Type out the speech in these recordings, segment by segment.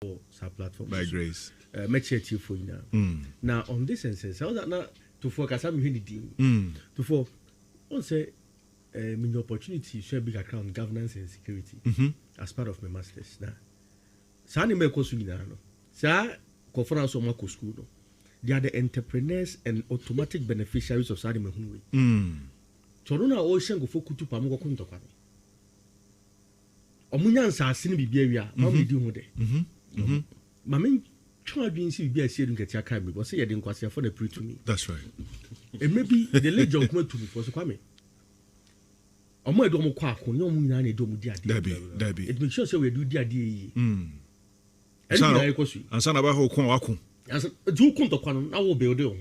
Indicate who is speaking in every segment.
Speaker 1: platform.
Speaker 2: By grace.
Speaker 1: Make you for now. Now on this instance, how that now to focus on the to for on say my opportunity share big account governance and security as part of my masters. Now, Sani me ko sugi na no. Sa conference o mako school no. They are the entrepreneurs and automatic beneficiaries of Sani me hunwe. Choro na o shengo fokutu pa mo ko ntokwa. Omunya nsase ni bibia wi a ma me di hu de. Mama try being see be a share get your crime because say you didn't for the pre to me.
Speaker 2: That's right.
Speaker 1: And maybe the late John come to me for so kwame. Omo edo mo kwa ko nyo mu nyina na edo mu dia dia.
Speaker 2: Dabi.
Speaker 1: It make sure say we do dia dia yi.
Speaker 2: Ansa na ba ho ko wako.
Speaker 1: Ansa du ko ntokwa no na wo be ode ho.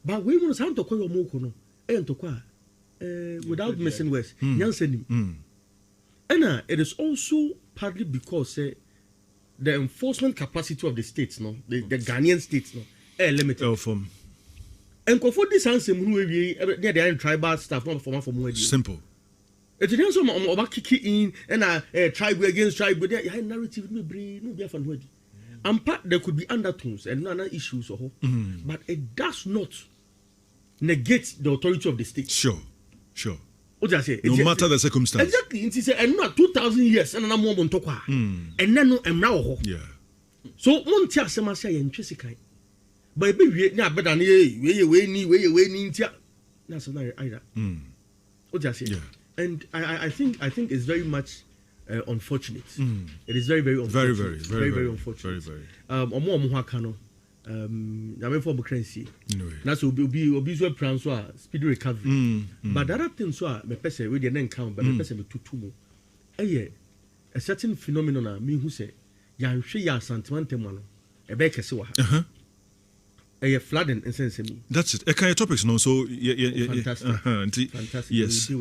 Speaker 1: But we want some ntokwa yo mo ko no. Ntokwa without missing words. Nyansa nim. And it is also partly because the enforcement capacity of the states, no, the Ghanaian states, no, limited. And for this answer, they are tribal stuff, not for more.
Speaker 2: Simple.
Speaker 1: It's an answer about kicking in and tribe against tribe, but their narrative no be a fun word. And part there could be undertones and other issues, but it does not negate the authority of the state.
Speaker 2: Sure.
Speaker 1: What I say?
Speaker 2: No matter the circumstance.
Speaker 1: Exactly. It is and not 2,000 years and I'm more on tokwa. And then I'm now.
Speaker 2: Yeah.
Speaker 1: So one tia sema say en twese kai. But be we na beda na we ni tia. Na so na either. What I say?
Speaker 2: Yeah.
Speaker 1: And I think it's very much unfortunate. It is very unfortunate. Very unfortunate.
Speaker 2: Very.
Speaker 1: Omo ho aka no. Na me for bukransi. Na so obi so plan so speed recovery. But the other thing so me pese we dey na count but me pese me tutu mo. A certain phenomenon me who say ya hwe ya santimante mo no e be kese wa ha. Flooding in sense me.
Speaker 2: That's it. Kind of topics no so
Speaker 1: fantastic. Fantastic.
Speaker 2: Yes.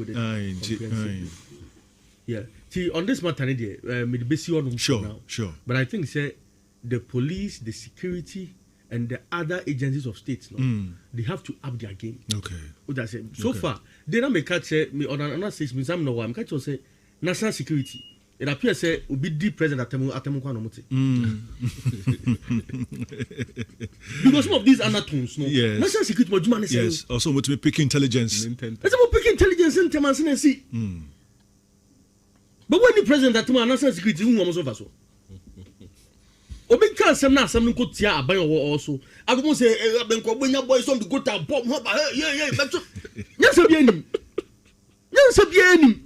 Speaker 1: Yeah. See on this matter me the basic one now.
Speaker 2: Sure.
Speaker 1: But I think say the police, the security and the other agencies of states, they have to up their game.
Speaker 2: Okay.
Speaker 1: What I say. So far, they don't make catch me on another stage. Me some no I'm catch say national security. It appears say will be the president atemu kwa no muti. Because some of these undertones, no.
Speaker 2: Yes.
Speaker 1: National security mo juma ne say.
Speaker 2: Yes. Also want to pick intelligence.
Speaker 1: It's about pick intelligence in terms and see. But when the president atemu national security who almost over so. Obi kan sem na asem nko tia aban wo also agomo say aban ko bonya boys on the go to bomb ho ba yeah but nyansa bi anim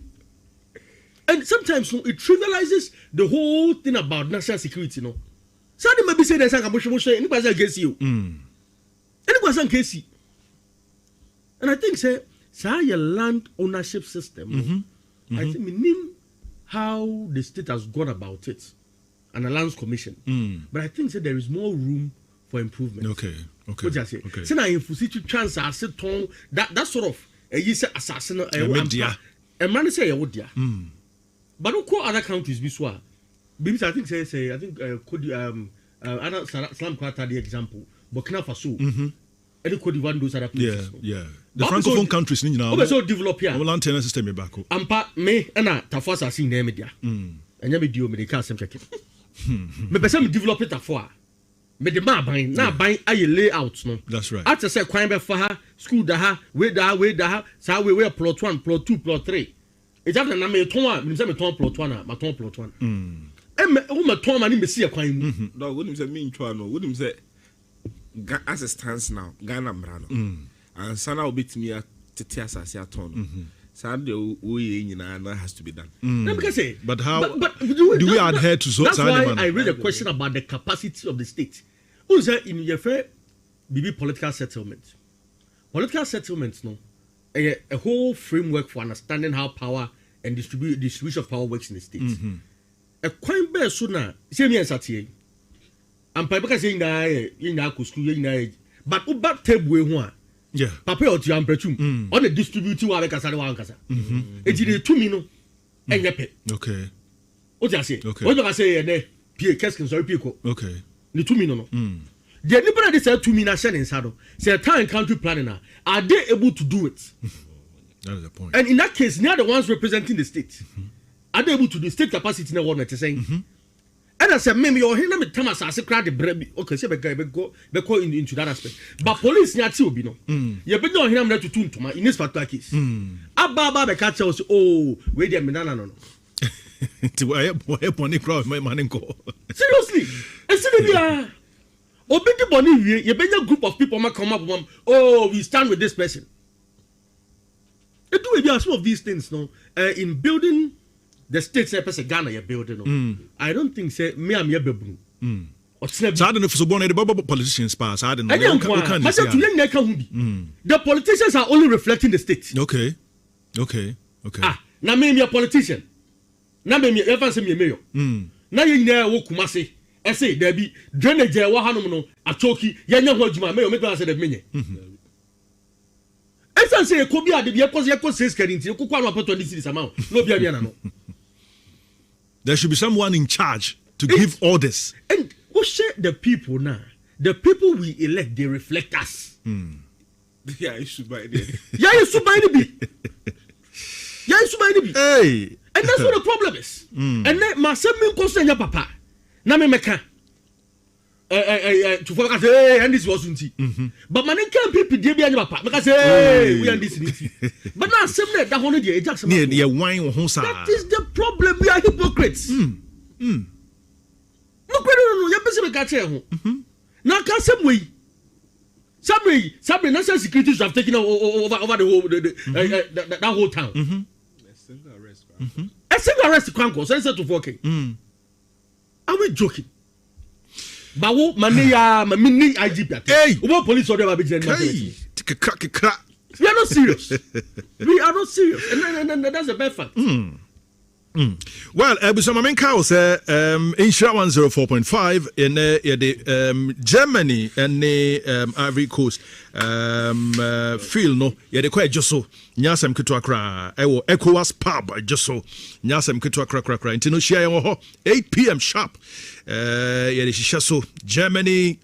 Speaker 1: and sometimes it trivializes the whole thing about national security no somebody maybe say there's a kaboshwo anybody against you anybody against you and I think say your land ownership system I think we name how the state has gone about it and a lands commission. But I think that there is more room for improvement.
Speaker 2: Okay.
Speaker 1: What you say? So now if you see chance asset ton that sort of you say assassin and man say you dia. But no other countries be so. Because I think say could other Islam quarter the example Burkina Faso. Any Cote d'Ivoire those other places.
Speaker 2: Yeah. The francophone countries ni na.
Speaker 1: So develop here.
Speaker 2: Our land tenure system back.
Speaker 1: Ampa me na tafasa sing na media. Enya me dio me dey ka sem check. Me pese me develop it afore. Me de ma ban na ban aye layout no.
Speaker 2: That's right.
Speaker 1: At say kwan be fa ha, school da ha, we da ha, sa we plot 1, plot 2, plot 3. It after na me ton a, me say me ton plot 1 a, ma ton plot 1. E me wo me ton ma ni me see kwan mu.
Speaker 3: No, wouldn't say me ntwa no, wouldn't say as it stands now, Ghana mra no. And sana obitimi a tete asase aton. Sunday we has to be done.
Speaker 2: But how do we adhere to so?
Speaker 1: That's why I read a question about the capacity of the state. Who is in your fair BB political settlement? Political settlements, no, a whole framework for understanding how power and distribution of power works in the state. A quite bear sooner, say me and Satie. And Papa saying that in our school, but about table one.
Speaker 2: Yeah.
Speaker 1: Papa or tu ampretum on the distributing wa kasa de wa kasa. E di de 2 mino enyepe.
Speaker 2: Okay.
Speaker 1: O ti ase.
Speaker 2: Okay.
Speaker 1: O just say e pie keskin so pie ko.
Speaker 2: Okay.
Speaker 1: Ni 2 mino no. The anybody dey say 2 mino share inside do. Say town country planning are they able to do it?
Speaker 2: That is the point.
Speaker 1: And in that case, they are the ones representing the state. Are they able to do state capacity na what they saying? And Ghana say me your hin na me tam asase kra de bra okay say be go into that aspect but police nya ti obi no ye be no hin na tutu ntoma in this particular case aba be catch us oh we dey me no
Speaker 2: ti why pony crowd my man ko
Speaker 1: seriously bia obi di boni wie ye be nya group of people ma come up oh we stand with this person it do be some of these things no in building the state say person Ghana you building no I don't think say me am ye bebu
Speaker 2: so I don't know if so born the politicians pass I don't know
Speaker 1: the politicians are only reflecting the state
Speaker 2: okay
Speaker 1: na me a politician na me ever say me mayor na ye nyina wo Kumasi e say there be drainage e wo hanom no atoki ye nya ho adwuma mayor me be say the menye esa say ko bi ade bi e ko say scarinti ko kwa no apato ndi cities amount no bi abia na no.
Speaker 2: There should be someone in charge to give orders.
Speaker 1: And we share the people now. The people we elect, they reflect us.
Speaker 3: Yeah, you should buy it.
Speaker 1: Yeah, you should buy it.
Speaker 2: Hey.
Speaker 1: And that's what the problem is. And then my son me concern your papa. Na me meka. To for say and this was unti. But man can people dey be your papa. Make say we and this. But now same that one dey Jackson.
Speaker 2: Yeah, wine ho sa.
Speaker 1: That is the problem. We are hypocrites. No, you be make catch ho. Now can same way. Some national security have taken over the whole that whole town. A single arrest Kwanko so to 4K. Are we joking? Bawo mania mini IGP.
Speaker 2: Hey,
Speaker 1: what police order ba be
Speaker 2: we
Speaker 1: are not serious. And that's a bad fact.
Speaker 2: Well, Busamamen Cow say Insha 104.5 in the Germany and the Ivory Coast feel no the quite just so Nyasem Kitwakra ECOWAS pub just so Nyasem Kitwakra into no share 8 p.m. sharp so Germany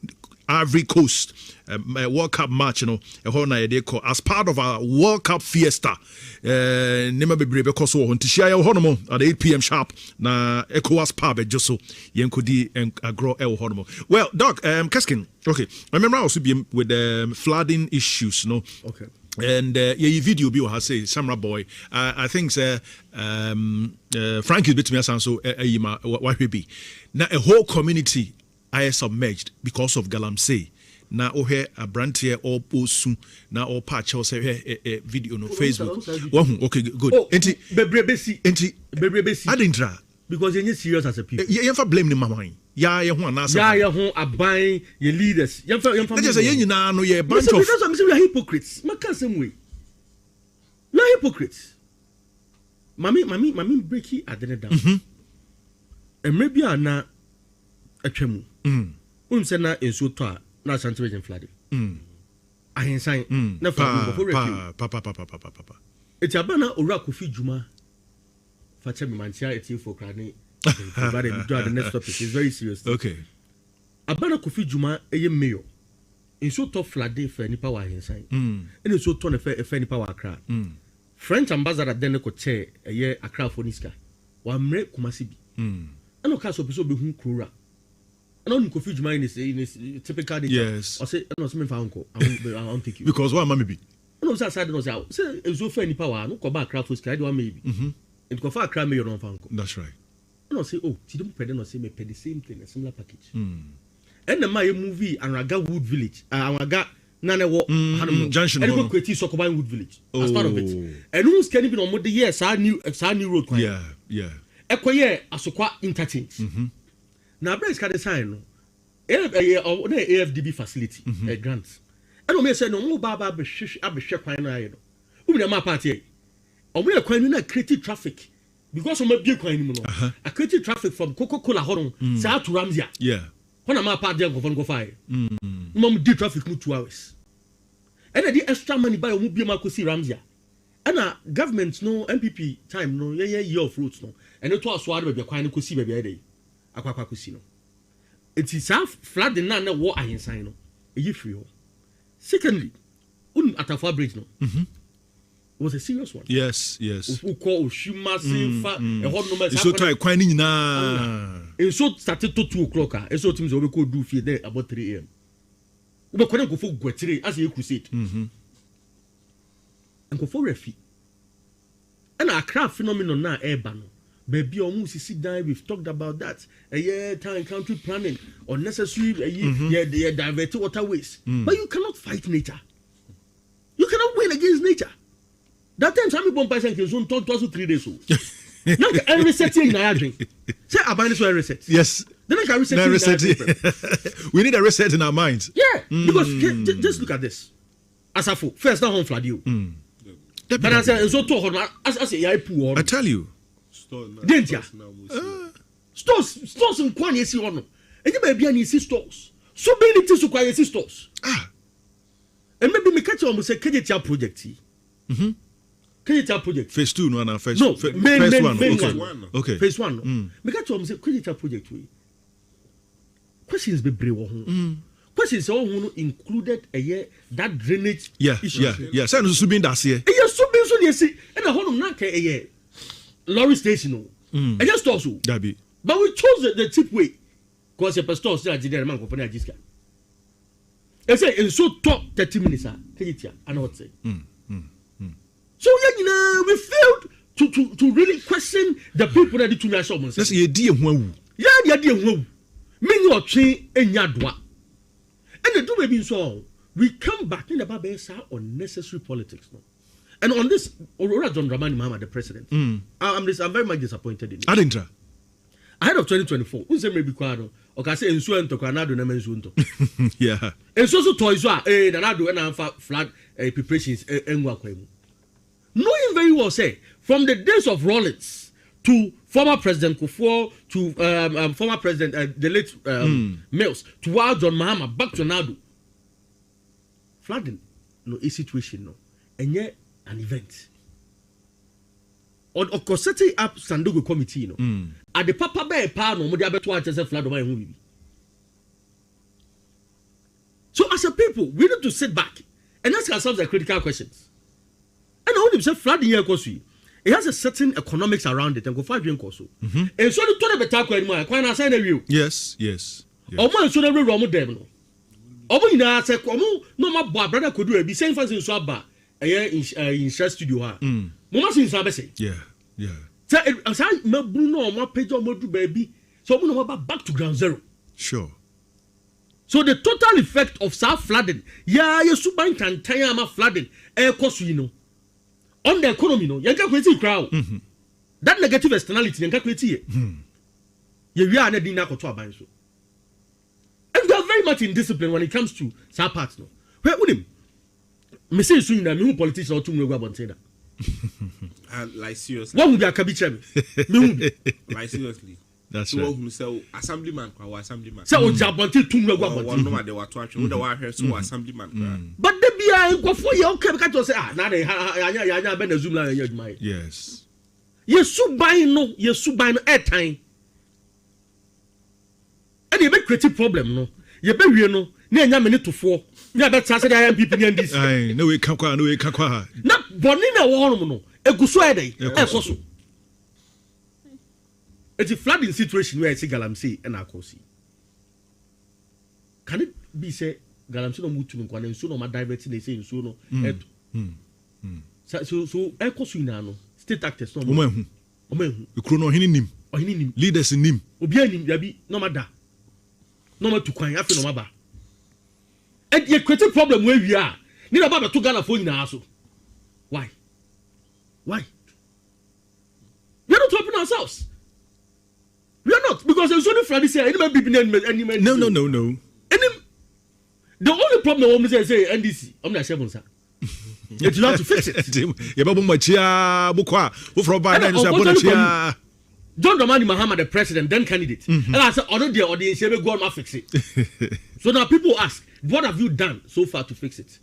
Speaker 2: Ivory Coast World Cup match, they call as part of our World Cup fiesta. Nema bebree because we want to share honomo at 8 p.m. sharp. Na ECOWAS pub just so yenkodi agro honomo. Well, Doc, Kaskin, okay. I remember also be with flooding issues, no.
Speaker 1: Okay.
Speaker 2: And your video be has say Samra boy. I think Frank is bit me so why be now a whole community I submerged because of Galamsey. Na ohe abrantie or post na or patch or say video no Facebook. Okay, good. Enti
Speaker 1: bebrebesi
Speaker 2: I didn't try
Speaker 1: because you're serious as a people.
Speaker 2: You never blame the mama. Yeah, you want answer.
Speaker 1: Yeah, you want abai your leaders. You
Speaker 2: just say you no ye bunch of
Speaker 1: because I'm saying we are hypocrites. Ma can same way. We are hypocrites. Mami breaki adene down. And maybe ana atwemu. Say na enso to a na santiwage flooding. Ahensan na fa go
Speaker 2: papa.
Speaker 1: Eti abana owura Kofi Juma fa che me mantia eti for krane. But the next topic is very serious.
Speaker 2: Okay.
Speaker 1: Abana Kofi Juma eye mayor. Enso to flooding for nipa wa ahensan. Ene so to na fa nipa wa Accra. French ambassador den ko che eye Accra for niska. Wa mre Kumasi bi. Ano ka so be hu Kura. And Kofi Juma in his typical day.
Speaker 2: Yes.
Speaker 1: I say, no, some uncle. I won't take you.
Speaker 2: Because what maybe?
Speaker 1: No, that's side. No, say, it's so any power. No, come back, craft was carried one maybe. And go far, cram me on uncle.
Speaker 2: That's right.
Speaker 1: No, say, oh, she don't pay no, say, me pay the same thing, a similar package. And the my movie, and Raga Wood Village, and Raga Nana Walk,
Speaker 2: Junction,
Speaker 1: and go create Sokoban Wood Village as part of it. And who's can even on what the years, our new road.
Speaker 2: Yeah.
Speaker 1: Equaye, Asokwa interchange. Now, Brest can sign no AFDB facility, a grant. I don't say no more Baba Abishek Quine. Who the party? Or we are quite creative traffic because of my beer coin. A creative traffic from Coca-Cola Horon, South to Ramsia.
Speaker 2: Yeah.
Speaker 1: When I'm a party, go fire. Mom did traffic 2 hours. And I did extra money by a movie Marcosi Ramsia. And a government no MPP time no year of fruits no. And it was swallowed by a quine could see baby a day. Aquacusino. It is half flooding na war ahensan no. E free ho. Secondly, at a bridge no. was a serious one.
Speaker 2: Yes.
Speaker 1: Who call Oshima Sifa a hot number.
Speaker 2: So try quite na.
Speaker 1: And so started to 2 o'clock. And so teams we could do fear there about 3 a.m. We couldn't go for Guetri as a crusade. And go for refi. And our craft phenomenon now urban. Baby almost sit down. We've talked about that. A year time country planning unnecessary. They divert waterways. But you cannot fight nature. You cannot win against nature. That time some people buy something soon talk to us 3 days old. Now I reset in I drink. Say I buy this one reset.
Speaker 2: Yes.
Speaker 1: Then I can reset.
Speaker 2: We need a reset in our minds.
Speaker 1: Yeah. Because just look at this. As a fool, first now home flood you. But I say so to as a poor.
Speaker 2: I tell you.
Speaker 1: Stores in Kwan yesi ono. Enye ba bia ni si stores. So many things to Kwan yesi stores. And maybe me catch almost say KJT project. KJT project.
Speaker 2: Phase 2 no na phase.
Speaker 1: No,
Speaker 2: phase
Speaker 1: one.
Speaker 2: Okay.
Speaker 1: Phase 1. Me catch almost say KJT project we. Questions be brave ho. Questions all who included a year that drainage issue.
Speaker 2: Yeah. Say no subin das here.
Speaker 1: So be so yesi. And a honu na ke a year. Lorry station. I just also.
Speaker 2: Dabi.
Speaker 1: But we chose the cheap way. Because the pastor still at the man company at Jiska. I say, and so talk 30 minutes. I know what say. So, we failed to really question the people that did to me.
Speaker 2: That's the idea.
Speaker 1: Yeah, the idea. Many your train in Yadwa. And the two baby so we come back in the Babes unnecessary politics. No? And on this, Aurora John Dramani Mahama, the president, I'm very much disappointed in it.
Speaker 2: I didn't try.
Speaker 1: Ahead of 2024, who say maybe Quado, or can say in Suento, Canado, Nemensunto.
Speaker 2: Yeah.
Speaker 1: And so toys are, Nanado and Alpha flood preparations, and Wakwemu. Knowing very well, say, from the days of Rollins to former President Kufuor to former President, the late Mills, to Wild John Mahama, back to Nadu. Flooding, no, a situation, no. And yet, an event. Or setting up Sandogo committee, no. At the Papa Bear Pano, Modiabe to answer flood of my movie. So, as a people, we need to sit back and ask ourselves the critical questions. And I want to say, flooding here, it has a certain economics around it, and go 5 years or so. And so, the total better anymore. Quite a sign of you.
Speaker 2: Yes.
Speaker 1: Almost so every wrong with them. Almost in our say, no, my brother could do it. Be saying for instance, Swaba. In share studio ha. Mama sin sabe say.
Speaker 2: Yeah.
Speaker 1: Say me Bruno my page on do baby. So we know about back to ground zero.
Speaker 2: Sure.
Speaker 1: So the total effect of South flooding, you suban can tire ma flooding cost you know. On the economy no, you can create crowd. That negative externality you can create here. We are na dinner to aban so. And they are very much indisciplined when it comes to South parts no. Where would him? Me say so na me who politician or two me go about say that.
Speaker 3: Like seriously.
Speaker 1: What would be a cabinet? Me
Speaker 3: like seriously.
Speaker 2: That's
Speaker 3: so
Speaker 2: right.
Speaker 3: Who say assemblyman or assemblyman.
Speaker 1: Say o jabonte two me go about.
Speaker 3: One no they were to actually the one here so assemblyman.
Speaker 1: But they be a go for you okay because say na dey ya be na zoom la ya adwuma.
Speaker 2: Yes.
Speaker 1: Yesu ban no airtime. And you be create problem no. You be wie no na enya me ne to fo. Na be tsa say the people and this.
Speaker 2: Ai no we kakwa
Speaker 1: Na boni na wo no eguso e dey e so so. It's a flooding situation where I see Galamsey and Akosi. Can it be said Galamsey no move to me and so no my diverting they say so no. So Akosi no state actors no.
Speaker 2: Omehu. Ukrono hini leaders in nim.
Speaker 1: Obi anim yabi no mada. No ma to kwan afi no maba. And you create a problem where we are. Ni na baba to Ghana for nyina so. Why? We are not helping ourselves. We are not, because there's only Friday say any man.
Speaker 2: No.
Speaker 1: The only problem I say NDC. I'm not sure sir. You have to fix it. John Dramani Mahama, the president, then candidate. And I said, although the audience will go and fix it. So now people ask, what have you done so far to fix it?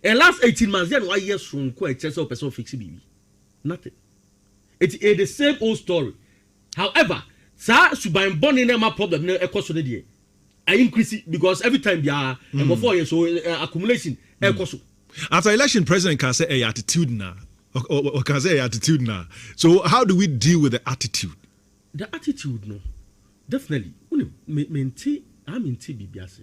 Speaker 1: And last 18 months, then 1 year from quite a person fix it. Nothing. It's the same old story. However, sir, suban born in my problem no cost the I increase it because every time they are and before years so accumulation cost.
Speaker 2: After election, president can say a attitude now. Or can I say attitude now? So how do we deal with the attitude?
Speaker 1: The attitude, no, definitely. I'm in TBBS.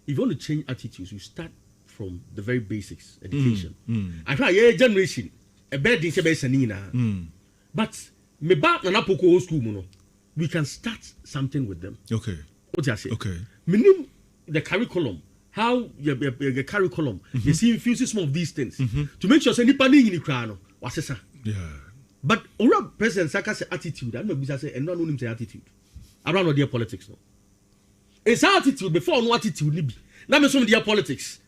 Speaker 1: If you want to change attitudes, you start from the very basics, education. I try generation a bad thing but me back na poko school no, we can start something with them.
Speaker 2: Okay.
Speaker 1: What I say?
Speaker 2: Okay.
Speaker 1: Meaning the curriculum, how your curriculum, you see infuses some of these things to make sure say nipa ni ni kra no. What's this?
Speaker 2: Yeah.
Speaker 1: But our President Saka's attitude, I'm not say and no know him say attitude. Around no their politics no. It's attitude before no attitude ni be. Now me some their politics.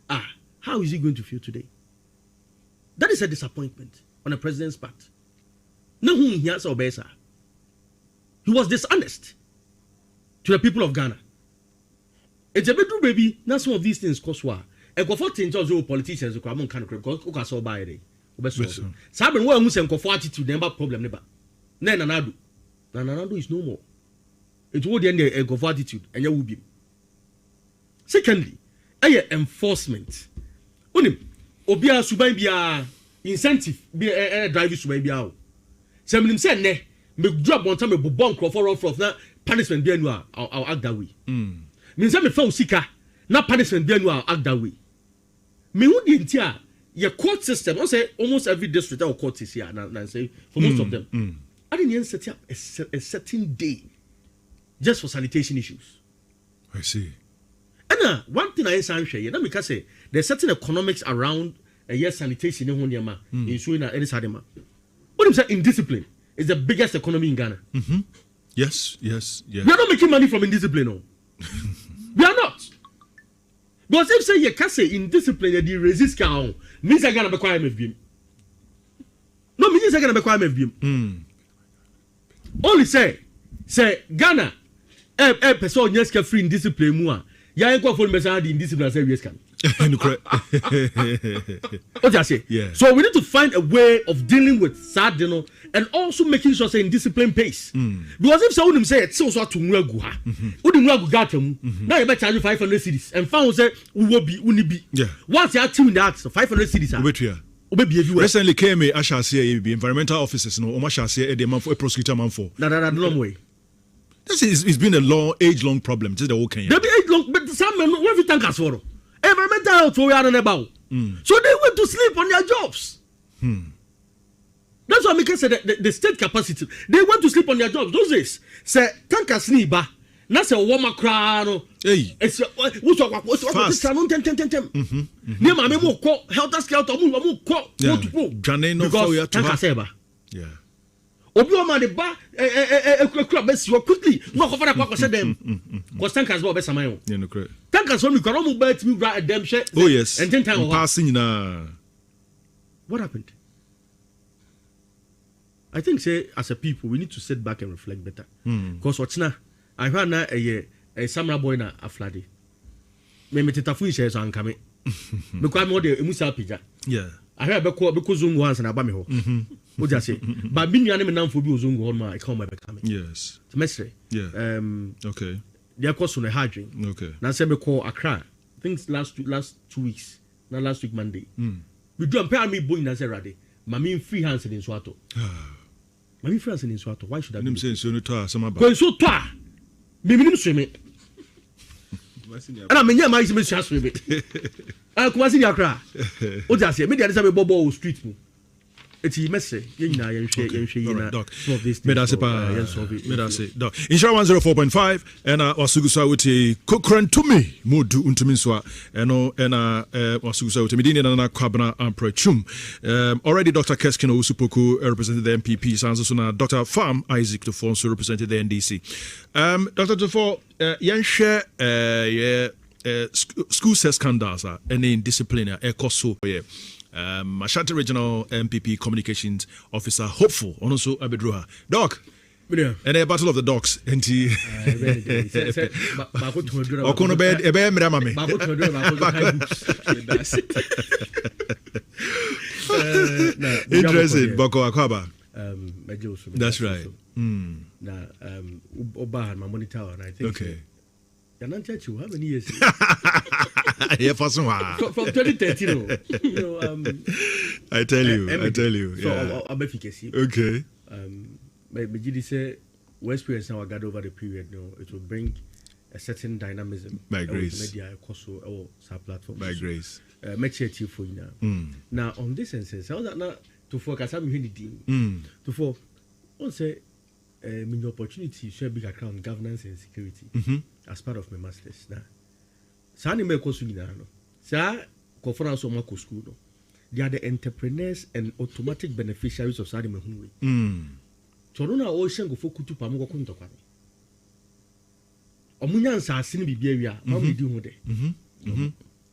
Speaker 1: How is he going to feel today? That is a disappointment on the president's part. No who he has obesa. He was dishonest to the people of Ghana. It's a bedroom baby. Now some of these things cost war. And go for things also politicians who come on can because so buy it. Saben wo amusem kofo attitude never problem never. Na nanado is no more. It wo dey the kofo attitude enya wo bi. Secondly, enforcement. Onim obia suban bia incentive be drive suban bia o. Se minim se ne me drop on time me bobon crofo rough na punishment bia nu I'll act that way. Me say me fa usika na punishment bia nu I'll act that way. Me hu di ntia your court system, I say almost every district or court is here, and say for most of them, I didn't set up a certain day just for sanitation issues.
Speaker 2: I see.
Speaker 1: And one thing I say, let me say there's certain economics around a year sanitation in Honyama, in Suina, and Sadema. What I'm saying, indiscipline is the biggest economy in Ghana.
Speaker 2: Yes.
Speaker 1: We are not making money from indiscipline, no. We are not. Because if say you can say indiscipline, you resist count. Means I gonna be quiet MFBM. No, means I gonna be quiet MFBM. Only say Ghana, person yes can free indiscipline mua. Ya ain't go for me say indiscipline say yes can. What I say?
Speaker 2: Yeah.
Speaker 1: So we need to find a way of dealing with sad, and also making sure say indiscipline pace. Because if someone say it's so to nwegu ha, udi nwegu gatem, now you better charge 500 cedis, and found say we will be unibi.
Speaker 2: Yeah.
Speaker 1: Once you are tuned that 500 cedis. Obebi everywhere.
Speaker 2: Recently came a ashase environmental officers no omashase the man for a prosecutor man for.
Speaker 1: No way.
Speaker 2: This is it's been a age-long problem. This is the whole Kenya.
Speaker 1: There be age-long, but some men what you think as for? Environmental health we are about. So they went to sleep on their jobs. That's why I say the state capacity. They went to sleep on their jobs. Those days, say tankers ni ba. Na say warmer crano.
Speaker 2: Hey.
Speaker 1: It's what's tem. Ne ma me mo call helter skelter mo call to pro.
Speaker 2: Jane no for you to
Speaker 1: have.
Speaker 2: Yeah.
Speaker 1: Obi o ma de ba club best quickly. No go for that say them. Cause tankers go best am.
Speaker 2: Yeah, no correct.
Speaker 1: Tankers when we can almost bet me right them share.
Speaker 2: Oh yes.
Speaker 1: And then time
Speaker 2: passing na.
Speaker 1: What happened? I think say as a people we need to sit back and reflect better. Because what's now I heard now a samurai boy na aflade. Me tetafu share so ankame. Because I'm the emusa pija.
Speaker 2: Yeah.
Speaker 1: I heard because zungu once na ba me ho. What just say? But me nua me namfo bi zungu ho ma I come back coming.
Speaker 2: Yes.
Speaker 1: Semester.
Speaker 2: Yeah. Okay.
Speaker 1: They course on a hard drink.
Speaker 2: Okay.
Speaker 1: Now say me call Accra. I think last 2 weeks. Now last week Monday. We do pay me boy na say rade. Mami free hands in Swato. Mami free hands in Swato. Why should I?
Speaker 2: Nim say so no to some about.
Speaker 1: Go so to. Me minim swim. And I mean, my is Miss Swim. I come see Accra. What just say? Me dey say me bobo street. It's messy. You know, you share.
Speaker 2: Doc.
Speaker 1: Medase.
Speaker 2: Doc. Insha 104.5 and wasugusa wuti kokrantumi modu untuminswa eno ena wasugusa wuti midini na kwabna amprechum. Already Dr. Keskino Usupoku represented the MPP, Sanso na Dr. Farm Isaac Tufonso represented the NDC. Dr. Tufo yenhwe school sex scandals and indiscipline ekoso ye. Ashanti Regional MPP Communications Officer hopeful also Abedruha Doc and a battle of the dogs and Okono bed ebe mramame interesting Boko Akwaba that's right
Speaker 1: Oba my monitor and I think
Speaker 2: okay
Speaker 1: how many years?
Speaker 2: Yeah, from
Speaker 1: 2013.
Speaker 2: I tell you.
Speaker 1: So
Speaker 2: Yeah.
Speaker 1: I'll be efficacy.
Speaker 2: Okay.
Speaker 1: But you say experience now gather over the period. No, it will bring a certain dynamism.
Speaker 2: By grace.
Speaker 1: Media also or sub platform.
Speaker 2: By grace.
Speaker 1: Make sure you for you now. Now on this instance, how that now to focus on the to for on say my opportunity share big account governance and security as part of my masters. Now, Sani me kosu ina no. Sa conference of Marco School no. They are the entrepreneurs and automatic beneficiaries of Sani Mehunwe. So no ocean go for kutu pa mo ko ntokwa. Omunya nsase ni bibia wi a, ma we di ho de.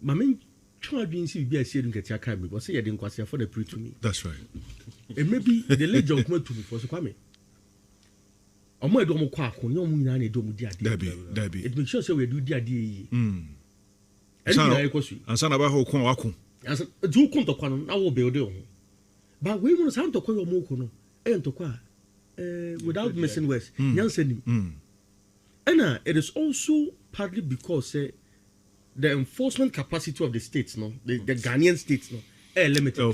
Speaker 1: Ma men twa adwin si bibia sie dun ketia kai me, bo say ye de nkwase for the pre to me.
Speaker 2: That's right.
Speaker 1: And maybe the late John come to me for so kwame. Omo edo mo kwa akon, yo mo nyina na edo mo di ade.
Speaker 2: Dabi.
Speaker 1: It makes sure say we do di ade yi.
Speaker 2: Ansa na ba ho kon wako.
Speaker 1: Ansa du kon tokwa no na wo build o. But we want some tokwa yo mo ko no. Ntokwa without missing words. Nyansanim. And it is also partly because the enforcement capacity of the states, no, the Ghanaian states, no, limited.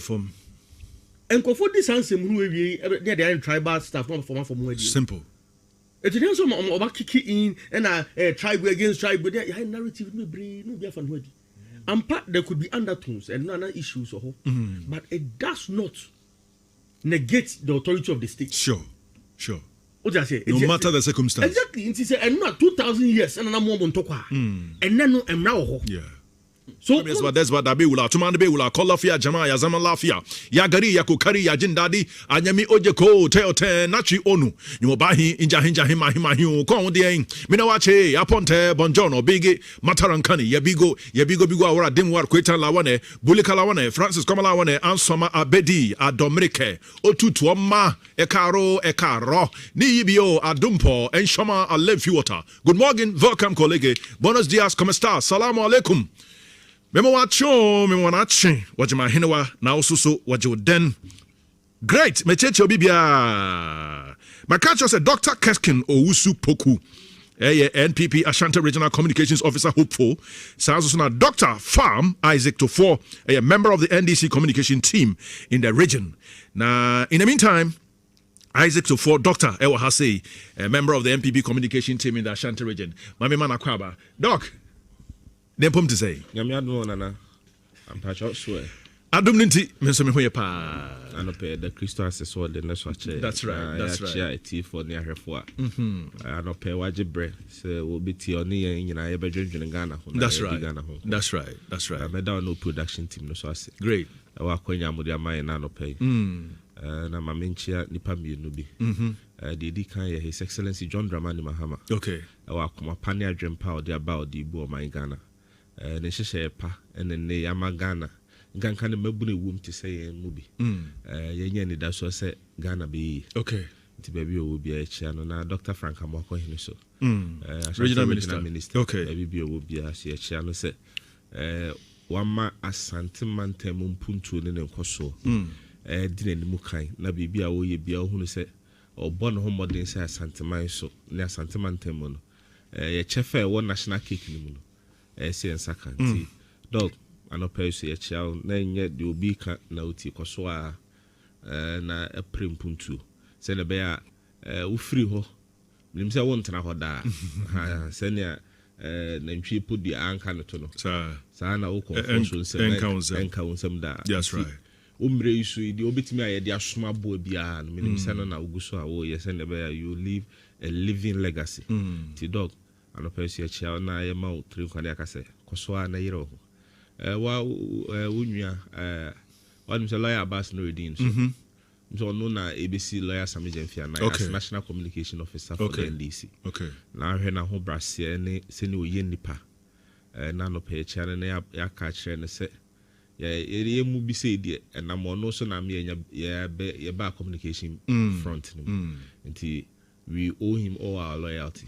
Speaker 1: And for this answer, they are tribal stuff, not for more.
Speaker 2: Simple.
Speaker 1: It is also about kicking in and tribe against tribe, but there are narrative no be fun word. And part there could be undertones and other issues, but it does not negate the authority of the state.
Speaker 2: Sure.
Speaker 1: What I say?
Speaker 2: No matter the circumstance.
Speaker 1: Exactly. It is and not 2,000 years and I'm more on tokwa. And then no now.
Speaker 2: Yeah.
Speaker 1: So
Speaker 2: that's what that be wula tumande be wula call lafia jama ya zaman lafia ya gari ya kukari ya jindadi anyami ojeko te nachi onu nyumo bahi inja hima ko de mina wache ya ponte bonjono bigi matarankani ya bigo awara dimwar kweta lawane bulika lawane Francis Komala wane ansoma abedi adomrike otutu oma ekaro ni yibio adumpo enshoma water. Good morning, welcome colleague, buenos dias, como está, salamu alaikum. Memo wanache wajima hinewa na ususu wajoden. Great, mecheche obibia. Makacho said Dr. Keskin Owusu Poku, NPP Ashanti Regional Communications Officer hopeful. Sounds na Dr. Farm Isaac Tofo, a member of the NDC communication team in the region. Now, in the meantime, Isaac Tofo, Dr. Ewa Hase, a member of the NPP communication team in the Ashanti region. Mami Manakwaba. Doc, Nempom to say.
Speaker 3: Yamiado nana. I'm patched swear.
Speaker 2: Adum ninti menso me hoye pa.
Speaker 3: Anope the Christo assessor the next watch.
Speaker 2: That's right. That's right.
Speaker 3: Yeah, tea for near her for. Anope waje bre. So will be tea on the in Ghana.
Speaker 2: That's right. That's right. That's right.
Speaker 3: I made down no production team no so I say.
Speaker 2: Great.
Speaker 3: I work when Yamudia my anope. Na mamenchia nipa mienu bi. The kan ye His Excellency John Dramani Mahama.
Speaker 2: Okay.
Speaker 3: I work my pania dream power the about the bo my Ghana. Ne sheshe pa ene ne yama Ghana ganka ne mabune wum te say mubi yenye ne da so say Ghana be
Speaker 2: okay
Speaker 3: nti baby o bi a chia no na Dr. Frank Amoko hene so
Speaker 2: regional minister okay
Speaker 3: baby o bi a chia no say wama asante mantem mpuntu ne nkoso di ne mu kan na bibi a wo ye bia wo hunu say obo no homodin say asante man so ne asante mantem no ye chefe wo national cake ni mu no SN Sakanti dog anope so ye chiao na nye de obi ka na oti koso a na prempuntu se ne be a wo free ho nim se wo ntena ho da se ne na ntwi podi anka no to no sa na wo konfo so enka unsem da
Speaker 2: that's right
Speaker 3: umre isu di obetimi a ye de asoma bo bia no nim se no na uguso a wo ye se ne be a you live a living legacy ti dog anope so ye chiao na ye ma utri kwade akase koso a na yero wa unua wadum se lawyer Abbas Nuruddin so no na ABC lawyer Sami Jemfia na as national communication officer for the NDC
Speaker 2: okay
Speaker 3: na hwe na ho brase ne se ne oye nipa na no pe chiare na ya ka kire ne se ye mu bi se die na mo no so na me ye ba communication front nti we owe him all our loyalty.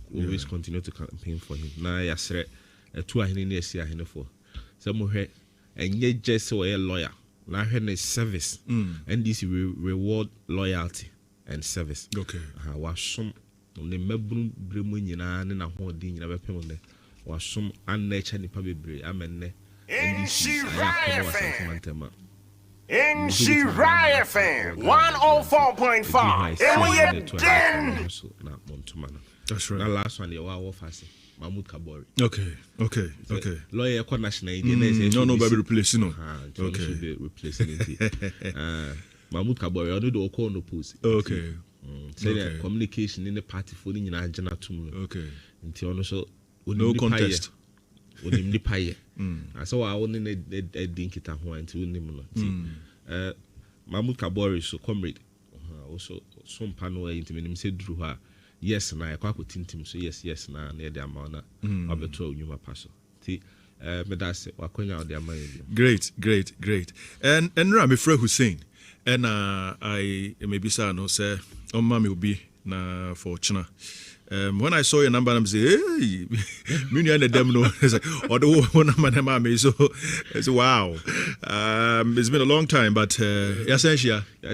Speaker 3: We always continue to campaign for him. Na yasre tu ahini ne esi ahini for. So mo hwe enye just so a lawyer. Na hwe ne service. And this reward loyalty and service.
Speaker 2: Okay.
Speaker 3: Wa som ne mabunu bremu nyina ne na ho din nyina bepem ne. Wa som an nature nipa bebre amenne. And this is
Speaker 4: Nshira FM 104.5. And we are den.
Speaker 2: That's right.
Speaker 3: Now last one, you are fast. Mahmoud Kabori.
Speaker 2: Okay.
Speaker 3: Lawyer for national
Speaker 2: no, baby, replacing no.
Speaker 3: Okay. Replacing it. Mahmoud Kabori, I don't know no post.
Speaker 2: Okay.
Speaker 3: Say communication in the party for the United Kingdom.
Speaker 2: Okay.
Speaker 3: Until also
Speaker 2: no contest.
Speaker 3: Unim ni paye. I saw I only a dink it and wine to him. Mahmoud Kabori so comrade. Also some panel intimate said drew her. Yes, and I quite put him so yes, now near the amount of the 12 Yuma Paso. But that's it.
Speaker 2: Great. And Rami Fred Hussein. And I maybe say no say on mommy will be na for China. When I saw your number, I'm saying, hey, me and them no. It's like, or the one number, so it's wow. It's been a long time, but essential.
Speaker 3: Me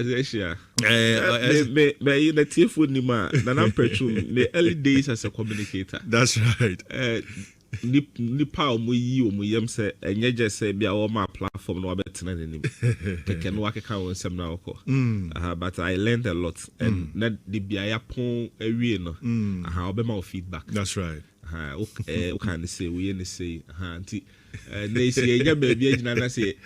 Speaker 3: in the teeth with Nima, Nanam Petrum, the early days as a communicator.
Speaker 2: That's right.
Speaker 3: Nipa mu say and you just say be our my platform no better than him. Can work account some now. But I learned a lot and not the biya pon a no. How be my feedback.
Speaker 2: That's right.
Speaker 3: Okay, can say we any say auntie. They say yeah baby na say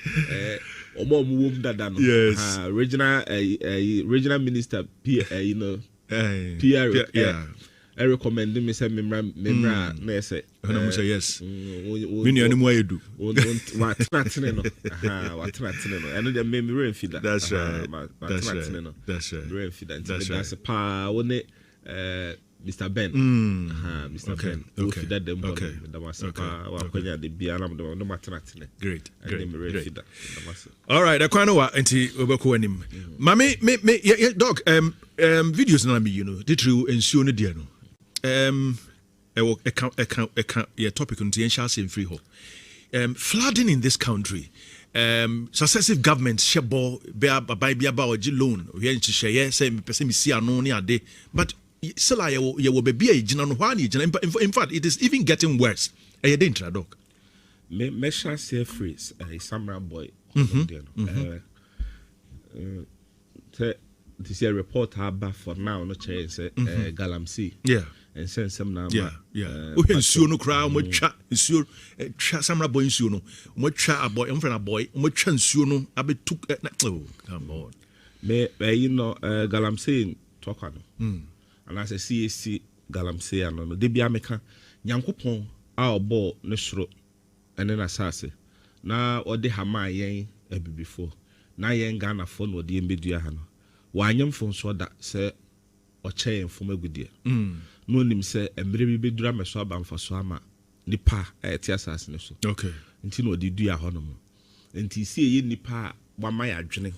Speaker 3: omo mu dada no.
Speaker 2: Yes.
Speaker 3: Regional minister you know PR
Speaker 2: yeah.
Speaker 3: I recommend me say memra na say
Speaker 2: and I say yes. Mini animu ayedu.
Speaker 3: What no. And they make me rain feed that.
Speaker 2: That's right. That's right.
Speaker 3: Rain feed that. That's a pa one Mr. Ben. Mr. Ben.
Speaker 2: Okay.
Speaker 3: That them.
Speaker 2: Okay.
Speaker 3: That was a pa wa kwanya de bia na no maternity.
Speaker 2: Great.
Speaker 3: All
Speaker 2: right, I quite know what anti obeko anim. Mami me dog videos na me you know. The true ensure no dia no. A topic on the ancient free ho. Flooding in this country. Successive governments shebo be about loan. We ain't share say person see ano ni ade. But still you will be a general one. In fact, it is even getting worse. A danger dog.
Speaker 3: Me shall say phrase a samurai boy. This year report about for now no change Galamsey.
Speaker 2: Yeah.
Speaker 3: And send some now.
Speaker 2: Yeah. Nsuo no kra mo twa nsuo twa samra boy nsuo no mo twa aboy mo friend aboy mo twa nsuo no abetu oh come on
Speaker 3: me you know Galamsey talk no and as a CAC Galamsey no de bia meka nyankopon a obo ne soro ene na sase na ode hama yen before na yen Ghana fo no de embedua ha no wanyem fo so da se oche fo magudie no nim se emre bi bedura meso abamfa so ama nipa ti asase ne so
Speaker 2: okay
Speaker 3: nti no de dua ho no nti sie ye nipa wama ya adwene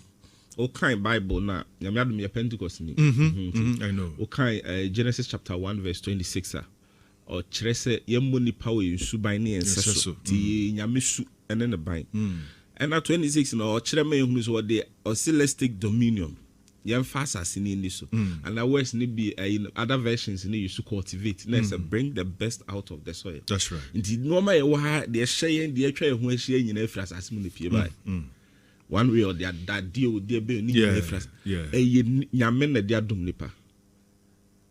Speaker 3: o kan Bible na nyame adom ye Pentecost ni
Speaker 2: I know
Speaker 3: o kan Genesis chapter 1 verse 26 o kire se ye mo nipa wo yensu ban ne yenseso ti nyame su ene ne ban and at 26 no o kire me ehunu so de celestic dominion yen fast as in this and that words need be in other versions in use to cultivate bring the best out of the soil.
Speaker 2: That's right.
Speaker 3: Indeed normal the share the try ho share nyina fras as mu pie by one way or the other that deal dey be ni fras nyame na dia dom nipa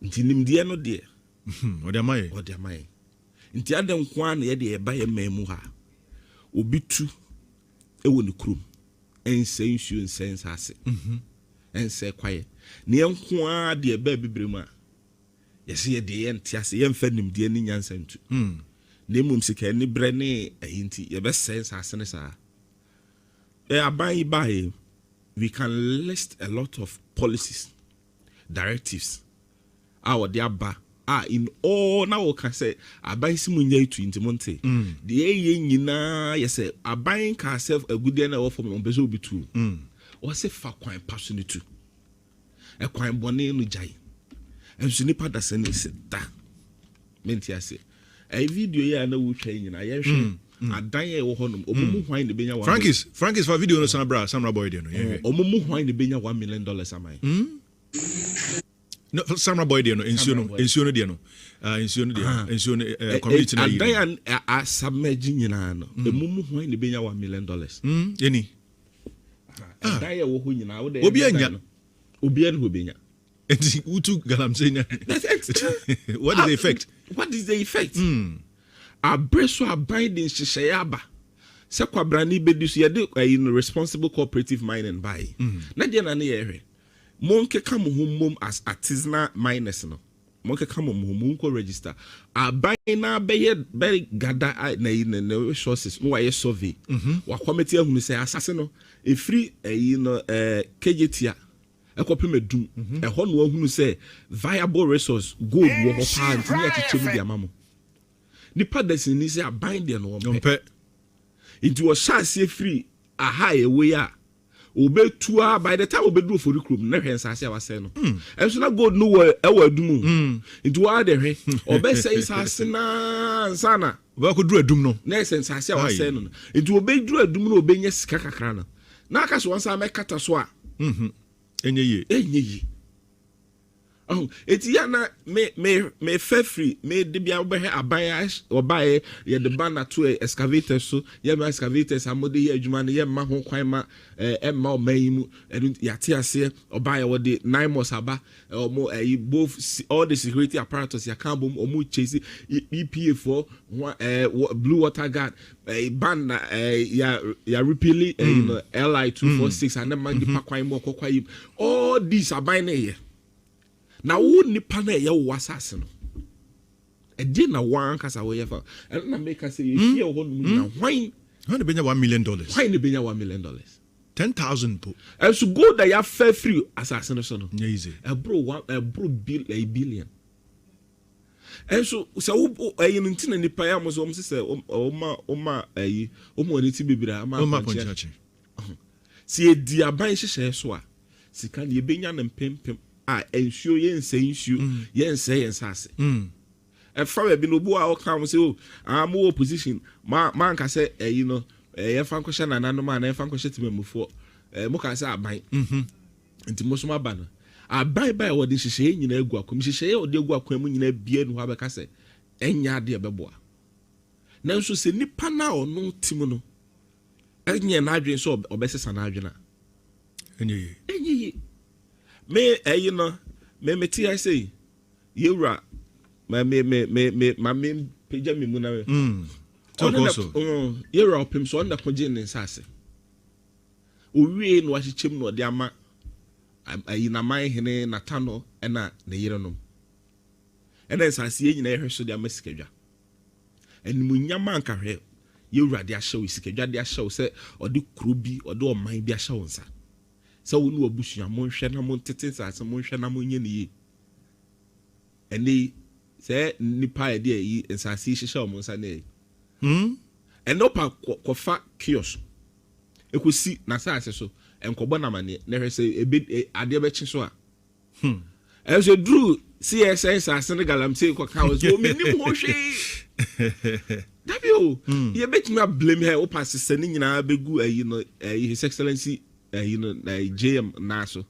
Speaker 3: nti nim de no de
Speaker 2: o de mai
Speaker 3: nti adam kwa na ye de ba ye mamu ha obi tu e woni krum ense nsuo nsense ase and say quiet. Near Kwa dear baby brima. Yes, ye de entias, yen fenim de ni nyansen tu. Nemum sika ni brene a hinti, your best sense as senesa. By we can list a lot of policies, directives. Our dear ba in all now can say abai simunya to intimonte. The ye na yes, abai can self a good dinner of from bezo be too. Or say fa kwan passionate to a kwan bone no jai and so nipa da se da menti ase a video ya na wo twa nyina ye hwe adan ye wo honom omumu hwan ne benya wa
Speaker 2: Frankis for video no samra boy de no ye
Speaker 3: omumu hwan ne benya $1 million amai
Speaker 2: no samra boy de no ensio no de no ensio no community na
Speaker 3: adan a samaji nyina no omumu hwan ne benya $1 million
Speaker 2: eni
Speaker 3: dan ye wo ho nyina wo de
Speaker 2: Obi anya.
Speaker 3: Obi en ho benya.
Speaker 2: Enti utu galamsey. What is the effect?
Speaker 3: What is the effect? Abreso abiding hyehyɛ aba. Se kwabrani bedi so ye de responsible cooperative mining buy. Na de na ne ye hwe. Monke ka mo mom as artisanal miners no. Monke ka mo ko register. Abai na be gada na resources no why survey. Wa committee ahunu say asase no e free KJT ekopem edum e ho no ahunu say viable resource gold wo ho pa ntini atitemu di amamo. Nipa desi ni say abai de no pe. It was shase free a high away obetua by the time obedru for recruit na hwe nsase awase no enso na gold no e wa adum it wa de hwe obesai nsase na nsana
Speaker 2: ba ko dru adum no
Speaker 3: na nsase awase no it obedru adum no obenya sika kakra na aka so wansa mekata so a
Speaker 2: enye
Speaker 3: yi eti ya na me fe free me de bia obehe aban obae ye de ban na to excavator so ye ma excavators amode ye adwuma ne ye ma ho kwan ma emma o mayimu ya ti ase obae wo de 9 months aba omo both all the security apparatus ya kan bom omo chase EPA4 blue water guard ban na ya repeal LI 246 and man di pakwan mo kokwa all these aban na ye na wo nipa na ye wo asase no e di na wan kasa wo ye fa na make say ye fear ho no na hwan
Speaker 2: how benya $1 million
Speaker 3: hwan ne benya $1 million
Speaker 2: 10,000 po
Speaker 3: and so go that ya fair free asase no so no
Speaker 2: easy
Speaker 3: e bro billion and so wo no ntina nipa ya mo so say o ma ni ti bibira ma
Speaker 2: ponchachi
Speaker 3: si e di aban hyehyɛ so a sika ne benya na mpempem ensuo yense ase e fa be no bu a o kam say o am opposition man ka say ye fa nkɔhye na nanu ma na fa nkɔhye timamufo mo ka say aban nti mo so ma ba no aban ba wo de hyehyɛ nyina agu akom hyehyɛ ye wo de agu akom mu nyina bia no ha be ka say enya de beboa nanso se nipa na ono tim no enya na adwen so obesesa na adwen a enye me me ti I say yewra me peja me mu na we yewra opem so onda koje ne nsase owie no ahichem no de ama na man hene natano na ne yerenom ena nsase nyina ehwe so de ama sikadwa enimu nyama nkahwe yewra de ahyew sikadwa de ahyew se ode kurobi ode oman bi ahyew nsa so wo no abusua mo hwe na mo tete sase mo hwe na mo nye ne yi eni se nipa e de yi nsase hyehyɛ o mo nsa na yi enopa kofa kiosk ekosi na sase so enkobo na mane na hwe se ade be kye so a so dru CSN sase ne galamsey ko ka wo so menim ho hwe dabio ye betimi blame her o pass se ne nyina begu his excellency JM naso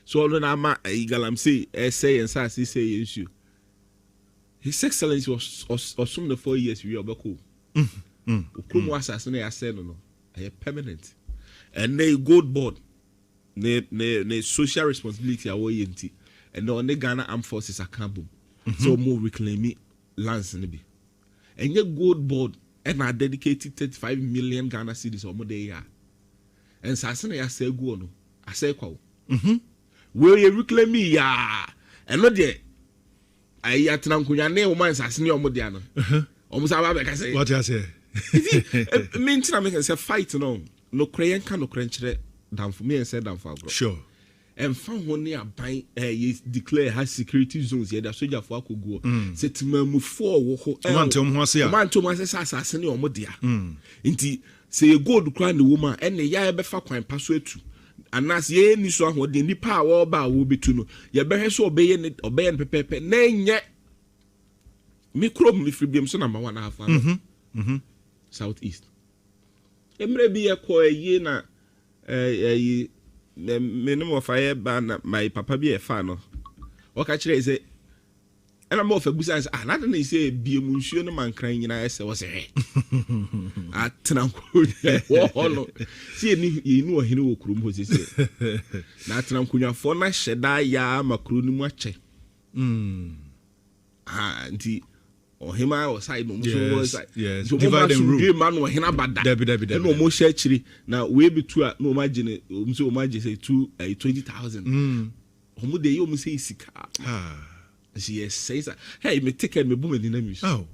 Speaker 3: so all na ma galamsey say and say issue his excellency was some the 4 years we obeko ukrum asase na ya say no permanent and they gold board ne social responsibility away enti and on the Ghana Armed Forces account so more reclaiming lands ne bi and your gold board and I dedicated 35 million Ghana cedis or more day ya and sase na ya say go no asay kwa we you reclaim me ya and no there ai atena nkonya ne o man sase ne o mo dia no o mo sa ba ka say
Speaker 2: what you say
Speaker 3: me ntina me say fight no kren kan no kren kire damfo me say damfo agro
Speaker 2: sure
Speaker 3: and fan ho ne aban declare high security zones here da soldier for akoguo setimamufo wo ho
Speaker 2: mantom ho ase a
Speaker 3: mantom ase sase ne o mo dia nti say gold crown the woman and ya be fa kwan paso atu anas ye ni so ahode nipa a wo ba wo betu no ye be hwe so obeye ne pepepe na enye micro mi fribiem so number 1 half southeast emre bi ye ko ye na me no mo fa ye ba na my papa bi e fa no o ka kire say And I'm off a business. And I don't say, be a monsieur, no man crying. I say, was a at Tanamco. See, you know, he know Krum was it. Natanamcunia for my sheda ya macruni mache. Auntie. Or him I was side yes. So divide and rule. Man was hina bad. Debbie. No more share. Now we be two no imagine so imagine say 20,000. Homo de you say sika. She says hey me take me boom in the news.
Speaker 2: Oh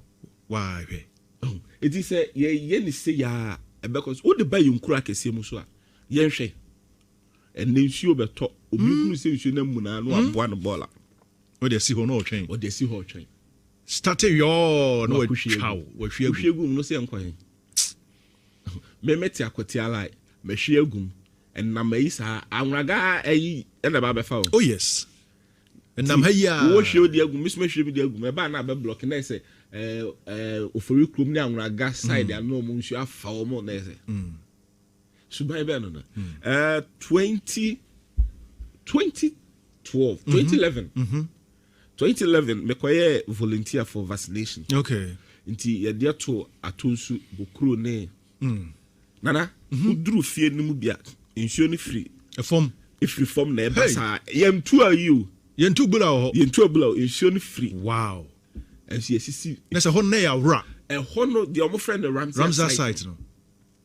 Speaker 2: why?
Speaker 3: It is say ye say ya because all the buy you crack a same so yen hwe. And then she be to obi say you na mu na no aboa no bola.
Speaker 2: O de si ho no train.
Speaker 3: O de si ho train.
Speaker 2: Start your no
Speaker 3: chow. We gum no say nkwan. Me meti akwati alai. Me hwe gum. And na mai sa anwaga ayi e na ba be fa.
Speaker 2: Oh yes. And nam haya.
Speaker 3: Wo hwe di agum, miss me hwe di agum. E ba na be block na say ofori krom ni anwaga side ano mo nsu afa o mo na say. Subai be no na. 2011 mekoye volunteer for vaccination.
Speaker 2: Okay.
Speaker 3: Nti ye dia to atonsu bokro ne. Nana, udru fie ni mu bia. Insuo ni free.
Speaker 2: A form.
Speaker 3: If reform na eba sa. Yem two are you.
Speaker 2: Yen two bula ho.
Speaker 3: Yen two bula insuo ni free.
Speaker 2: Wow.
Speaker 3: And see sisi.
Speaker 2: That's a hon na ya wra.
Speaker 3: E hono the omo friend the
Speaker 2: Ramsar site no.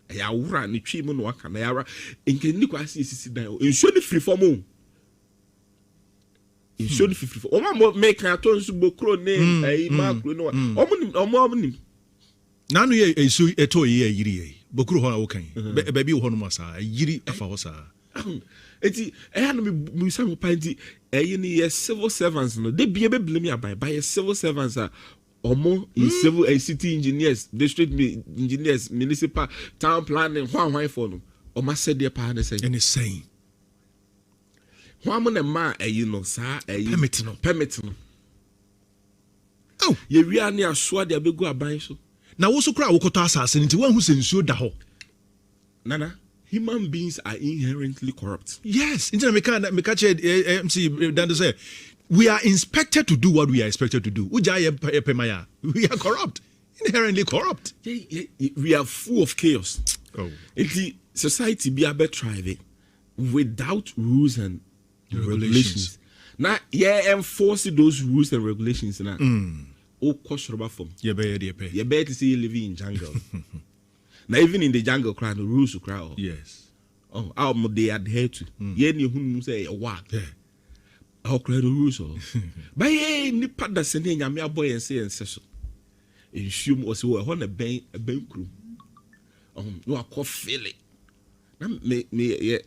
Speaker 3: Ya wra ni twi mu no aka na ya wra. Enke ni kwa sisi dan. Insuo ni free form o. Insuo ni free form. Omo make atonsu bokro ne macro no. Omo nim.
Speaker 2: Nanu ye esu eto ye yiri ye. Bokuru ho na wo kan. Baby wo ho no masa yiri afa ho sa.
Speaker 3: Eti no me say mo panti ni ye civil servants no. They be blame me by ye civil servants omo civil city engineers, district engineers, municipal town planning hwan for no. Omo said dey pa na say.
Speaker 2: And it's saying.
Speaker 3: Hwan mo na ma no sa
Speaker 2: permit no.
Speaker 3: Oh, ye wi ani aso ade abegu aban so.
Speaker 2: Na wo so kra wo koto asase nti wan hu sensuo da ho.
Speaker 3: Nana, human beings are inherently corrupt.
Speaker 2: Yes, into me catch MC Dan say we are inspected to do what we are expected to do. We are corrupt, inherently corrupt.
Speaker 3: We are full of chaos.
Speaker 2: Oh,
Speaker 3: if the society be able to thrive without rules and regulations. Now, enforce those rules and regulations now. Oh, cost rubber form. You better to see you living in jungle. Now, even in the jungle, cry the rules to cry.
Speaker 2: Yes.
Speaker 3: Oh, how they adhere to. Yeah, you who say what? How cry the rules? But yeah, ni pada sending yamia boy and say and session. Insume was on a bank room. No, I call Philly. Me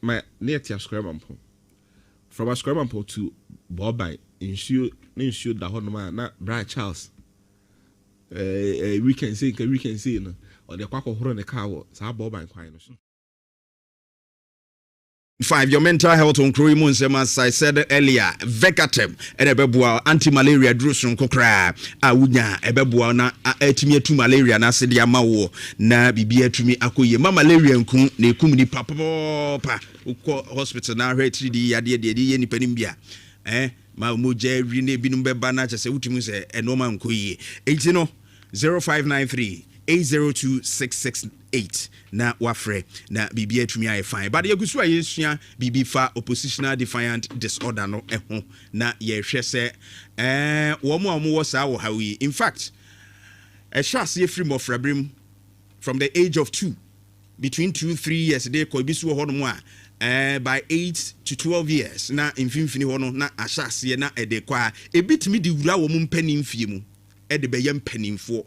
Speaker 3: my near to scram from a scram to Bobai. Insure that one not Brian Charles. We can say no. Or the quack of the car was our Bob and Quine.
Speaker 5: 5 your mental health on KuroYiMuNsem, as I said earlier, Vecatem and ebebua anti-malaria drugs kokra awunya ebebua na etimi atu malaria na se dia mawo na bibia atumi akoye malaria nku na ekum ni papa ukọ hospital na hwe 3D yade ye nipa nim bia ma moja ri na ebinum beba na chese utumi se enoma nkoye enti no 0593 802-668 na wafre na bibia tumi aye fine but yegusu ayesua bibi fa oppositional defiant disorder no eho na ye hwe se wo wo sa wo hawi in fact a shas ye free of frabrim from the age of 2 between 2-3 years they ko bisu ho no mu by 8 to 12 years na mfimfini ho no na ashas ye na ede kwa ebitimi di wura wo mu mpanimfie mu ede be ye mpanimfo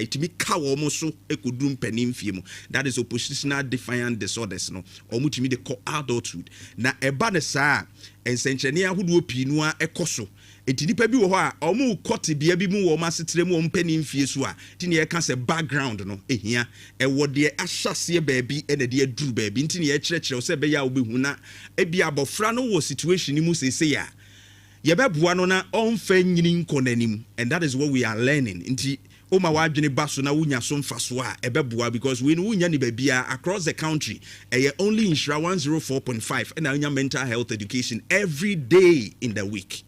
Speaker 5: it me kawo mo so ekudum panimfie mu that is oppositional defiant disorders no omutimi de call adulthood na eba ne saa ensenchene ahodo pinu a ekoso etinipa bi wo ho a omu kote bia bi mu wo masetre mu ompanimfie so a tini e ka se background no ehia ewo de ahyase baabi ene de aduru baabi ntini e kyerɛkyerɛ se be ya obehu na ebia abofra no wo situation mu sese ya yebeboa no na onfa nyini nkonanim and that is what we are learning nti Oma wadwene baso na wunya so mfaso a ebeboa because we wunya ni babia across the country only insure 104.5 and unya mental health education every day in the week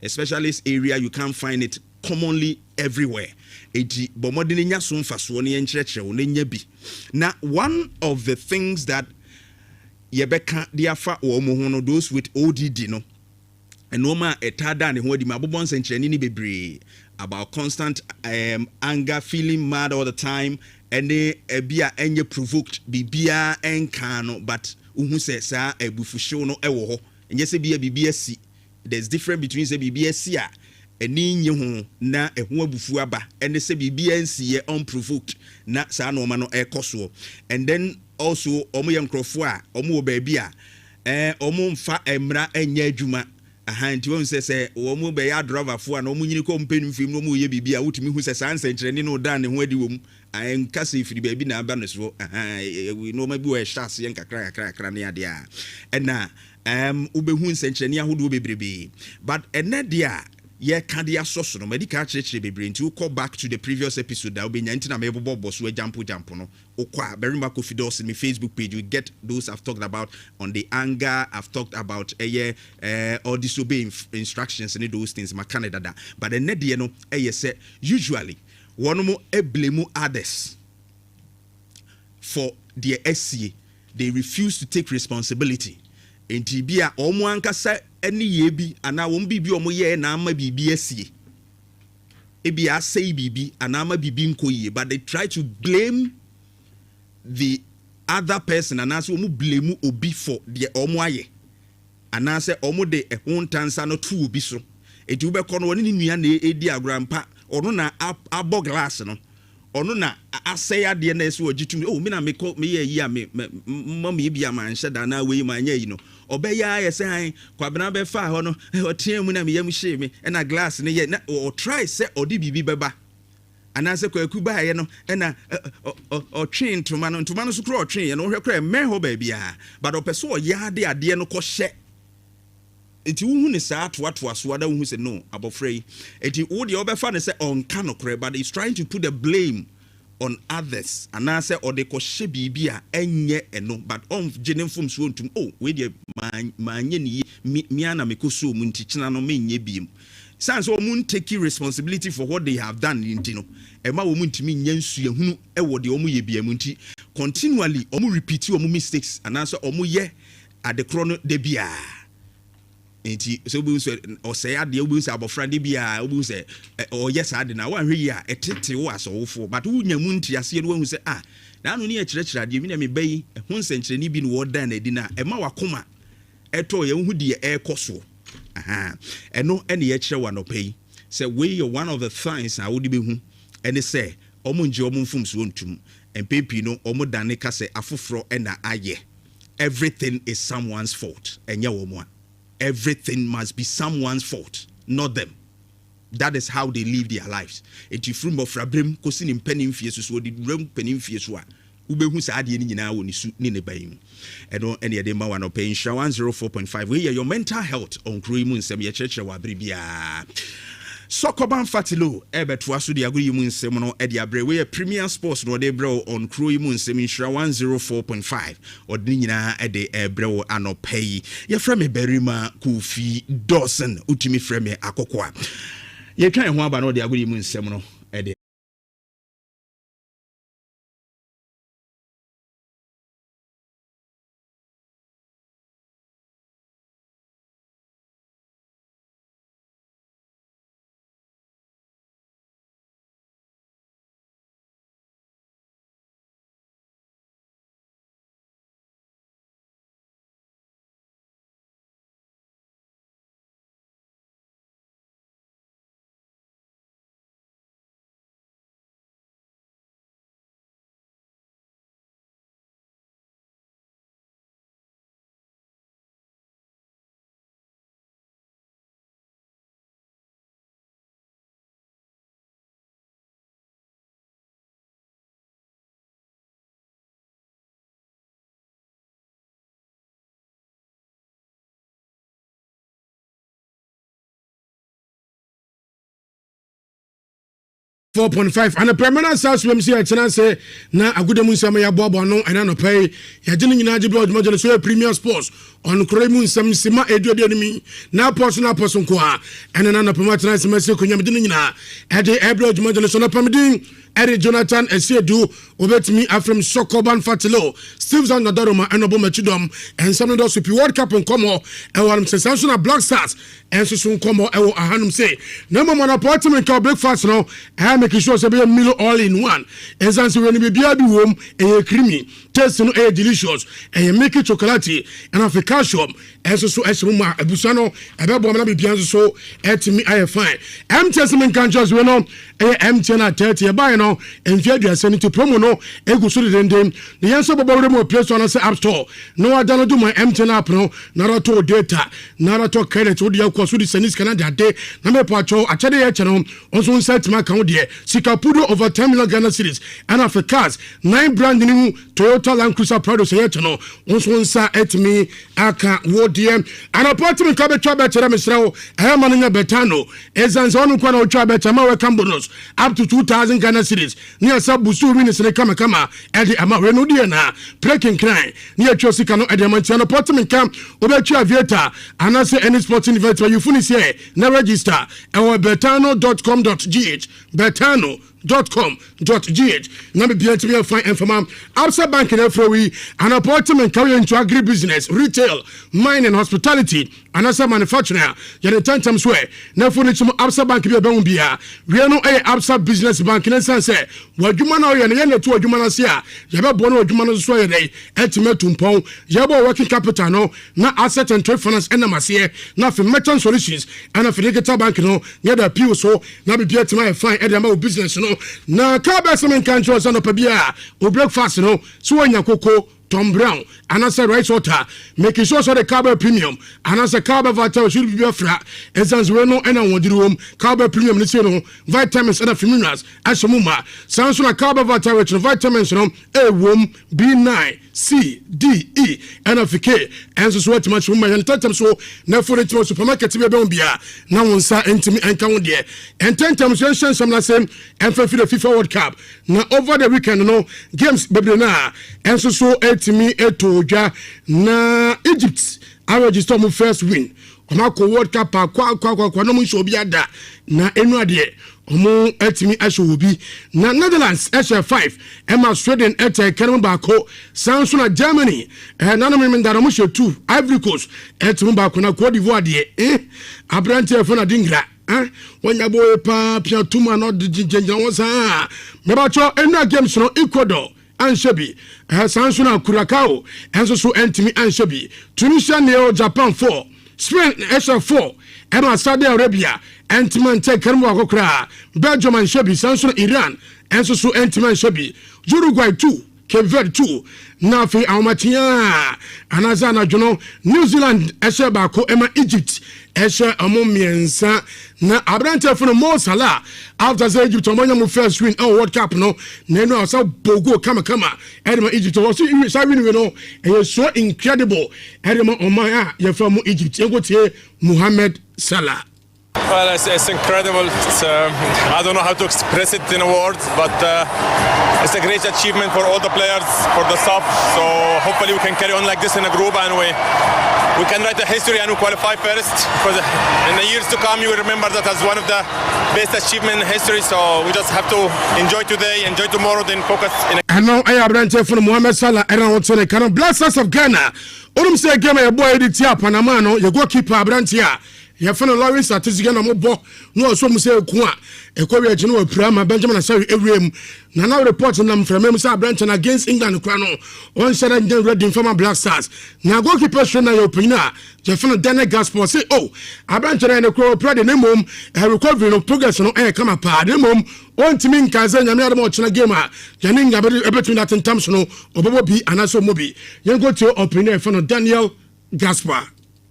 Speaker 5: especially this area, you can't find it commonly everywhere. Now, one of the things that yebeka diafa or those with ODD, no, and Noma etada and what the Mabobons and Chenini bebre about constant anger, feeling mad all the time, and they bia enye provoked bibia enkano, but uhuse sa ebufusho no ewo, and yes, be a BBSC. There's difference between say BBSC eni nye ho na eho abufu aba, and say BBNC unprovoked na sa no ma no ekoso, and then also omo yankrofo a omo baby a omo mfa emra enye adwuma nti won say omo be ya driver fo a no omo nyini ko mpenu fim no omo ye bibia wotumi hu say sanse nkyerene no da ne ho adi wom nkase firi baby na aba no so we no ma bi we shase yen kakra ne ade a na ubehu nsenkyerene ahodo bebrebe, but ene dia ye can dia soso no medical church bebre nti go back to the previous episode that obenya nti na mebobo boso jampo no okwa Barima Kofi Dawson, my Facebook page, you get those I've talked about on the anger, I've talked about or disobey instructions and those things my Canada, but the net no say usually one more blame others for their SCA. They refuse to take responsibility. Enti bia omo ankasa eni yebi ana won bibi omo ye na ama bibi asie ebi asei bibi ana ama bibi nkoye, but they try to blame the other person and as omo blame obi for the omo aye ana se omo de ehontansa no tu obi so eti ube kono woni nua na edi agrampa ono na abo glass no ono na asey ade na ese ogitum oh me na me ye yi a me mama bia man hyeda na we ma nya yi no obeya ye se han kwabena be fa ho no otie mu na me yam hye me na glass ne ye na o try se odi bibi beba anase kwaku ba ye no na o twen ntoma no so kro o twen ye no hwe kra me ho ba bia but o pese o ya ade no ko hye enti wuhu ne saa toatoa so ada wuhu se no abofrei enti wo de obefa ne se onka no kre, but he's trying to put the blame on others anase or de ko hye bibia enye eno, but on gene fom so ntum oh we de manye ni mi ana me ko so mu nti kina no menye biem sans o mun take responsibility for what they have done nti no ema wo mu ntimi nya nsu ehunu e wo de o mu ye biem nti continually o mu repeat o mu mistakes anase o mu ye at the chrono de bia enti so bu so o say ade obu so abofra de bia obu say o yes ade na wa hwe ya etete wo asowofo, but wo nya mu nti ase no hu say na no ne akirekira ade mi na me bayi ho nsenkyere ni bi no wo dan na di na ema wakoma eto ye hu de ekoso eno ene ye kire wa no pay say we are one of the things I would be hu ene say omo nje omo mfum so ntum empepi no omo dane ka say afoforo ena aye. Everything is someone's fault enye wo mo. Everything must be someone's fault, not them. That is how they live their lives. Eti from of Rabrim, kosin in penny fierce, so did rum penny fierce one. Ube who's adi ni na woni su ni ne bayim. Edo any adema one paying 104.5. We hear your mental health on KuroYiMuNsem ye church wa bribia. Sokoban Fatilo, Ebetwasu the KuroYiMuNsem no Eddie Abre, we a premier sports no de bro on KuroYiMuNsem in 104.5 or Dina Ede Ebro ano pay. Ye frame Barima Kofi Dawson, Utimi frame Akokwa. Ye try and one about no the KuroYiMuNsem no Ede.
Speaker 6: 4.5 and a permanent South Swimsy at Tenase na KuroYiMuNsem ya bobo no and no pay ya jini nyina jiblo model so Premier Sports on KuroYiMuNsem sima edu de enemy na person kwa and na promote na semese kunya jini nyina e de eblo model so na pamdin Eddie Jonathan Esiedu obetimi afrem Sokoban Fatilo Steve Zan Nadoroma and Obo Machidom and some of those World Cup on Como and one sensational Black Stars and so Como e wo ahanum say number one appointment called breakfast no I make sure say be a meal all in one and so when be bia bi wom e creamy taste no e delicious and make it chocolate and of calcium and so esuma abusano e be bo na be bia so etimi I fine am testament can just we no MTN at 30 buy no and fear the sanity promo no egu so den the answer bobo remo place on say app store no I download my MTN app no na to data na to credit wo dia kwaso di sanis Canada day na me pacho achede ye chano onso set my account there sikapudo over 10 million Ghana cedis and of cars 9 brand new Toyota Land Cruiser Prado say chano onso nsa etimi aka wo dia an apartment ka be twa be chere mesrewo e man nya betano ezanse onu kwa na twa be chama welcome bonus up to 2,000 Ghana cedis near Sabusu minutes kama at the amount no dear na breaking crime near Chosika no at the Mantiano apartment camp Obecha Vieta and I say any sporting event where you finish here now register our betano.com.gh betano.com.gh na be bia to find information outside bank in Afrowi an apartment carry into agri business retail mining hospitality and as manufacturing ya the time swear na for it outside bank be bia we no outside business bank na sense wadwuma na ye na to wadwuma na se a ya be bo na wadwuma na so ye dey etimetum pon ya bo working capital no na asset and trade finance na mase na for merchant solutions and for digital bank no ya da piu so na be bia to my fine my business no na ka be some kan cho so no pa bia o breakfast no so anya koko Tom Brown and as a rice water making sure so the carbo premium and as a carbo vital should be fra essence we no and won room carbo premium ni no vitamins and minerals asomuma sounds like carbo vital rich vitamins no a wom B9 C D E and of K and so what much woman and tatam so na for it supermarket be don bia na wonsa entimi enka won de and 10 times some na same and for the FIFA World Cup na over the weekend no games bebre na and so etimi etoja na Egypt I register my first win Omako World Cup kwa no mu so bi ada na enu ade omo etimi ashobi na Netherlands HF5 Emma Sweden Kerim Bako Samsung Germany nanu me ndara mu 2 Ivory Coast etimi Bako na Cote d'Ivoire de abrante fo na dingra wanya boy pa pia tuma no jinjanja wonsa me ba cho enu games no Ecuador Anshabi Samsung Curacao enso so entimi Anshabi Tunisia neo Japan 4 Spain HF4 Emma Saudi Arabia Entman take Kermo Akokra Belgium and Shabi Samsung Iran enso so entman Shabi Uruguay 2 Cape Verde 2 Nafi Aumatia Anazana Jono New Zealand Eshebako Emma Egypt Eshe Amomiensa na abrante for Mo Salah after the Egypt on first win World Cup no no so bogo kama Edema Egypt was win no and so incredible Edema Omaya you from Egypt you go to Mohamed Salah.
Speaker 7: Well, it's incredible. I don't know how to express it in words, but it's a great achievement for all the players, for the staff. So hopefully we can carry on like this in a group and we can write a history and we qualify first. Because in the years to come, you will remember that as one of the best achievements in history. So we just have to enjoy today, enjoy tomorrow, then focus.
Speaker 6: And now I have run from Mohamed Salah and I want to the kind of blasters of Ghana. Onum say game a boy edit here Panama no you go keep Abrantia. Ya fana Lawrence Atizige na mobo no so mu say ku a ekori agye no prama Benjamin Asari ewrem na now report na mframa say Abrantia against England kwa no on share ngen ready from Black Stars na goalkeeper show na your opinion ya fana Daniel Gaspar say oh Abrantia na kwa prade na mom recovery no progress no come pa na mom on timi nkaza nyame ade mo chena game a yane ngabe ebetun that in terms no obobo bi anaso mobi yen go to opinion fana Daniel Gaspar.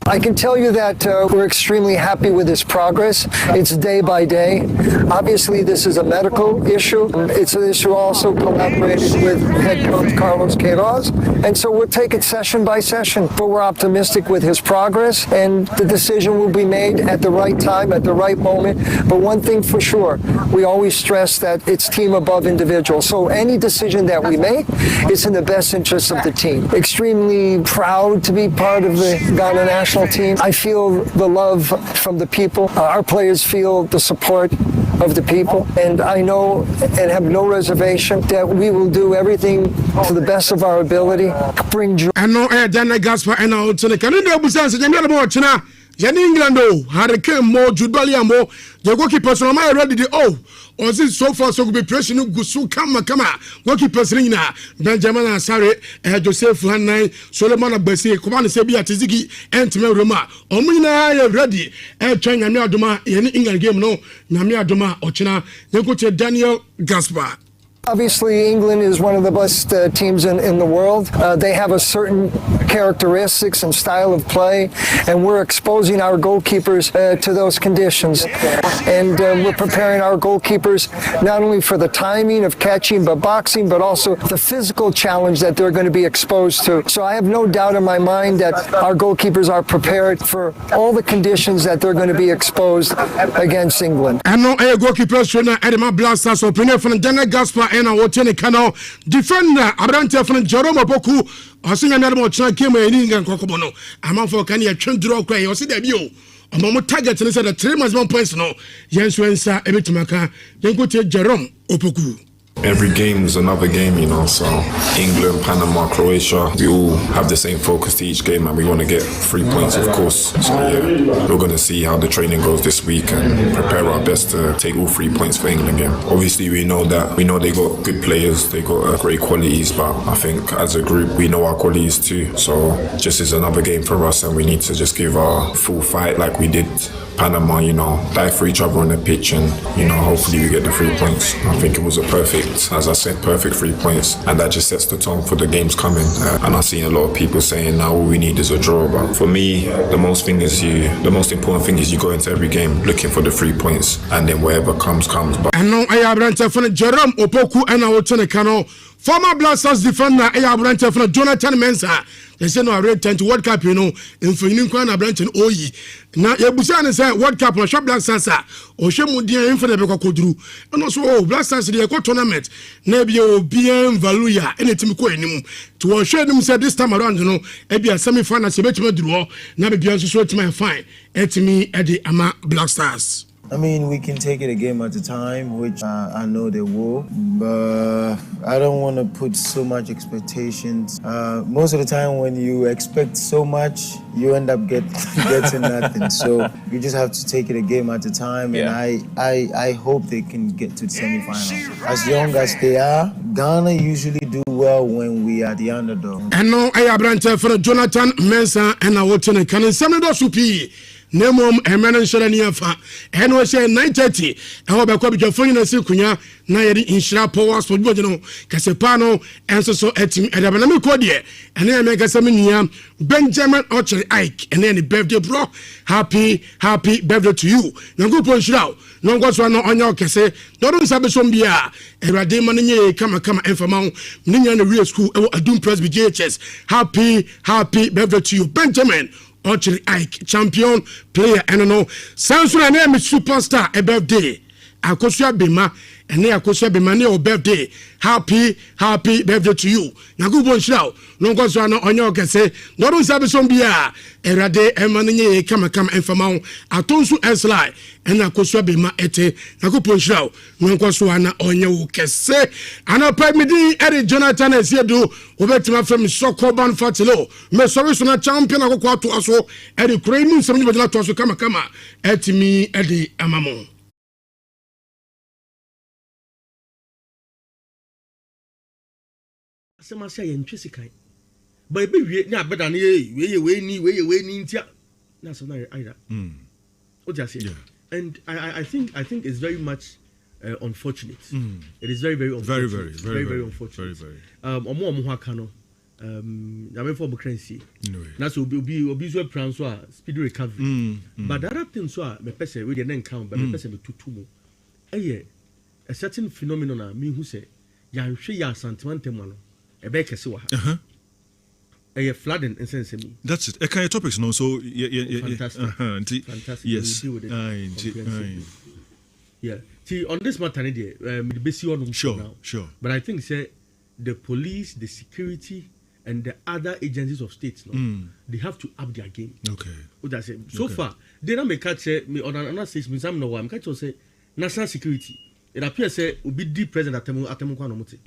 Speaker 8: I can tell you that we're extremely happy with his progress. It's day by day. Obviously, this is a medical issue. It's an issue also collaborated with head coach Carlos Queiroz. And so we'll take it session by session. But we're optimistic with his progress, and the decision will be made at the right time, at the right moment. But one thing for sure, we always stress that it's team above individual. So any decision that we make is in the best interest of the team. Extremely proud to be part of the Ghana national team. I feel the love from the people. Our players feel the support of the people, and I know and have no reservation that we will do everything to the best of our ability, bring joy.
Speaker 6: And no air Dana Gaspar and out to the Canada Busan, Jamaica Bochina, Jan England, Hurricane Mo, Judalia Mo, the goalkeepers on my ready to or this so far so be pressing Gusu Kama goalkeepers Rina, Benjamin Asare, Joseph Hanai, Solomon Bessie, Command Sebia Tiziki, and Timel Roma, Omina ready, trying Namia Duma in England game no, Namia Duma, Ochina, Yakuche Daniel Gaspar.
Speaker 8: Obviously, England is one of the best teams in the world. They have a certain characteristics and style of play, and we're exposing our goalkeepers to those conditions. And we're preparing our goalkeepers not only for the timing of catching but boxing, but also the physical challenge that they're going to be exposed to. So I have no doubt in my mind that our goalkeepers are prepared for all the conditions that they're going to be exposed against England.
Speaker 6: And no goalkeepers should not add my blasters or Prince from Dana Gaspar. And I watch any canal defender Abrante from Jerome Boku or sing another more track came in England Kokobono. I'm out for can you train draw cry or see the view. A moment target and said that 3 months 1 points no. Jens Wensa Ebitimaka, then go to Jerome Opoku.
Speaker 9: Every game is another game, you know, so England, Panama, Croatia, we all have the same focus to each game and we want to get 3 points, of course. So yeah, we're going to see how the training goes this week and prepare our best to take all 3 points for England game. Obviously, we know they got good players, they got great qualities, but I think as a group, we know our qualities too. So just is another game for us and we need to just give our full fight like we did Panama, you know, die for each other on the pitch and, you know, hopefully we get the 3 points. I think it was a perfect, as I said, perfect 3 points and that just sets the tone for the games coming. And I've seen a lot of people saying now all we need is a draw, but for me, the most important thing is you go into every game looking for the 3 points and then whatever comes. But
Speaker 6: and now I have Branta from Jerome Opoku and I will turn a canal. Former Blasters defender Aya Branta from Jonathan Mensah. They say no I read 10 to World Cup, you know, in Finikwan Branton Oyi. Now Yabusan say World Cup or Shop Blasters or Shemudia Infinite Kodru. And also Blasters the tournament. Nebio BM Valuya anything to share them said this time around, you know, maybe a semi-final draw, now be also to my fine. At me at the Ama Blasters.
Speaker 10: I mean, we can take it a game at a time, which I know they will, but I don't want to put so much expectations. Most of the time when you expect so much, you end up getting nothing. So you just have to take it a game at a time, and I hope they can get to the semi-final. As young as they are, Ghana usually do well when we are the underdog.
Speaker 6: And now I have Branta for Jonathan Mensah and I will turn a cannon. Nemom Emmanuel Shalaniafa, and was 9:30. I hope I could be phone in a sequina, Nayadi in Shra Powers for Bodino, Casepano, and so at him at Abanami Cordia, and then I make a seminia, Benjamin Orchard Ike, and then the birthday bro. Happy birthday to you. No good point out. No goes one on your case. Don't Sabesombia, and Rademania, come and for Mount Ninian Real School, a Doom Press BJHS. Happy birthday to you, Benjamin. Orchard Ike, champion player, and no Samson name is superstar a birthday. Akosua Bema, and ne Akosua Bema ne birthday. Happy birthday to you. Na good one shout. No goes on your case. Don't Sabesombia, Erade, Emmanuel, come and for Mount Atonsu Esli, and Akosua Bema ete. Na good one shout. No goes on your case. And I'll pay me Eddie Jonathan as you do. Obetima from Sokoban Fatilo. Me sorry so na champion akokwa to aso. Eddie KuroYiMuNsem ni badala to aso kama etimi Eddie Amamo.
Speaker 1: Asema say ye ntwe sikai. Ba ebe wie na abeda na we ni ntia. Na so na aida. What you say? And I think it's very much unfortunate. It is very unfortunate. Very unfortunate. Omo ho aka no I'm for currency. Now so be so plan so speed recovery. But the other thing so me person we dey count but me person me tutu mo. A certain phenomenon me who say ya hwe ya sentiment mo no e be kese wa ha. Flooding in sense me. That's it. Kind of topics no so fantastic. Fantastic. Yes. Yeah. See on this matter the basic one sure. But I think say the police, the security and the other agencies of states they have to up their game. Okay. What I say so far they don't make catch me on another 6 months I'm no I'm catch say national security. It appears say will be the president atemu kwa no muti.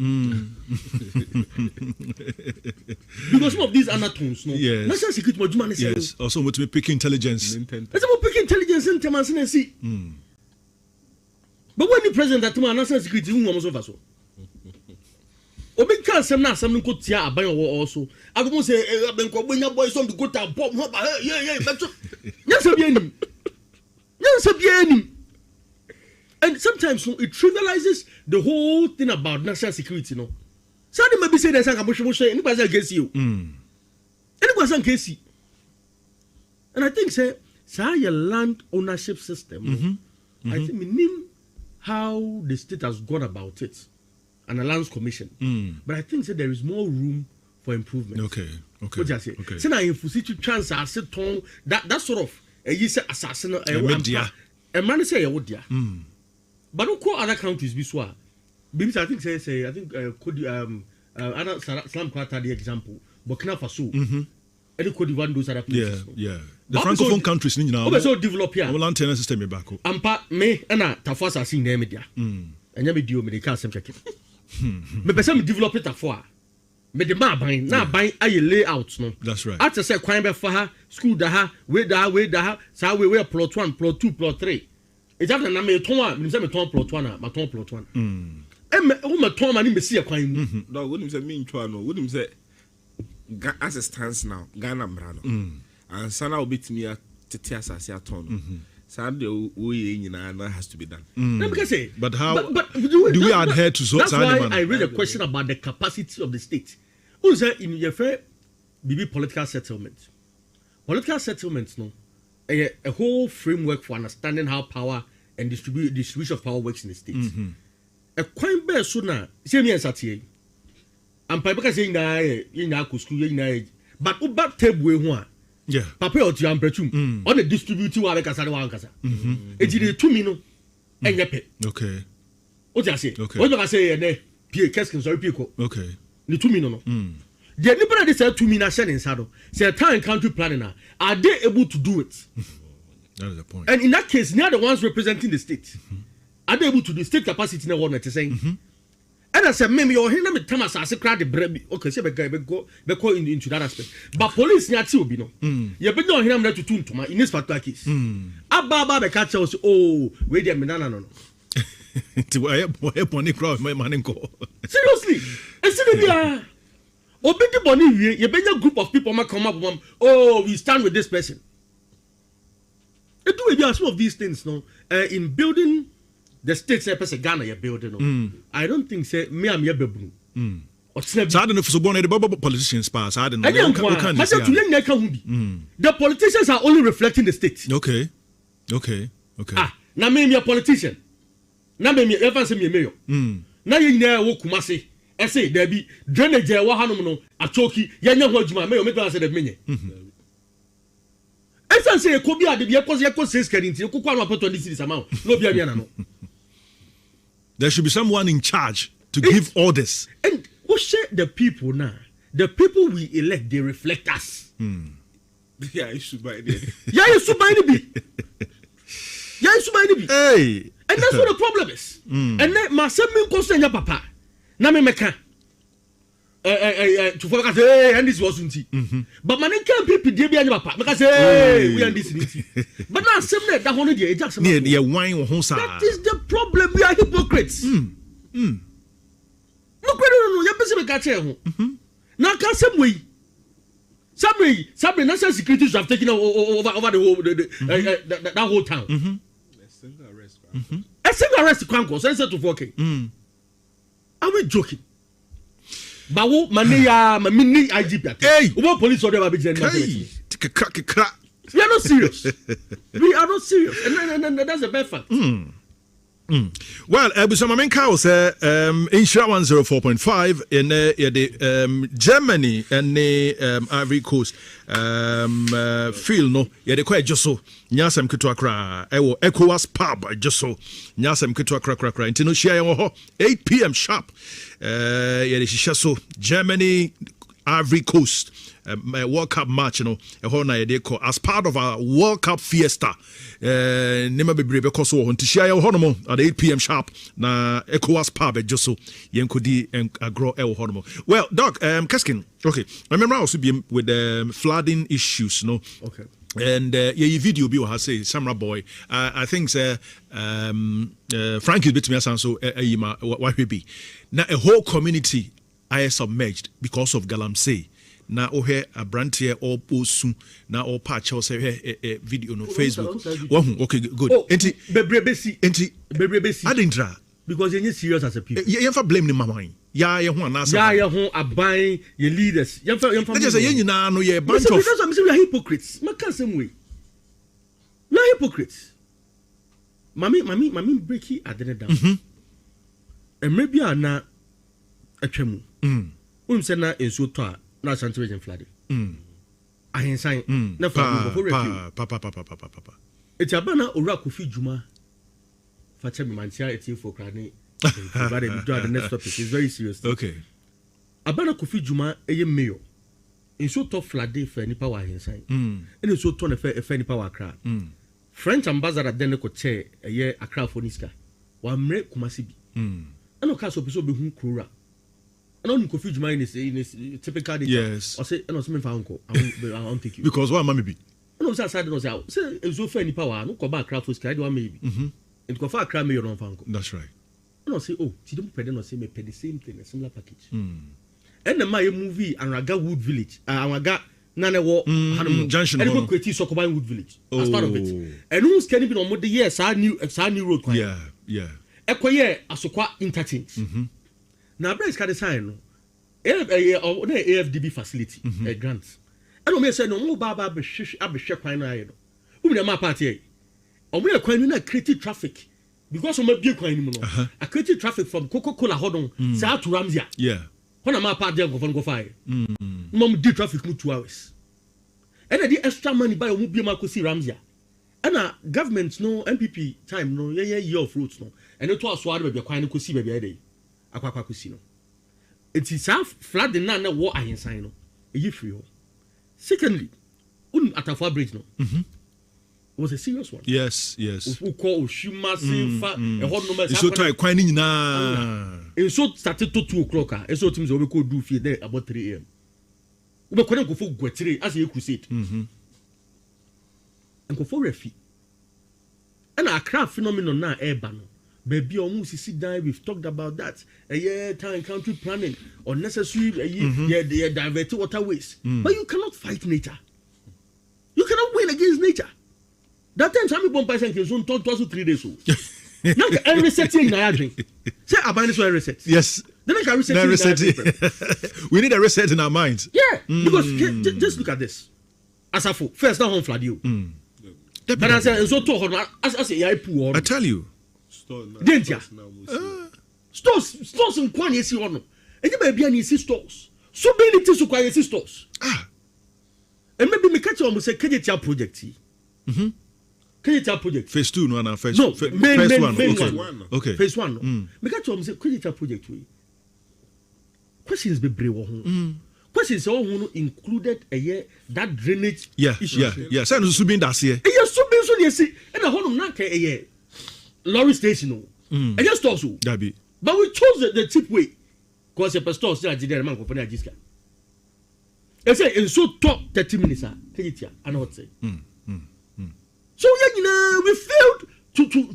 Speaker 1: Because some of these undertones no. Yes. National security mo say. Yes. Also want to pick intelligence. Let's pick intelligence in terms and see. But when the president atemu national security who almost over so. Obi kan sem na asem nko tia aban wo also. Agomo say benko bonya boy some go ta bomb yeah but yes be any. And sometimes it trivializes the whole thing about national security, no. Somebody maybe say there's a anybody against you. Anybody against you. And I think say your land ownership system. I think we name how the state has gone about it. And a lands commission. But I think say there is more room for improvement. Okay. What you say? Okay. Say na infusitu chance asset ton that sort of you say assassin a man say you would but don't call other countries biswa. Because I think say I think could other Islam Qatar the example Burkina Faso. Any could one those other places. Yeah. The francophone countries ni now. So develop here. Our antenna system back. Ampa me na tafasa sin na media. Enya me dio me dey can sem check. Me pese me develop it afo. Me de ma ban na ban aye layout no. That's right. After say kwan be fa ha school da ha we da sa we plot 1 plot 2 plot 3. It's after na me ton a me say me ton plot 1 a ma ton plot 1. Me me ton ma ni me see kwan mu.
Speaker 3: No, wouldn't say me ntwa no. Wouldn't say as it stands now Ghana mra no. And sana obetimi a tete asase aton. Sunday we has to be done. But how do we adhere to so? That's why I read a question about the capacity of the state. Who said in your fair BB political settlement? Political settlements, no, a whole framework for understanding how power and distribution of power works in the state. A quite bear sooner, same year Saturday. And Papa saying that school, but about table one. Yeah. Papa or Tiam Pretum on the distributing one Casa. It's the 2 minutes and yepe. Okay. What I say? Okay. What I say and Pierre Keskin, sorry, Pico. Okay. The 2 minutes. The anybody said 2 minutes in saddle. Say a town country planner. Are they able to do it? That is the point. And in that case, they are the ones representing the state. Are they able to do state capacity in the one that is saying? And I said, maybe you're here, Thomas, I said, crowd the bread. Okay, say, go into that aspect. But police, you will be no. You be no here, to tune to my in this particular case. Ababa, the catcher was, oh, wait a minute, no. To I pony crowd, my man. Seriously, and see, Obedi Boni, you be a group of people might come up with oh, we stand with this person. It do some of these things, no, in building. The state say person Ghana you building. I don't think say me am bebu. So I don't know if so born the politicians pass. I don't know. The politicians are only reflecting the state. Okay. Na me a politician. Na me ever say me mayor. Na you na wo Kumasi. I say there be drainage wa hanom no atoki ya nya ho adwuma mayor make say the menye. Esa say ko bi ade bi e says kadinti ko kwa no put 20 cities amount. No bi na no. There should be someone in charge to give orders. And what say the people now? The people we elect, they reflect us. Yeah, you should buy it. Hey. And that's what the problem is. And then my son concern your papa. Na me meka. To focus and this wasn't but man can people dey be papa because hey we and this but now same that one dey just near wine ho sa that is the problem. We are hypocrites. No you be say ka che ho na ka same way national security should have taken over the whole that whole town. A single arrest kwanko so to working. Are we joking?
Speaker 1: Bawo mania mini IGP.
Speaker 2: Hey,
Speaker 1: what police order ba be We are not serious. We are not serious. And that's a bad fact.
Speaker 2: Well, Busamamen Cow say Insha 104.5 in the Germany and the Ivory Coast feel no the quite just so Nyasam Kitwakra ECOWAS pub just so Nyasam Kitwakra intino share 8 p.m. sharp so Germany Ivory Coast World Cup match, they call as part of our World Cup fiesta. Nema be brave because we want to share honomo at 8 p.m. sharp. Na ECOWAS pub just so yenkodi and agro honomo. Well, Doc, Kaskin, okay. I remember I also be with flooding issues, no.
Speaker 1: Okay.
Speaker 2: And your video be what say Samra boy. I think Frankie bit me so why be now a whole community I submerged because of Galamsey. Na ohe abrantie all post na all patch or say video no Facebook. Okay, good. Enti
Speaker 1: bebrebesi
Speaker 2: adintra
Speaker 1: because you serious as a people.
Speaker 2: You for blame the mama. Ya ye ho anasa.
Speaker 1: Ya ye ho aban ye leaders. You for
Speaker 2: just say you nyina no ye bunch of
Speaker 1: because I'm saying we are hypocrites. Maka same way. We are hypocrites. Mami breaki adene down. And maybe na atwemu. Say na enso to a na Ashanti region flooding. Ahensan na fa before
Speaker 2: papa.
Speaker 1: It's abana ora Kofi Juma. Fache me mantia etin for krane. But we do the next topic. It's very serious.
Speaker 2: Okay.
Speaker 1: Abana Kofi Juma eye mayor. In so to flooding for nipa wa ahensan. And so to na fe nipa wa Accra. French ambassador den ko che eye Accra for niska. Wa mre Kumasi bi. Ano ka so be hu Kura. And on Kofi Juma in his typical data.
Speaker 2: Yes.
Speaker 1: I say, no, something for uncle. I won't take you.
Speaker 2: Because what mammy be?
Speaker 1: No, sir, no, sir. Say, it's so fair any power. No, come back, craft for sky, do maybe. And go far, cry me your own uncle.
Speaker 2: That's right.
Speaker 1: No, say, oh, she don't pay no say me pay the same thing, a similar package. And the my movie, and Raga Wood Village, and Raga Nana War,
Speaker 2: Junction,
Speaker 1: and go create Sokoban Wood Village as part of it. And who's can be on what the years I knew road.
Speaker 2: Yeah.
Speaker 1: Equaye, Asokwa interchange. Now, Brace can sign AFDB facility, a grant. I don't say no more Baba Abishek Pine. Who be my party? Or we are quite creative traffic because of my beer coin. I created traffic from Coca-Cola Hodon, South to Ramsia.
Speaker 2: Yeah.
Speaker 1: When I'm a party, go fire. Mom did traffic 2 hours. And I did extra money by a movie Marco C. Ramsia. And government no MPP time no year of fruits no. And it was swallowed by a quine to see baby a day. Aquaquacusino. It is half flat the nana war I sign no. A free. Secondly, at a far bridge no. It was a serious one.
Speaker 2: Yes.
Speaker 1: Who call Shumasi a hot number.
Speaker 2: So try quining na.
Speaker 1: And so started to 2 o'clock. And so things we could do for there about 3 a.m. We couldn't go for Guetri as a crusade. And go for refi. And our craft phenomenon now urban. Baby, almost sit down. We've talked about that. Time country planning, unnecessary. They divert waterways. But you cannot fight nature. You cannot win against nature. That time, some people buy something. So, 2 to 3 days. Now, I'm resetting my drink. Say, I buy this one reset.
Speaker 2: Yes.
Speaker 1: Then I can reset.
Speaker 2: We need a reset in our minds.
Speaker 1: Yeah, because just look at this. As a fool, first down home flood you. But I said, so to as a poor.
Speaker 2: I tell you.
Speaker 1: Didn't ya? Stores in Kwan yes you know. And you may be any stores. So many things to quiet stores. And maybe me catch almost a KJT project. KJT project.
Speaker 2: Phase 2 no phase.
Speaker 1: No,
Speaker 2: phase
Speaker 1: 1.
Speaker 2: Okay.
Speaker 1: Phase 1. Me catch almost a KJT project. Questions be brave. Questions all included a year that drainage issue.
Speaker 2: Yeah. Say no subin das here.
Speaker 1: Yes, subin so yes. And a whole not a year. Lorry station. I just also. But we chose the cheap way. Because the pastor still at the man company at Jiska. I say, in so top 30 minutes, I know what to say. So, we failed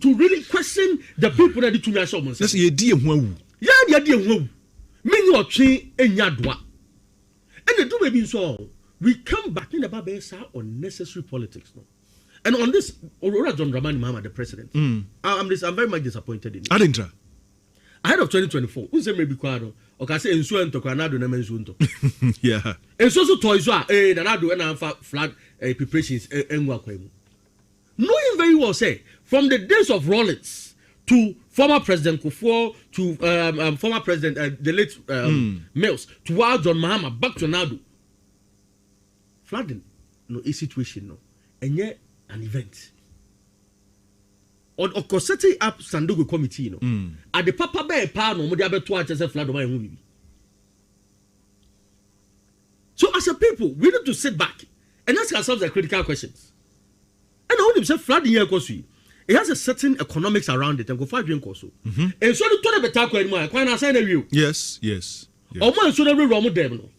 Speaker 1: to really question the people that did to me.
Speaker 2: That's the idea.
Speaker 1: Yeah, the idea. Many your tree in Yadwa. And the do maybe so. We come back in the Babesa unnecessary politics. No? And on this, Aurora John Dramani Mahama, the president, I'm very much disappointed in it.
Speaker 2: Adintra.
Speaker 1: Ahead of 2024, who say maybe quite okay say enso ento Nado na menso ento
Speaker 2: Yeah.
Speaker 1: enso so toys so Nado na flag preparations enwa kwemu. Knowing very well say from the days of Rollins to former President Kufuor to former President the late Mills to John Mahama back to Nado. Flooding no a situation no enye an event. Or setting up Sandogo committee no at the papa bear pa no mo dey abeto a chese flood o ma hu bibi. So as a people we need to sit back and ask ourselves the critical questions. And I want to say flood here kosu. It has a certain economics around it and go five drink also. And so the to the better anymore. Quite na say na view.
Speaker 2: Yes.
Speaker 1: Omo so na we romo dem no.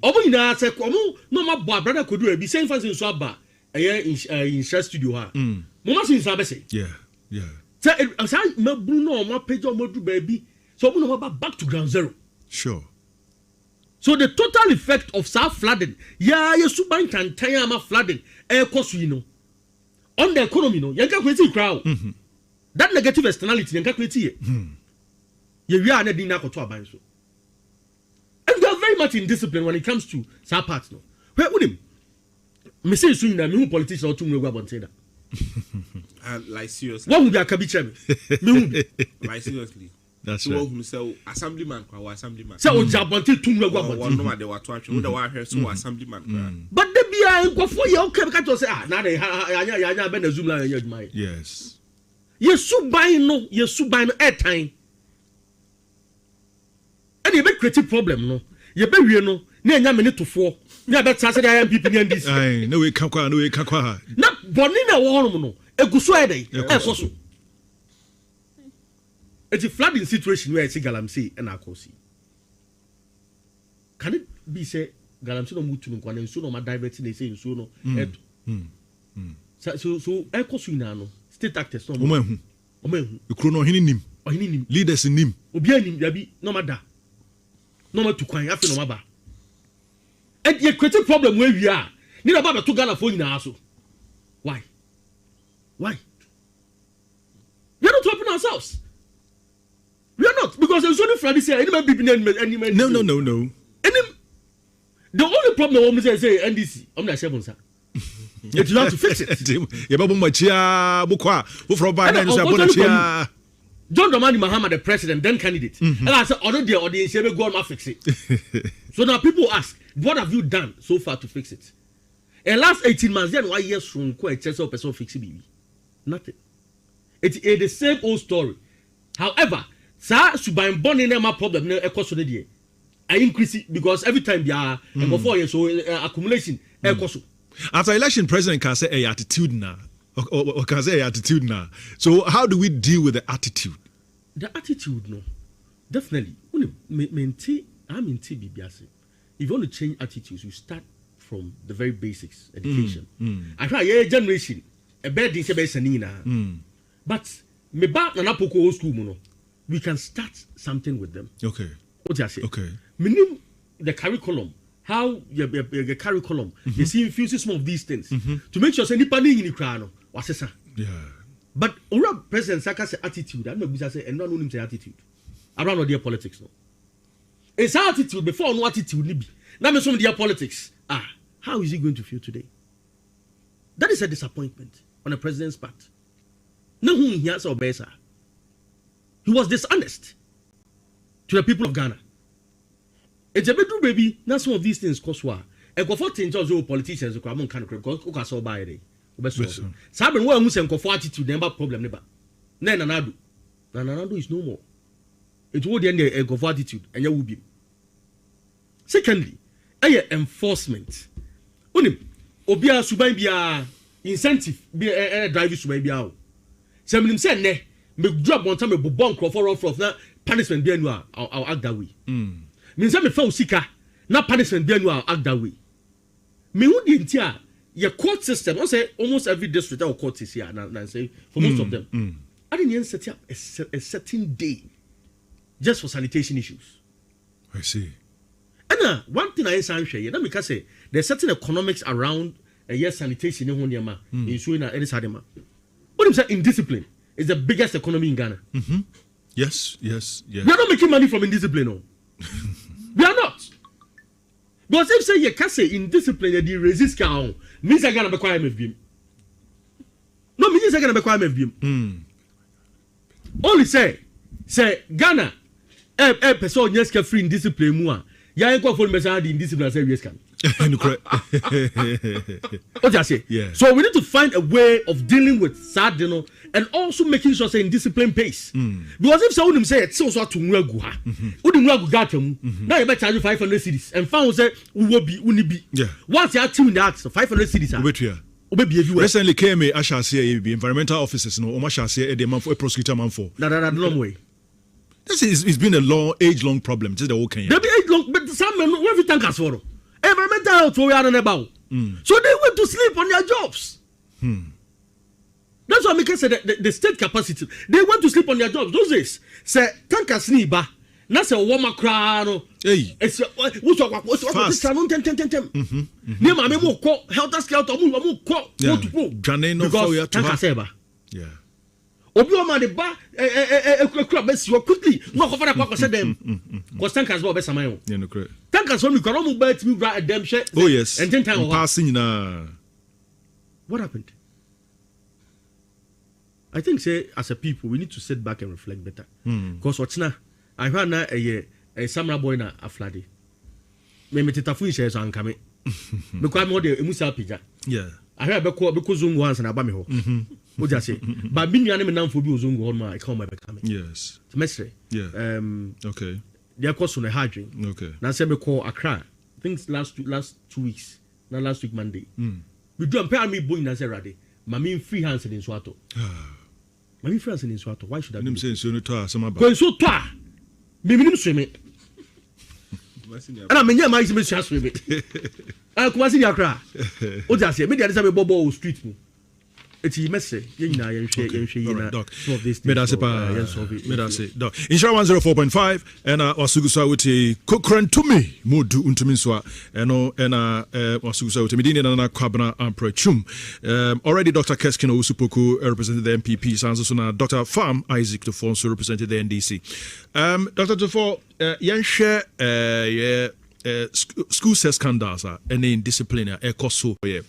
Speaker 1: Omo ina say omo no ma boy brother could do e be saying fancy so aba in studio ha. Mo ma sin sa be say.
Speaker 2: Yeah.
Speaker 1: Say ma Bruno ma page o mo do baby. So omo no back to ground zero.
Speaker 2: Sure.
Speaker 1: So the total effect of South flooding, you ban can tire ama flooding, cost you know. On the economy, no, you can't create crowd. That negative externality, you can't create it. You are not dinner to a so. And we are very much in discipline when it comes to South parts, no. Where would him? Me say soon that me politician or two me go about say that.
Speaker 3: Like seriously.
Speaker 1: What would be a cabinet?
Speaker 3: Like seriously.
Speaker 2: That's
Speaker 3: right.
Speaker 2: right.
Speaker 3: So assemblyman.
Speaker 1: Say o jabonte tun we go about.
Speaker 3: One no dey wa to atwe. We dey wa here so assemblyman.
Speaker 1: But they be a go for you okay because you say na dey ya be na zoom la ya adwuma.
Speaker 2: Yes.
Speaker 1: Yesu ban no airtime. And you be create problem no. You be wie no na enya minute to 4. Na be tsa say the MPP ni ndc.
Speaker 2: Ai no we kan kwa.
Speaker 1: Na boni na wo hono no eguso e dey. E so so. It's a flooding situation where I see Galamsey and Akosi. Can it be say Galamsey no move to me and so no ma diverting they say so no. So Akosi na no state actors no.
Speaker 2: Omehu. Ekro no hini nim.
Speaker 1: Ohini nim.
Speaker 2: Leaders nim.
Speaker 1: Obi anim yabi no ma da. No ma to kwan afi no ma ba. And you create a problem where we are. Ni na ba to Ghana for nyina so. Why? We are not helping ourselves. We are not because there's only Friday say any man.
Speaker 2: No.
Speaker 1: The only problem I say NDC. I'm not sure sir. You have to fix it.
Speaker 2: You babu machia bukwa. Who from Biden is abonachia.
Speaker 1: John Dramani Mahama, the president, then candidate. And I said, although the audience will go and fix it. So now people ask, what have you done so far to fix it? And last 18 months, then 1 year from quite a person fix it. Nothing. It's the same old story. However, sir, subain born in my problem no ekoso de die. I increase it because every time there are 4 years so accumulation ekoso.
Speaker 2: After election president can say attitude now. Or can say attitude now. So how do we deal with the attitude?
Speaker 1: The attitude no. Definitely. I'm in BBS. If you want to change attitudes, you start from the very basics, education. I try generation a bad thing say but me back na poko old school no. We can start something with them.
Speaker 2: Okay.
Speaker 1: What do I say?
Speaker 2: Okay.
Speaker 1: Meaning the curriculum, how your curriculum, you see infuses some of these things to make sure say nipa ni in the what's it?
Speaker 2: Yeah.
Speaker 1: But ora President Saka's attitude, I'm not say and no him say attitude. Around no their politics no. It's attitude before no attitude ni be. Now me some their politics. How is he going to feel today? That is a disappointment on the president's part. No who he has or better. He was dishonest to the people of Ghana. It's a bedroom baby. Now some of these things cost war. And go for things of politicians who come on kind of because so by day. Saben wa musen go for attitude never problem never. Nanado is no more. It would end the go for attitude and you will be. Secondly, enforcement. Onim obia suban bia incentive be drive suban bia. Semenim say ne me drop one time me bobon crofo na punishment be anu I'll act that way. Me say me fa usika na punishment be anu I'll act that way. Me hu di ntia your court system I say almost every district our court is here and say for most of them. I didn't set up a certain day just for sanitation issues.
Speaker 2: I see.
Speaker 1: And one thing I say let me say there's certain economics around sanitation in Honyama in Suina and Sadema. What I'm saying indiscipline is the biggest economy in Ghana.
Speaker 2: Yes.
Speaker 1: We are not making money from indiscipline. No. We are not. Because if say you can say indiscipline, you resist count, means I gonna be quiet with him. No, means I gonna be quiet with him. Only say Ghana, person yes can free indiscipline more. Ya ain't go for me say indiscipline say yes can. What I say?
Speaker 2: Yeah.
Speaker 1: So we need to find a way of dealing with sad, and also making sure say in disciplined pace. Because if someone say it's so to nwegu ha, nwegu gatem, now you better charge 500 cedis and found say we will be.
Speaker 2: Yeah.
Speaker 1: Once you are tuned that 500 cedis.
Speaker 2: Recently came a Ashasi environmental officers no Omashasi a month for a prosecutor man for.
Speaker 1: No long way.
Speaker 2: This is it's been a age-long problem. Just the whole Kenya.
Speaker 1: There be age-long, but some men what you think as for? Environmental health we are on about. So they went to sleep on their jobs. That's why I say the state capacity. They went to sleep on their jobs. Those days, say tankers ni ba. Na say warmer crano.
Speaker 2: Hey.
Speaker 1: It's what's Ni ma me mo call helter skelter mo call to go.
Speaker 2: Jane no
Speaker 1: because tankers say ba.
Speaker 2: Yeah.
Speaker 1: Obi o ma de ba club best quickly. No go for that say them. Cause tankers go be samayo.
Speaker 2: Yeah, no correct.
Speaker 1: Tankers when we can almost bet me right them share.
Speaker 2: Oh yes.
Speaker 1: And 10 times
Speaker 2: passing na.
Speaker 1: What happened? I think say as a people we need to sit back and reflect better. Because what's now I heard now a samurai boy na aflade. Me metetafu share so ankame. Because more the emusa pija.
Speaker 2: Yeah.
Speaker 1: I heard because zungu once na ba me ho. What just say? But me nua me nam for bi zungu ho ma I come back come.
Speaker 2: Yes.
Speaker 1: Semester.
Speaker 2: Yeah. Okay.
Speaker 1: They are course on a hardring.
Speaker 2: Okay.
Speaker 1: Now say me call Accra. I think last 2 weeks. Not last week Monday. We do pay me boy na say rade. Mami free hands in Swato. Mami free hands in Swato. Why should I?
Speaker 2: Nim say so no to some about.
Speaker 1: Go so to. Me minim swim. Ana me nya mai se me swim. Ah kuma si Accra. O just say me dey say me bobo street mu. Eti message ye nyina ye hwe na some of these things.
Speaker 2: Me da say doc. Insha 104.5 and wasugusa wuti kokrantumi modu untumi so eno ena wasugusa wuti medini na kwabna amprachum. Already Dr. Keskin Owusupoku represented the MPP sanso so na Dr. Farm Isaac Tufonso represented the NDC. Dr. Tufo yen share school sex scandals and indiscipline ekoso ye.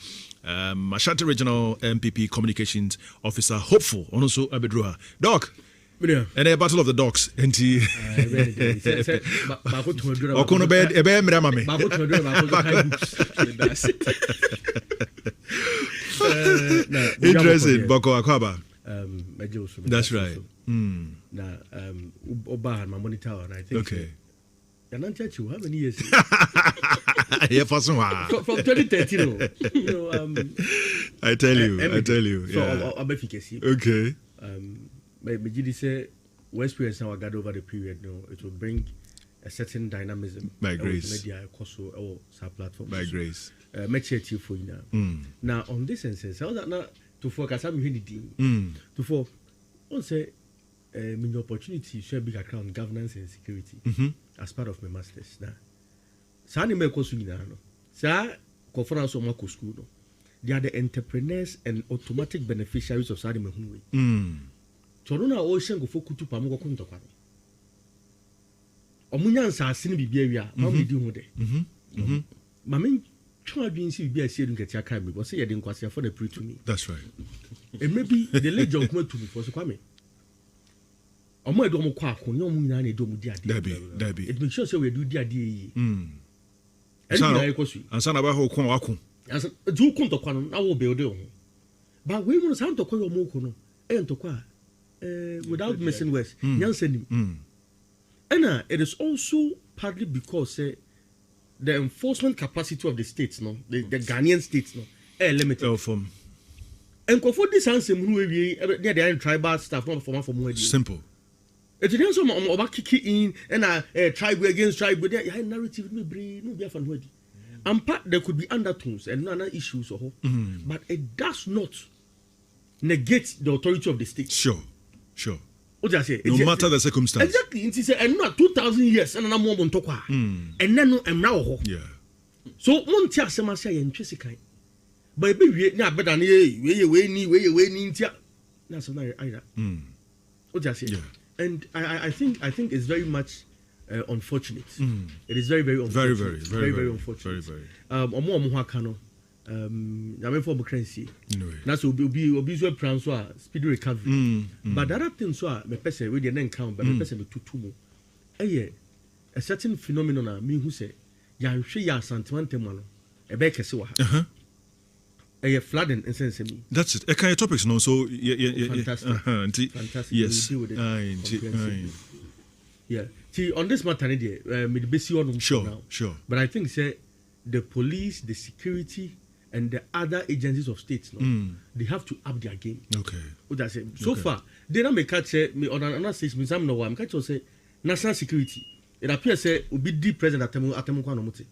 Speaker 2: Ashanti Regional MPP Communications Officer hopeful also Abedruha Doc and a battle of the dogs and Okono bed ebe mramame interesting Boko Akwaba that's right
Speaker 1: na Oba my monitor and I think
Speaker 2: okay
Speaker 1: how many years?
Speaker 2: Yeah, for some
Speaker 1: from 2013.
Speaker 2: I tell you.
Speaker 1: So I'll be efficacy.
Speaker 2: Okay.
Speaker 1: But say we experience now gather over the period. It will bring a certain dynamism.
Speaker 2: By grace.
Speaker 1: Media or sub platform.
Speaker 2: By grace.
Speaker 1: Make sure you for you now. Now on this instance, how that now to focus on anything. To for on say my opportunity share big account governance and security as part of my masters. Now, Sani me kosu ina no. Sa conference on my school no. They are the entrepreneurs and automatic beneficiaries of Sani me hunwe. So na o shen go fokutu pa mo ko kunto kwa. Omunya nsase ni bibia wi a, ma me di hu de. Ma me twa adwin si bibia sie dun ketia kai me, go say ye de nkwase for the pre to me.
Speaker 2: That's right.
Speaker 1: And maybe the late John come to me for so kwame. Omo edo mo kwa akon, yo mo nyina na edo mo di ade.
Speaker 2: Debbie.
Speaker 1: It makes sure say we do di ade yi.
Speaker 2: Ansa na ba ho kon wakon.
Speaker 1: Ansa du kon to kwa no na wo build o. But we mo san to kwa yo mo ko no. To kwa without missing words. Nyansa nim. And it is also partly because the enforcement capacity of the states, no, the Ghanaian states, no, limited. And for this answer, they are tribal stuff, not for more.
Speaker 2: Simple.
Speaker 1: It is also about kicking in and tribe against tribe, but there narrative no be fun word. And part there could be undertones and other issues, but it does not negate the authority of the state.
Speaker 2: Sure.
Speaker 1: What I say?
Speaker 2: No matter the circumstance.
Speaker 1: Exactly. It is and not 2,000 years and I'm more on tokwa. And then no am now. Yeah. So one tia semasa yen chesikai. But be na better we ni tia. That's not either. What I say? Yeah. And I think it's very much unfortunate. It is very, very unfortunate. Very unfortunate. Omo haka no. I'm for democracy. That's obi so plan so speed recovery. But the other thing so me person we dey na count but me person me tutu mu. A certain phenomenon me who say ya hwe ya sentiment mo no e be kese wa ha. Flooding in sense.
Speaker 2: That's it. Kind of topics no so
Speaker 1: fantastic. Fantastic.
Speaker 2: Yes.
Speaker 1: Yeah. See, on this matter,
Speaker 2: Sure.
Speaker 1: But I think say the police, the security, and the other agencies of states, they have to up their game.
Speaker 2: Okay.
Speaker 1: What I say. So far, they don't make catch say me on another stage. Me some no one. Catch say national security. It appears say will be the president atemu kwa no muti.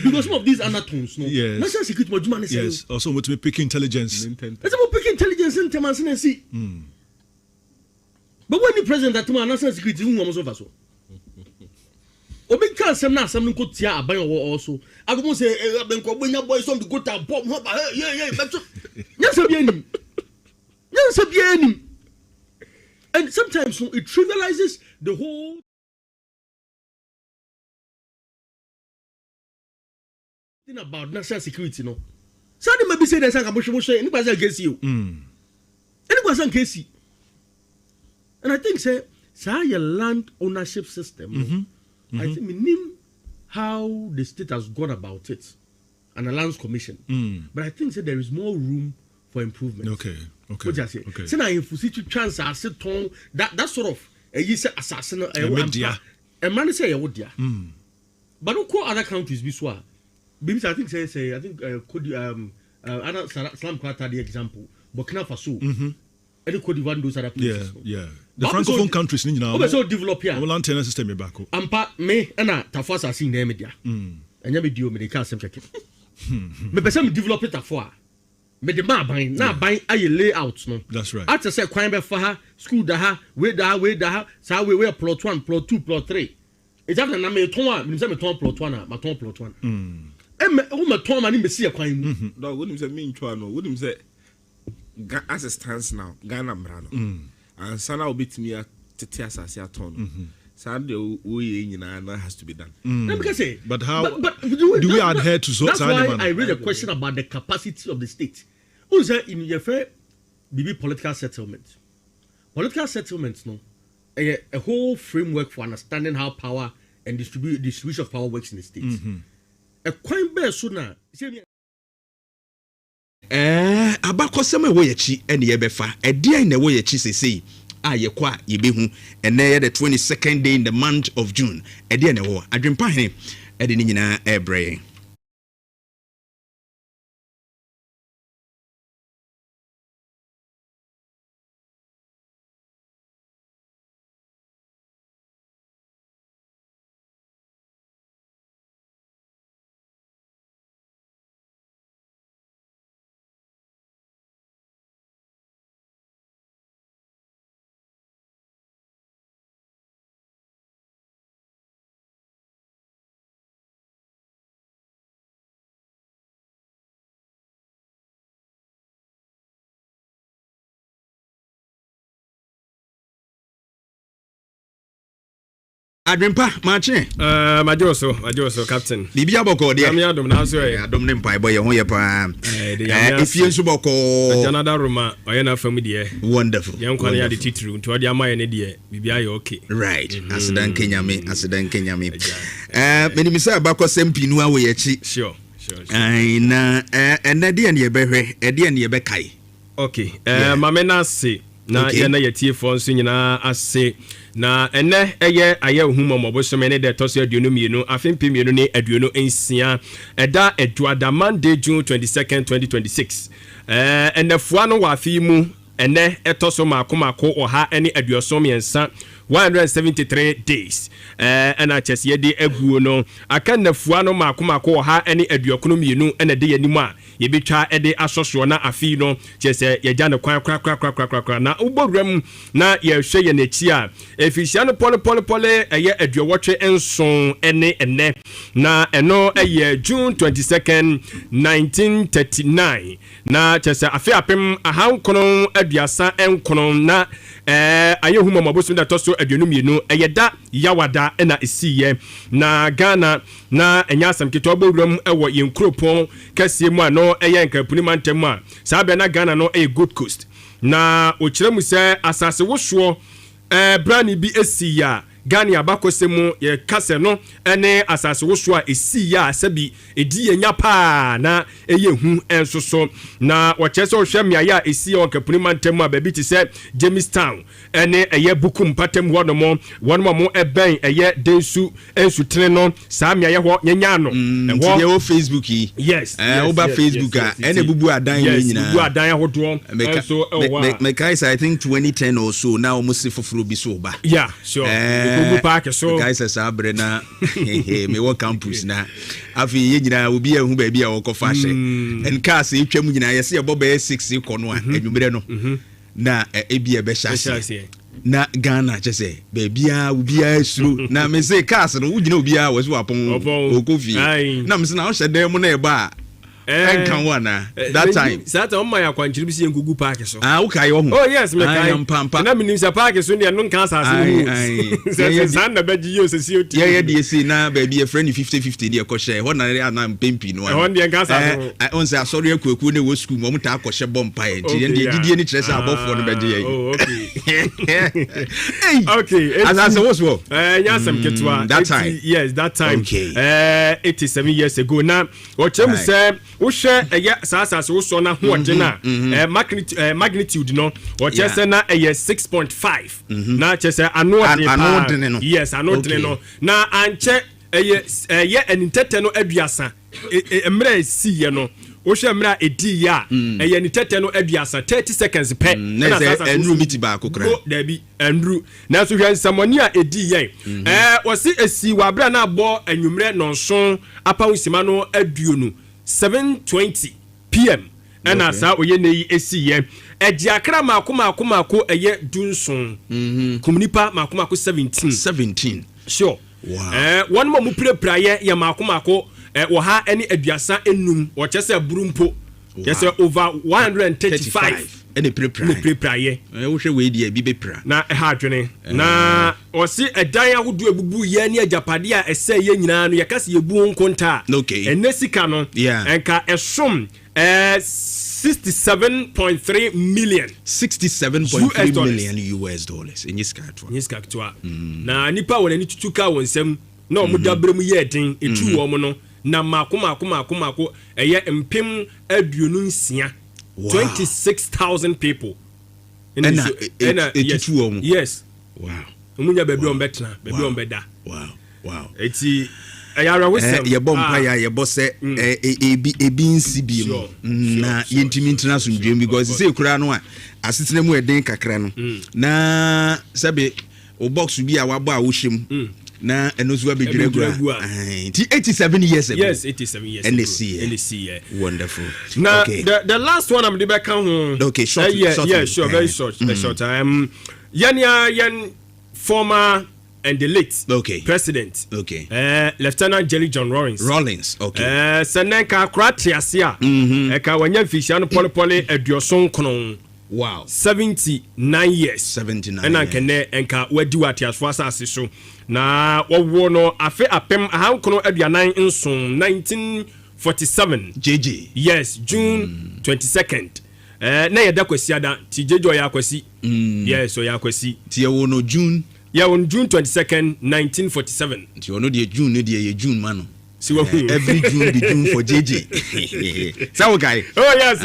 Speaker 1: Because some of these undertones, no.
Speaker 2: Yes.
Speaker 1: National security, what you
Speaker 2: yes. Also, what to pick intelligence.
Speaker 1: It's about picking intelligence in Temansin and see. But when the president at national security, who was over so. Obi can some na some go tia aban also. I go say aban ko bonya boy some go ta pop yeah but yes be any. And sometimes it trivializes the whole thing about national security, no. Somebody maybe say there's a kabushmushe, anybody against you. Anybody against you. And I think say your land ownership system, I think we name how the state has gone about it and the lands commission. But I think say there is more room for improvement.
Speaker 2: Okay.
Speaker 1: What you say? Say na if you see chance asset ton that sort of you say assassin a man say you would but no call other countries be so. Because I think say I think could other Islam quarter the example Burkina Faso. Any Cote d'Ivoire those other places.
Speaker 2: Yeah. The Francophone countries ni now.
Speaker 1: So develop here.
Speaker 2: Our antenna system e back.
Speaker 1: Ampa me na tafasa see na media. Enya me dio me dey can sem check. Me person me develop it afo. Me the man ban na ban aye layout no.
Speaker 2: That's right.
Speaker 1: At say kwan be fa ha school da ha we sa we plot 1 plot 2 plot 3. It's after na me ton a me say me ton plot 1 na ma ton plot 1. E me o me ton ma ni me see kwan mu.
Speaker 3: No, wouldn't say me ntwa no. Wouldn't say as it stands now Ghana brano. And sana obitimi tete asase aton. Sunday we nyina has to be done.
Speaker 2: But how do we adhere to so?
Speaker 1: That's why I raised a question about the capacity of the state. Who say in your fair BB political settlement? Political settlements, no, a whole framework for understanding how power and distribution of power works in the state. A quite bear sooner.
Speaker 5: Abakosema wo yechi ene yebefa ede na wo yechi sesei ayekwa yebehu ene the 22nd day in the month of June ede na wo adwempa hene ede ni nyina ebre Adwempa mache
Speaker 11: majoso captain
Speaker 5: bibia boko de
Speaker 11: am yadom na so e
Speaker 5: adom ne mpai boy ho ye pa efie nso boko
Speaker 11: Canada Roma oye na fam de
Speaker 5: wonderful
Speaker 11: yan kwan ya de titru nto de amaye ne de bibia ye okay
Speaker 5: right asidan kenyame menimisa abakosem pinu awo ye chi
Speaker 11: sure
Speaker 5: na ene de ne ye behwe ede ne ye bekai
Speaker 11: okay mame na se na ye na ye tie fo nso nyina ase na ene eye aye ohuma mobosome ne de toso aduonu mienu afempe mienu ne aduonu ensia eda eduada Monday June 22nd 2026 enefua no wa afi mu ene etoso makomako oha ene aduosom yensa 173 days ena chese de aguo no aka nefua no makomako oha ene aduokono mienu ene de yanimu a yebetwa ede asoso na afi no chese yeja ne kwan kra na ubodwam na yehwe ye nechi a efisia no pole eye aduowotwe enson ene na eno eye June 22nd 1939 na chese afi apem ahankono aduasa enkono na aye huma maboso da toso aduonu mienu eyeda yawada na esiye na Ghana na enya asam keto boburam ewo yenkropon kase mu ano eye nkapuni mantem a sabe na Ghana no Good Coast na okiremu se asase woso brani bi esiya Ghana abakosemu ye kase no ene asase woso a esiya sabi edi yenya pa na eye hu ensoso na wakyese ohwe miaya esiya onkapuni mantem a baby ti se Jamestown ene eye bukum patem wonomo mo eben eye densu ensu tene no sa miaya ho nyenya no
Speaker 5: e wo Facebook yi
Speaker 11: yes
Speaker 5: over Facebook ene bubu adan ye nyina
Speaker 11: bubu adan ahodo enso
Speaker 5: me guys I think 2010 or so now almost foforo bi so ba
Speaker 11: yeah sure bubu park so
Speaker 5: guys sabre na me wo campus na afi ye nyina obi ehu ba bia wo kofa hye en cars e twam nyina ye se ye boba 6 kono a enwumere no na ebia be hyase na Ghana chese bebia ubia esuru na me say cars no ugina obia wo so apon okofi na me say na o hyede mu na e ba enkan wana that time
Speaker 11: sata on my akwanchiri bi se ngugu park so
Speaker 5: okay wo
Speaker 11: oh yes me kai na me nim se park so ne no kan asase se san na beji yo se si oti
Speaker 5: ye de si na baby e friend 50-50 de ko share ho na na pempi no
Speaker 11: ho de kan asase
Speaker 5: on say asori akuaku ne wo school mo ta ko share bomb pa e de gidie ni kire se abofo no beji ye
Speaker 11: oh okay okay
Speaker 5: asase wo so
Speaker 11: nyasem ketwa
Speaker 5: that time
Speaker 11: yes that time
Speaker 5: okay
Speaker 11: 87 years ago na o chemu se wo hwe eye saasase wo so na ho ogena magnitude no wo chese na eye 6.5 na chese anodene no yes anodene no na anche eye enitete no aduasa emre siye no wo hwe emre edi ya eye enitete no aduasa 30 seconds pe
Speaker 5: na saasase enru miti ba kokra
Speaker 11: dabi enru na so hwe nsamoni a edi yen wo si esi wa bra na abo anwumre nonso apawusima no aduonu 7:20 p.m. and asa oye nei esiye ejiakra makomako eye dunson komunipa makomako 17 sure wow one mo praye ya makomako wo ha ene aduasa enum wo chese burumpo yes over 135
Speaker 5: ene
Speaker 11: praye
Speaker 5: wo hwe we dia bi bepra
Speaker 11: na ha adwene na osi edan ahodo ebubu ye ne ajapade a ese ye nyina no yakase yebu nkonta enesika no enka esom 67.3 million
Speaker 5: US dollars in
Speaker 11: yiskatwa na nipa wona ni tutuka wonsem na omudabrem ye den etu wo mo no na mako eye mpem aduonu nsia 26,000 people yes
Speaker 5: wow
Speaker 11: umunya baby on betna baby on beda
Speaker 5: wow
Speaker 11: eti ayara wesem
Speaker 5: ye bompa ye bose ebi nsibi mu na yentimi international dream because say kura no a asetena mu eden kakra no na sabe o box bi a wabo a wo hwem na enozu abedwira gua 87 years ago
Speaker 11: yes 87 years
Speaker 5: ago
Speaker 11: NC
Speaker 5: wonderful
Speaker 11: now okay. the last one I'm the back on
Speaker 5: okay short
Speaker 11: yeah sure very short short yan former and the late president Lieutenant Jerry John Rawlings
Speaker 5: okay
Speaker 11: senenka kratiasia ka wanya fishan polepole edioson kono
Speaker 5: wow
Speaker 11: 79 years and kene enka wadi watiasfo asase so na wowo no afe apem ahankono aduanan nson 1947
Speaker 5: JJ
Speaker 11: yes June 22nd na yeda kwasi ada ti JJ oyakwasi yes oyakwasi
Speaker 5: ti yewo no June
Speaker 11: on June 22nd 1947
Speaker 5: ti ono de June ne de June mano
Speaker 11: see what
Speaker 5: every June be June for JJ so guy
Speaker 11: oh yes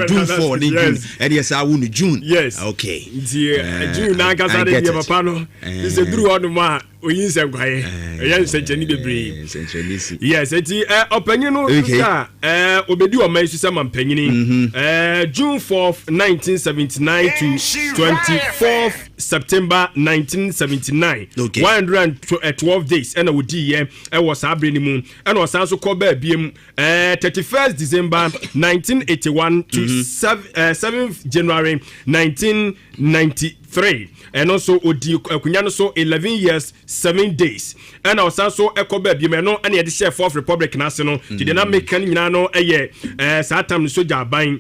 Speaker 5: June 4 ni June and yes I won June
Speaker 11: yes
Speaker 5: okay
Speaker 11: June na gaza de dia papa no is a duru on ma oyinse nkwaye yan senchani bebre yes eti opanyin no ka obedi o man susa man panyini June 4th 1979 to 24th September 1979 112 days and odi ye was abreni mu and was also called biem 31st December 1981 to 7th January 1993 3 and also odi akunya no so 11 years 7 days and also so ekoba bi no and ye de share Fourth Republic na se no de na make kan nyina no eye satam no soja ban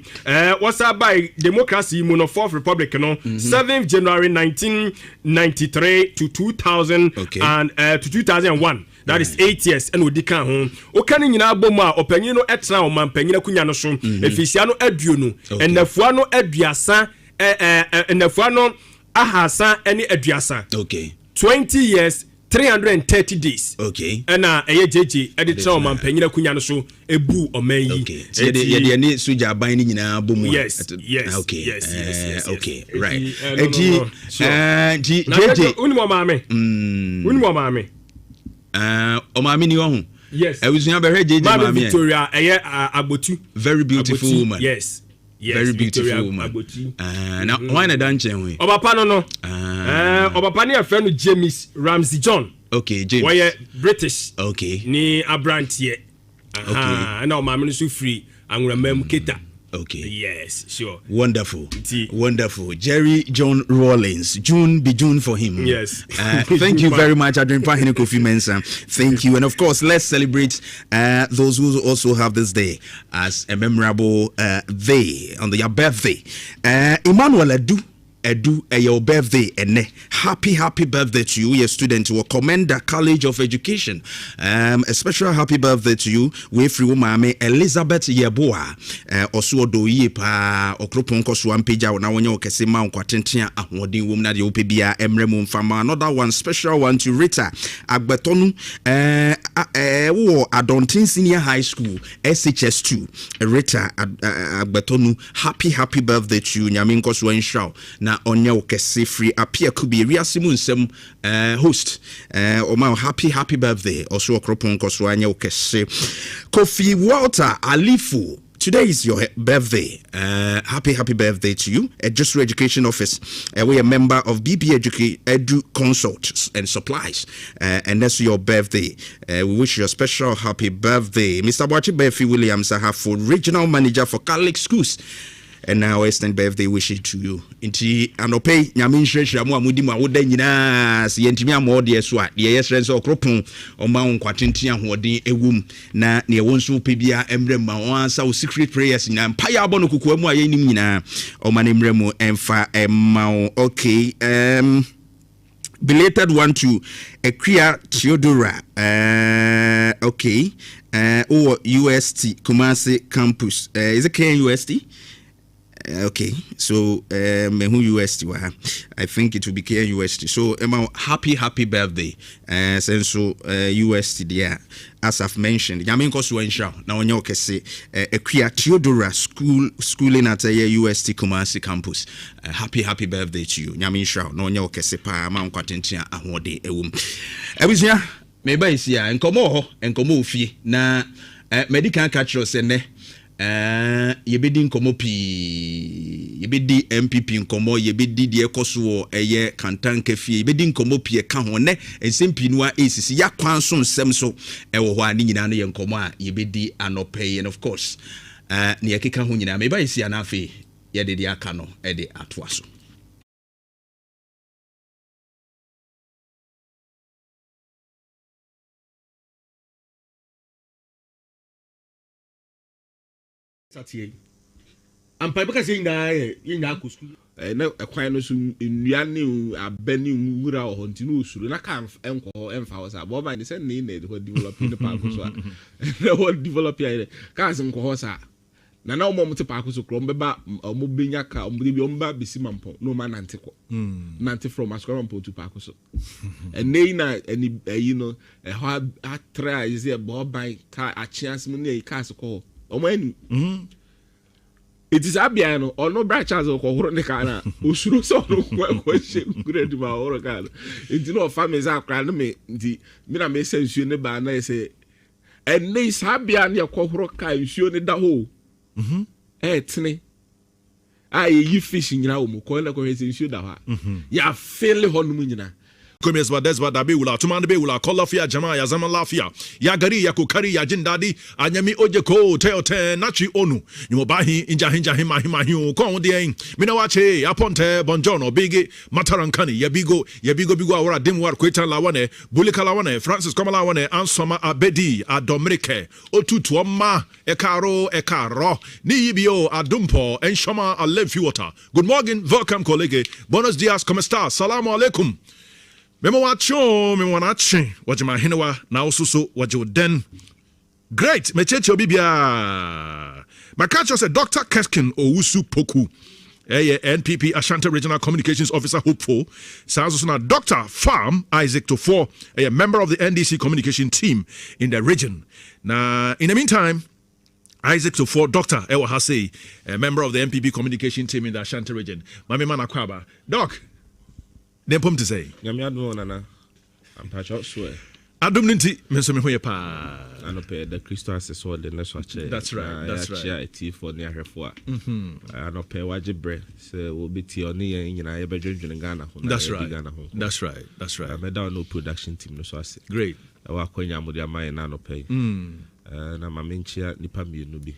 Speaker 11: wasa by democracy mu no Fourth Republic no 7th January 1993 to 2000 and to 2001. That is 8 years and we can home. O kan nyina boma opanyin no etra o man panyin akunya no so efisia no aduo no enafua no aduasa enafua no ahasa ene aduasa. 20 years 330 days. And jeje e de tra o man panyin akunya no so ebu o man yi.
Speaker 5: So de ne soja ban ni nyina bomu.
Speaker 11: Yes.
Speaker 5: Okay. Right.
Speaker 11: Jeje unimo maame.
Speaker 5: O maame ni ho.
Speaker 11: Yes.
Speaker 5: Ewusunya be hwe jeje maame.
Speaker 11: Victoria agbotu.
Speaker 5: Very beautiful woman.
Speaker 11: Yes.
Speaker 5: Very beautiful woman. Now why na dan chen we?
Speaker 11: Obapa no. Obapa ni afa no James Ramsey John.
Speaker 5: Okay, James.
Speaker 11: Why British.
Speaker 5: Okay.
Speaker 11: Ni abrantie. Okay. And o maame no so free anwuramam keta.
Speaker 5: Okay.
Speaker 11: Yes, sure.
Speaker 5: Wonderful. Jerry John Rawlings. June be June for him.
Speaker 11: Yes.
Speaker 5: Thank you very much, Barima Kofi Dawson. Thank you. And of course, let's celebrate those who also have this day as a memorable day on their birthday. Emmanuel Edu your birthday and happy birthday to you, your student who commend the College of Education. A special happy birthday to you we free mama Elizabeth Yeboa also do ye pa okropon koso ampeja na wonye okese ma nkwatentia ahoden wom na de opebia emremu mfama. Another one special one to Rita Agbetonu wo Adontin Senior High School SHS2. Rita Agbetonu happy birthday to you, nyame nkoso enshaw na onya okese free apia KuroYiMuNsem host oma happy birthday also okropon koso anya okese Kofi Walter Alifu. Today is your birthday. Happy birthday to you. Just Education Office. We are a member of BB Edu Consults and Supplies. And that's your birthday. We wish you a special happy birthday. Mr. Boachi Befi Williams, for Regional Manager for Catholic Schools. And now extend birthday wishes to you. Inti anope nyame nhwehwea mu amudi mu awoda nyina se yentimi amode so a de yesren so okropon oma nkwatenten ahoden ewum na ne wonso pebia emrem ma won ansa o secret prayers nyina mpaya abono kokwa mu ayenim nyina oma ne mrem emfa emma. Okay, belated one to Ekria Theodora. Okay, UST Kumasi campus. Is it KUST? Okay, so who UST wa? I think it will be KUST. So Emma, happy birthday. So UST there, as I've mentioned. Yamin kosu ensha na onye okese Ekria Theodora schooling at UST Kumasi campus. Happy birthday to you. Yamin sha na onye okese pa ma nkwatentia ahode ewum. Ebusia meba isia enkomo ofie na medical catcher sene yebedi nkomo pi yebedi MPP nkomo yebedi de ekoso eye kantan kafie yebedi nkomo pi ka ho ne ensempi no a esisi yakwan so nsem so ewo ho ani nyina no ye nkomo a yebedi anope. And of course ne yakeka ho nyina meba isia na afi yede de aka no e de atoa so.
Speaker 1: Satie ampa beka se ina ku school
Speaker 3: na ekwan no so nnua ne abani nwura ho ntinu usuru na kan enko emfa ho sa bo ba ni se ne na develop in the park so na ho develop ya kan se nko ho sa na omo te park so krom beba omo benya ka omo bi omba bisi mampo no man nante ko nante from askorompo to park so and na any you know how try is there bo ban ka a chance mu ne ka se ko omo anu it is abiano or no branches of ne kana usuru so no ko she grade ma oro kana it no families akra no me di me na me sensuo ne ba na say and ne sabia ne ko horo ka nsuo ne da ho tene yi fish nyina wo mu ko na ko he nsuo da ha ya feel ho no mu nyina
Speaker 2: Komies Badesba Dabiula, Tuman Beula, Kolafia, Jamaya, Zamalafia, Yagari, Yakukari, Yajindadi, Anyami Ojeko, Teote, Nachi Onu, Yumobahi, Injahinja Himahimahu, Kondian, Minawache, Aponte, Bonjono, Bigi, Matarankani, Yabigo, Bigo, Aura, Dimwar, Queta Lawane, Bulika Lawane, Francis Komalawane, Ansoma Abedi, Adomrike, Otutuama, Ekaro, Nibio, Adumpo, Enshoma, Alemfiota. Good morning, welcome, colleague. Buenos dias, como está? Salamu alaikum. Memowache, Wajima Hinewa, Naususu, Wajoden. Great, Mechecho Bibia. Makacho said Dr. Keskin Owusu Poku, NPP Ashanti Regional Communications Officer hopeful. Sounds also Dr. Farm Isaac Tofo, a member of the NDC communication team in the region. Now, in the meantime, Isaac Tofo, Dr. Ewa Hase, a member of the NPP communication team in the Ashanti region. Mami Manakwaba. Doc. Nempom to say.
Speaker 3: Yamiado nana. I'm patch out swear.
Speaker 2: Adum ninti menso me hoye pa.
Speaker 3: Anope the Christo assessor the next watch.
Speaker 2: That's right. That's right.
Speaker 3: Yeah, tea for near her for. Anope wajibre. So will be tea on the in a bedroom in Ghana.
Speaker 2: That's right. That's right. That's right.
Speaker 3: I down no production team no so I say.
Speaker 2: Great.
Speaker 3: I wa konya mudia mai na no pay. Na mamenchia nipa mienu bi.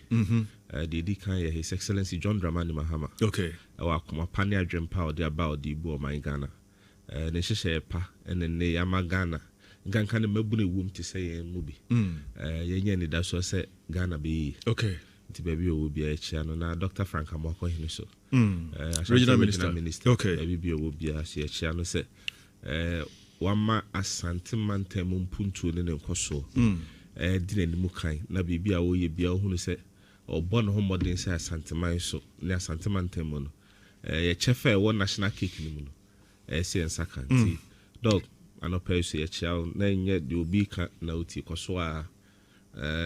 Speaker 3: The kan ye His Excellency John Dramani Mahama.
Speaker 2: Okay.
Speaker 3: I wa kuma pani adwem pa odi about the bo my Ghana. Ne hyehyɛ pa ene ne yama Ghana nkanka ne mabune wom te sɛ yɛn mu bi yɛnyɛ ne da so sɛ Ghana be
Speaker 2: okay
Speaker 3: nti baabi o bi a ɛkyia no na Dr. Frank Amoko hene so
Speaker 2: regional minister okay
Speaker 3: baabi bi o bi a so ɛkyia no sɛ wama Asante Mantam mpuntuo ne nkoso di n'anim kan na biribi a woyɛ bia wo hunu sɛ ɔbɔ ne ho mmɔden sɛ Asante Man so ne Asante Mantam no yɛkyɛfa ɛwɔ national cake no mu no ɛsɛ nsakanti dog anɔpɛ so yɛkyia na nyɛ de obi ka na oti kɔso a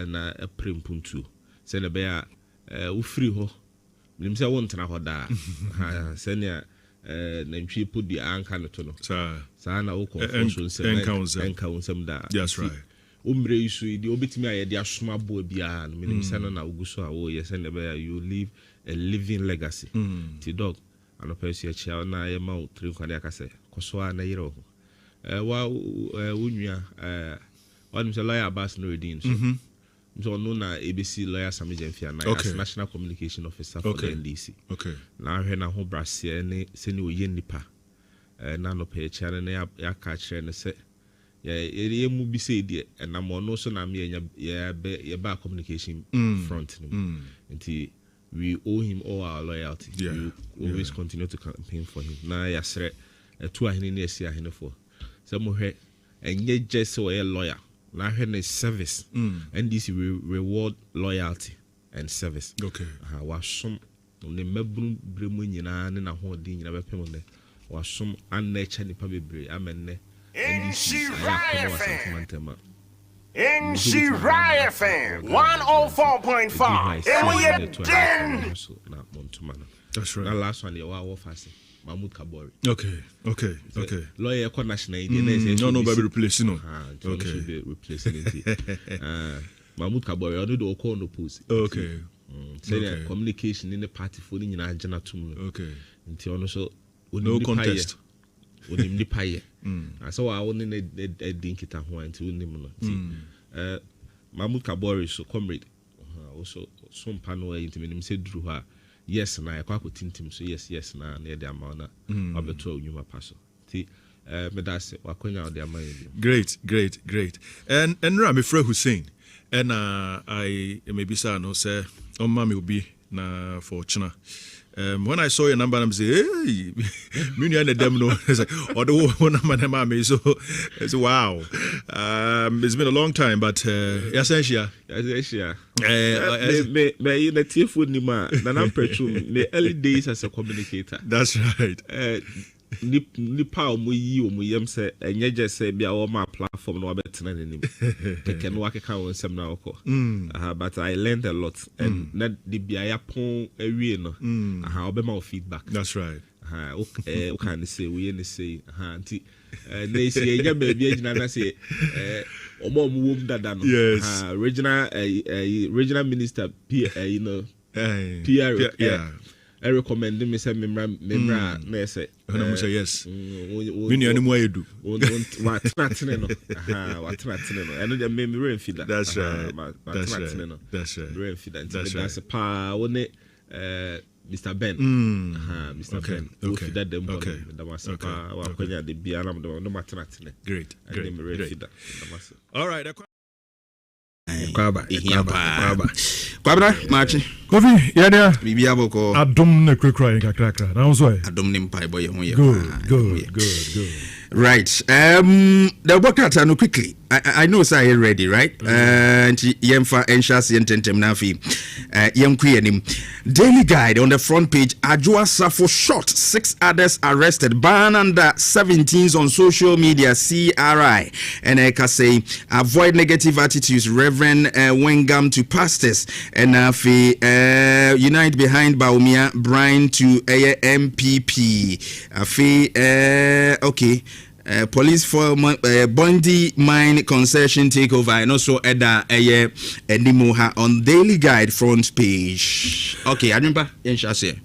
Speaker 3: na ɛpre mpuntuo sɛ ne bɛyɛ a wofiri hɔ menim sɛ wo ntena hɔ daa sɛnea nantwie podi anka no to no saa na wo kɔmfo so ɛnka wo nsɛm daa
Speaker 2: that's right
Speaker 3: umre isu di obetimi ayede asoma bo bia no menim sɛ no na wogu so a wo yɛ sɛ ne bɛyɛ you live a living legacy ti dog anɔpɛ so yɛkyia na yɛma wo tiri nkwade aka sɛ kɔso a na yerɛ ho wo nua ɔnim sɛ lawyer Abbas Nuruddin so ɔno na ABC lawyer Sami Jemfia na as national communication officer for the NDC
Speaker 2: okay
Speaker 3: na ahwɛ na ho braseɛ ne sɛ ne oyɛ nipa na anɔpɛ yɛkyia na yɛaka kyerɛ ne sɛ yɛ mu bi sɛ deɛ ɛnam ɔno so na yɛba communication front no nti we owe him all our loyalty. We always continue to campaign for him. Na yasre two ahene ne esi ahene for. So mo hwe enye just a lawyer. Na hwe ne service. NDC reward loyalty and service.
Speaker 2: Okay.
Speaker 3: Wa som ne mabunu bremu nyina ne na ho di nyina bepem ne. Wa som an na echa nipa bebre amenne. NDC
Speaker 4: NC FM 104.5. And we are den.
Speaker 2: That's right.
Speaker 3: That last one, you are fasting. Mahmoud Kabori.
Speaker 2: Okay.
Speaker 3: Lawyer national
Speaker 2: no, baby replace no.
Speaker 3: Okay. Should be replacing it. Mahmoud Kabori. I know the call no post.
Speaker 2: Okay.
Speaker 3: Say communication in the party for the agenda to
Speaker 2: okay.
Speaker 3: Until also
Speaker 2: no contest.
Speaker 3: Unim nipa ye. So I only need a dinkita ho until unim no. Mahmoud Kabori so comrade. Also some panel intimate say drew her. Yes na yakwa ko tintim so yes na na de amana obeto onwuma paso. Ti me da se wakonya de amana.
Speaker 2: Great. And Ra me friend Hussein. And I maybe say no say on mama will be na for China. When I saw your number, I'm saying, hey, me and them no. It's like, or the one number, so it's wow. It's been a long time, but yes, Asia.
Speaker 3: Me in the team food ni ma. Na I'm the early days as a communicator.
Speaker 2: That's right.
Speaker 3: Nipa omo yem say enye je say bia o ma platform no abetena nanim keke no akeka won sem na okọ but I learned a lot and na the bia pon awie no obema feedback.
Speaker 2: That's right.
Speaker 3: O can say we any say anti na say enye ba bia gina na say omo wom dada no regional minister PR I recommend me say memra na say
Speaker 2: na say yes me no animu ayedu
Speaker 3: wa tratene no eno dey me remfi that
Speaker 2: that's right
Speaker 3: that's right remfi that's pa woni Mr. Ben. Mr. Ben. Okay. That was
Speaker 2: great. All right.
Speaker 5: Kwabra Marchi.
Speaker 6: Kofi, yeah.
Speaker 5: Bibi aboko.
Speaker 6: Adom ne krakra kakra. Na so e.
Speaker 5: Adom ne mpai boy ho ye.
Speaker 6: Good.
Speaker 5: Right. The workout no quickly. I know say you ready, right? And yemfa enshas yententem na fi. Yemkuyenim. Daily Guide on the front page. Ajua Safo shot, 6 others arrested. Ban under 17s on social media. CRI. And I can say avoid negative attitudes. Reverend Wengam to pastors. And fi unite behind Baumia Brian to MPP. Afi okay. Police for Bondi mine concession takeover and also Eda Enimoha on Daily Guide front page. Okay, I remember Yenshase.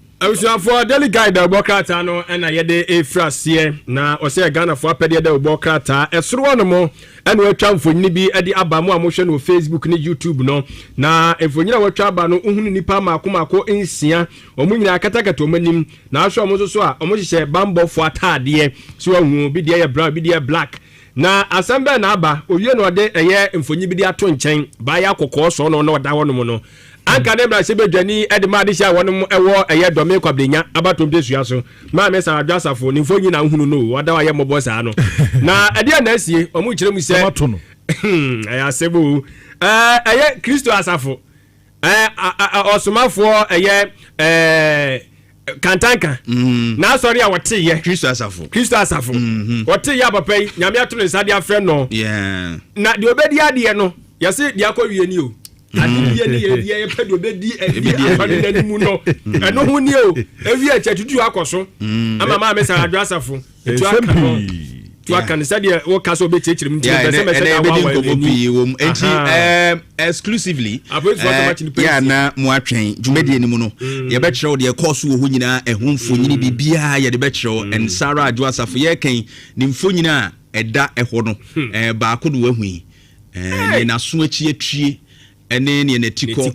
Speaker 11: For Daily Guide Bokrata no and ayede efrasie na ose Ghana for apede de Bokrata esro no mo and we twa mfoni bi ade abamu amohwe no Facebook ni YouTube no na efonyina we twa aba no uhunu nipa makomako ensia omunyina akatakata omanim na ahwe omo so a omo hye bambo fo atade so ahu bi de brown bi de black na asembe na aba owie no de eye mfonyi bi de ato nchen ba ya kokko so no na oda wono no anka ne bra se bedwani edema de sha wonom ewo eye dome kwabrenya abatom de suaso ma me sa adwasafo ni mfonyi na hunu no wada wa ye mobo sa no na ade na asie omu kire mu se
Speaker 6: tomato no
Speaker 11: aya sebo eye Kristo asafo osomafo eye kantanka na sorry a wote ye
Speaker 5: Kristo asafo
Speaker 11: wote ya papa nyame ato ne sade afre no
Speaker 5: yeah
Speaker 11: na de obedi ade no yase de akɔwie ni o ade ni ye pedo obedi afade ni mu no eno hu ni o ewi a chatutu akoso ama ma me sa adwasafo etu aka no tu aka ne sade wo kaso be chechire mu ntire be se me se na wa
Speaker 5: exclusively yeah na mo atwen dwumadi ni mu no ye be kyerɛw de course wo ho nyina ehun fonyini bibia ye de be kyerɛw and Sarah adwasafo ye kan ni mfonyina ɛda ɛho no ba ko do wahui ne na so achi atwie ene ne netiko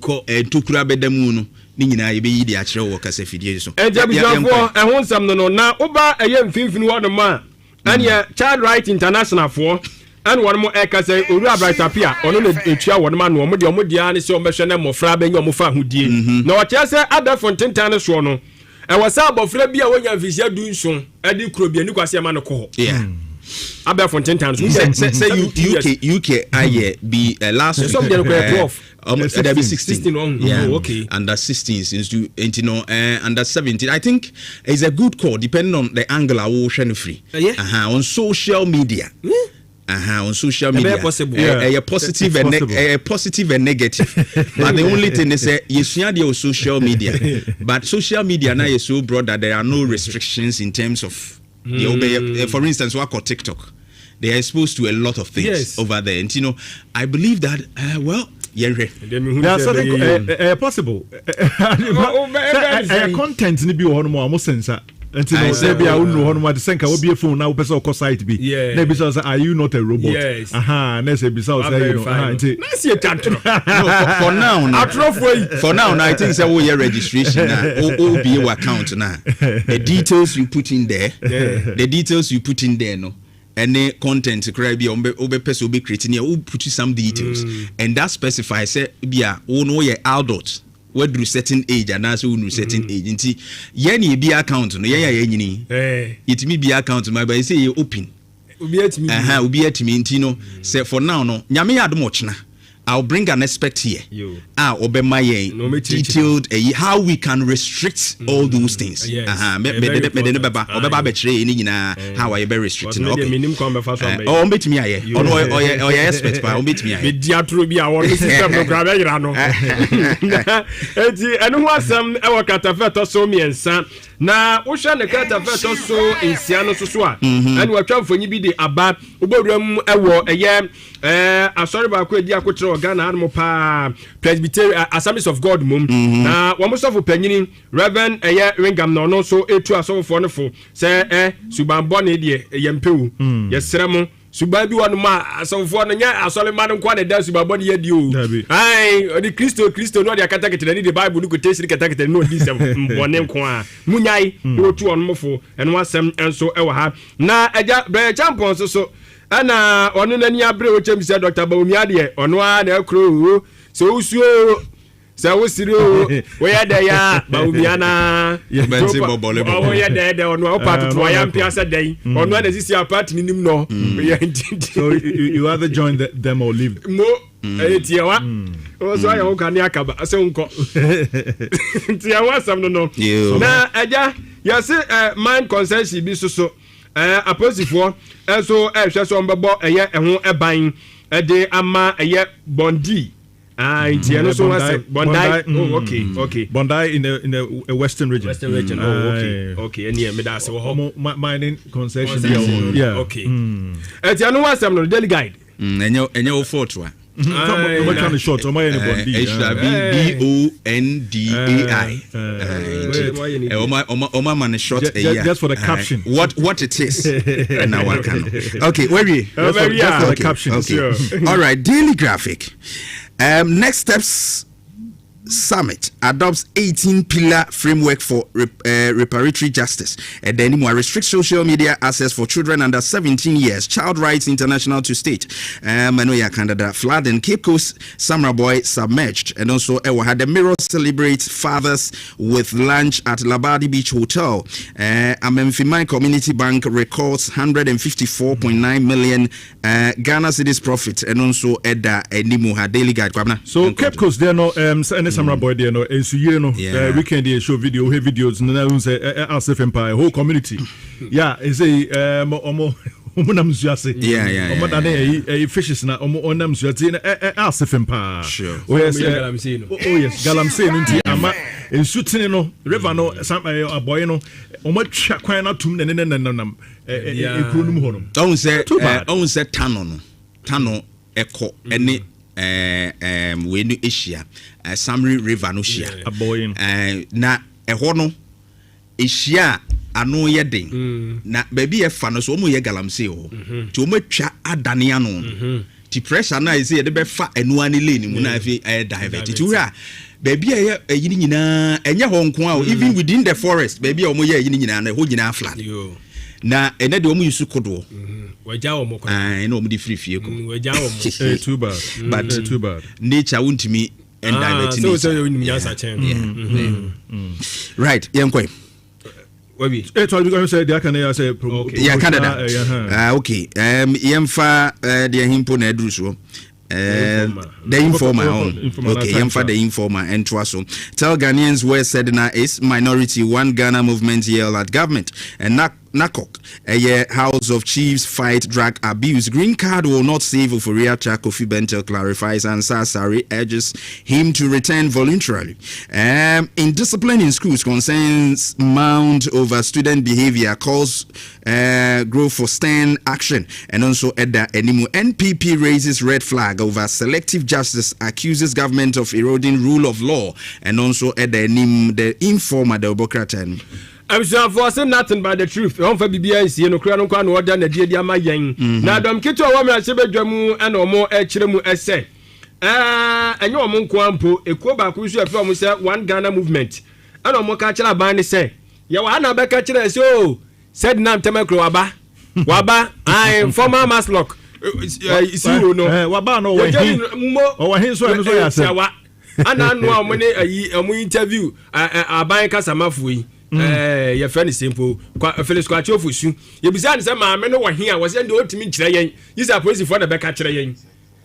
Speaker 5: tokura bedamu no ni nyina ye be yi de akyerɛw wo kasa fidie so
Speaker 11: ejabujafo ehun sam no na oba eye mfimfini wo no ma anya Child Right International for and one more ekase oru abrighter pia ono na etua won ma no omo de ani se omehwe na mofra be nya omofa hodie na o kye se ada fontentan ne so no e wasa abofra bi a wonya visia dunson ade kuro bi ani kwase ma no ko
Speaker 5: yeah
Speaker 11: Abba Fontentan
Speaker 5: say UK aye be last week.
Speaker 11: Some 12.
Speaker 5: There be 16.
Speaker 11: Yeah, okay.
Speaker 5: Under 16 since under 17. I think it's a good call depending on the angle I will share free. On social media. On social media, a positive and negative. But the only thing is you see on social media. But social media now is so broad that there are no restrictions in terms of. For instance, what called TikTok, they are exposed to a lot of things over there, and I believe that
Speaker 6: that's possible. Content ni bi wo no mo sensa. Until say be I know one the senka will be a phone now person ko site be. Na be say are you not a robot?
Speaker 11: Yes.
Speaker 6: Na say be say
Speaker 5: for now I think say we registration na be your account na. The details you put in there no. Any content crib be obe person be creating here put some details and that specifies say be a no ye adult. What do certain age and also no certain age nti ye na bi account no ye nyini it me be account my by say you open
Speaker 11: obi
Speaker 5: atimi nti no say for now no nyame ya adom ochna I'll bring an expert here. Obema detailed how we can restrict all those things. How I be restricting. Okay. Oh, meet me here. Oh, expert. Oh, meet me here.
Speaker 11: And who was some our catafet or so me and son na wo hwa ne kata fa to so nsia no so a and we atwa mfonyi bi de aba oboduam ewo eye asori ba ko edi akotre Ghana anmo pa Presbyterian Assemblies of God mum na wo mo sofo panyini Reverend eye Ringam no no so etu asofo no fo se subambo ne de yempewu yesere mo suba bi wonu ma asofo no nya asole ma no kwa ne da subambo ne yedi o ai odi Kristo no de akatakete ni de Bible no ko tesiri katakete no di sem mbone nko a munyai otu on mofo eno asem enso ewa ha na eja bre champions so ana onu nani abre o chemisa Dr. Bawumiade onu a na ekro so usuo sa wosiri o we ya da ya Bawumiana
Speaker 5: benzi bobole
Speaker 11: o ya da onu o part to ya mpia sa dan onu na sisi apart ni nim no
Speaker 2: so you either join them or leave
Speaker 11: mo etiewa o so ya o kan akaba ase nko etiewa sam no na aja ya se mind consensus bi so aposifo enso ehwe so mbebo eye eho eban de ama eye bondi itie no so was bondi okay
Speaker 2: bondi in the western region
Speaker 11: okay any me da se wo
Speaker 2: mining concession
Speaker 11: okay etie no was no daily guide
Speaker 5: enye o photo
Speaker 2: what kind of short am I in bondi
Speaker 5: BONDAI Oma man short
Speaker 2: just for the caption
Speaker 5: what it is now one can okay where we
Speaker 2: just for the caption
Speaker 5: all right daily graphic next steps Summit adopts 18-pillar framework for reparatory justice. And then more restrict social media access for children under 17 years. Child Rights International to state. Manoya Canada flood and Cape Coast Samra Boy submerged. And also had the Mirror celebrates fathers with lunch at Labadi Beach Hotel. Amemfimai Community Bank records 154.9 million Ghana cedis profit. And also Edda Nimuha Daily Guide.
Speaker 2: So Cape Coast there no Samra Boy there no ensuye no weekend there show videos na say Asef Empire whole community is a omonam suase omoda na fishes na onam suase na Asef Empire yes galamsey no nti ama ensutene no river no aboy no omotwa kwan na tum ne nam ekuro num ho no
Speaker 5: on say tano eko ene we no Asia Samri River no shia na eho no Asia ano ye den na baby e fa no so omo ye galamsey ho ti omo twa adane ano ti pressure na ise ye de be fa enu ani lane mu na afi divert ti wura baby e yini nyina enye ho nko a even within the forest baby omo ye yini nyina na ho nyina flat na ene de omo yusu kodo
Speaker 11: waja omo kwa
Speaker 5: na omo di free fie ko
Speaker 11: waja omo
Speaker 2: too bad
Speaker 5: but
Speaker 2: too bad
Speaker 5: nature wuntimi and divert
Speaker 11: so you nyasa chen
Speaker 5: right yenkoi
Speaker 11: Wabi.
Speaker 2: So we going to say they can say
Speaker 5: Canada. Okay. Yemfa the himpo na edru so. The informer okay yemfa the informer and twaso tell Ghanaians where Sedna is minority one Ghana movement yell at government and Nakok a House of Chiefs fight drug abuse. Green card will not save Ufuria Kofi Bentel clarifies and Sasari urges him to return voluntarily. In discipline in schools concerns mount over student behavior calls grow for stern action and also Edda Enimu NPP raises red flag over selective justice accuses government of eroding rule of law and also Edda Enimu the informer the Obokratan.
Speaker 11: I'm sure for saying nothing but the truth. On for BBS, you know, Crown Kwan order the dear my young. Now, don't get to a woman, Jamu and or more Chiremu essay. And your Monquampo, a Koba Kusu from one Ghana movement. And no more catcher band say, Yawana Becca so said Nantamacro Waba, I am former Maslock. You know,
Speaker 2: Waba no way, his one.
Speaker 11: And I know when a interview a bank as a mafui. Your friend is simple. Felix Quacho for you. You beside some man over here was in the ultimate train. He's a person for the back train.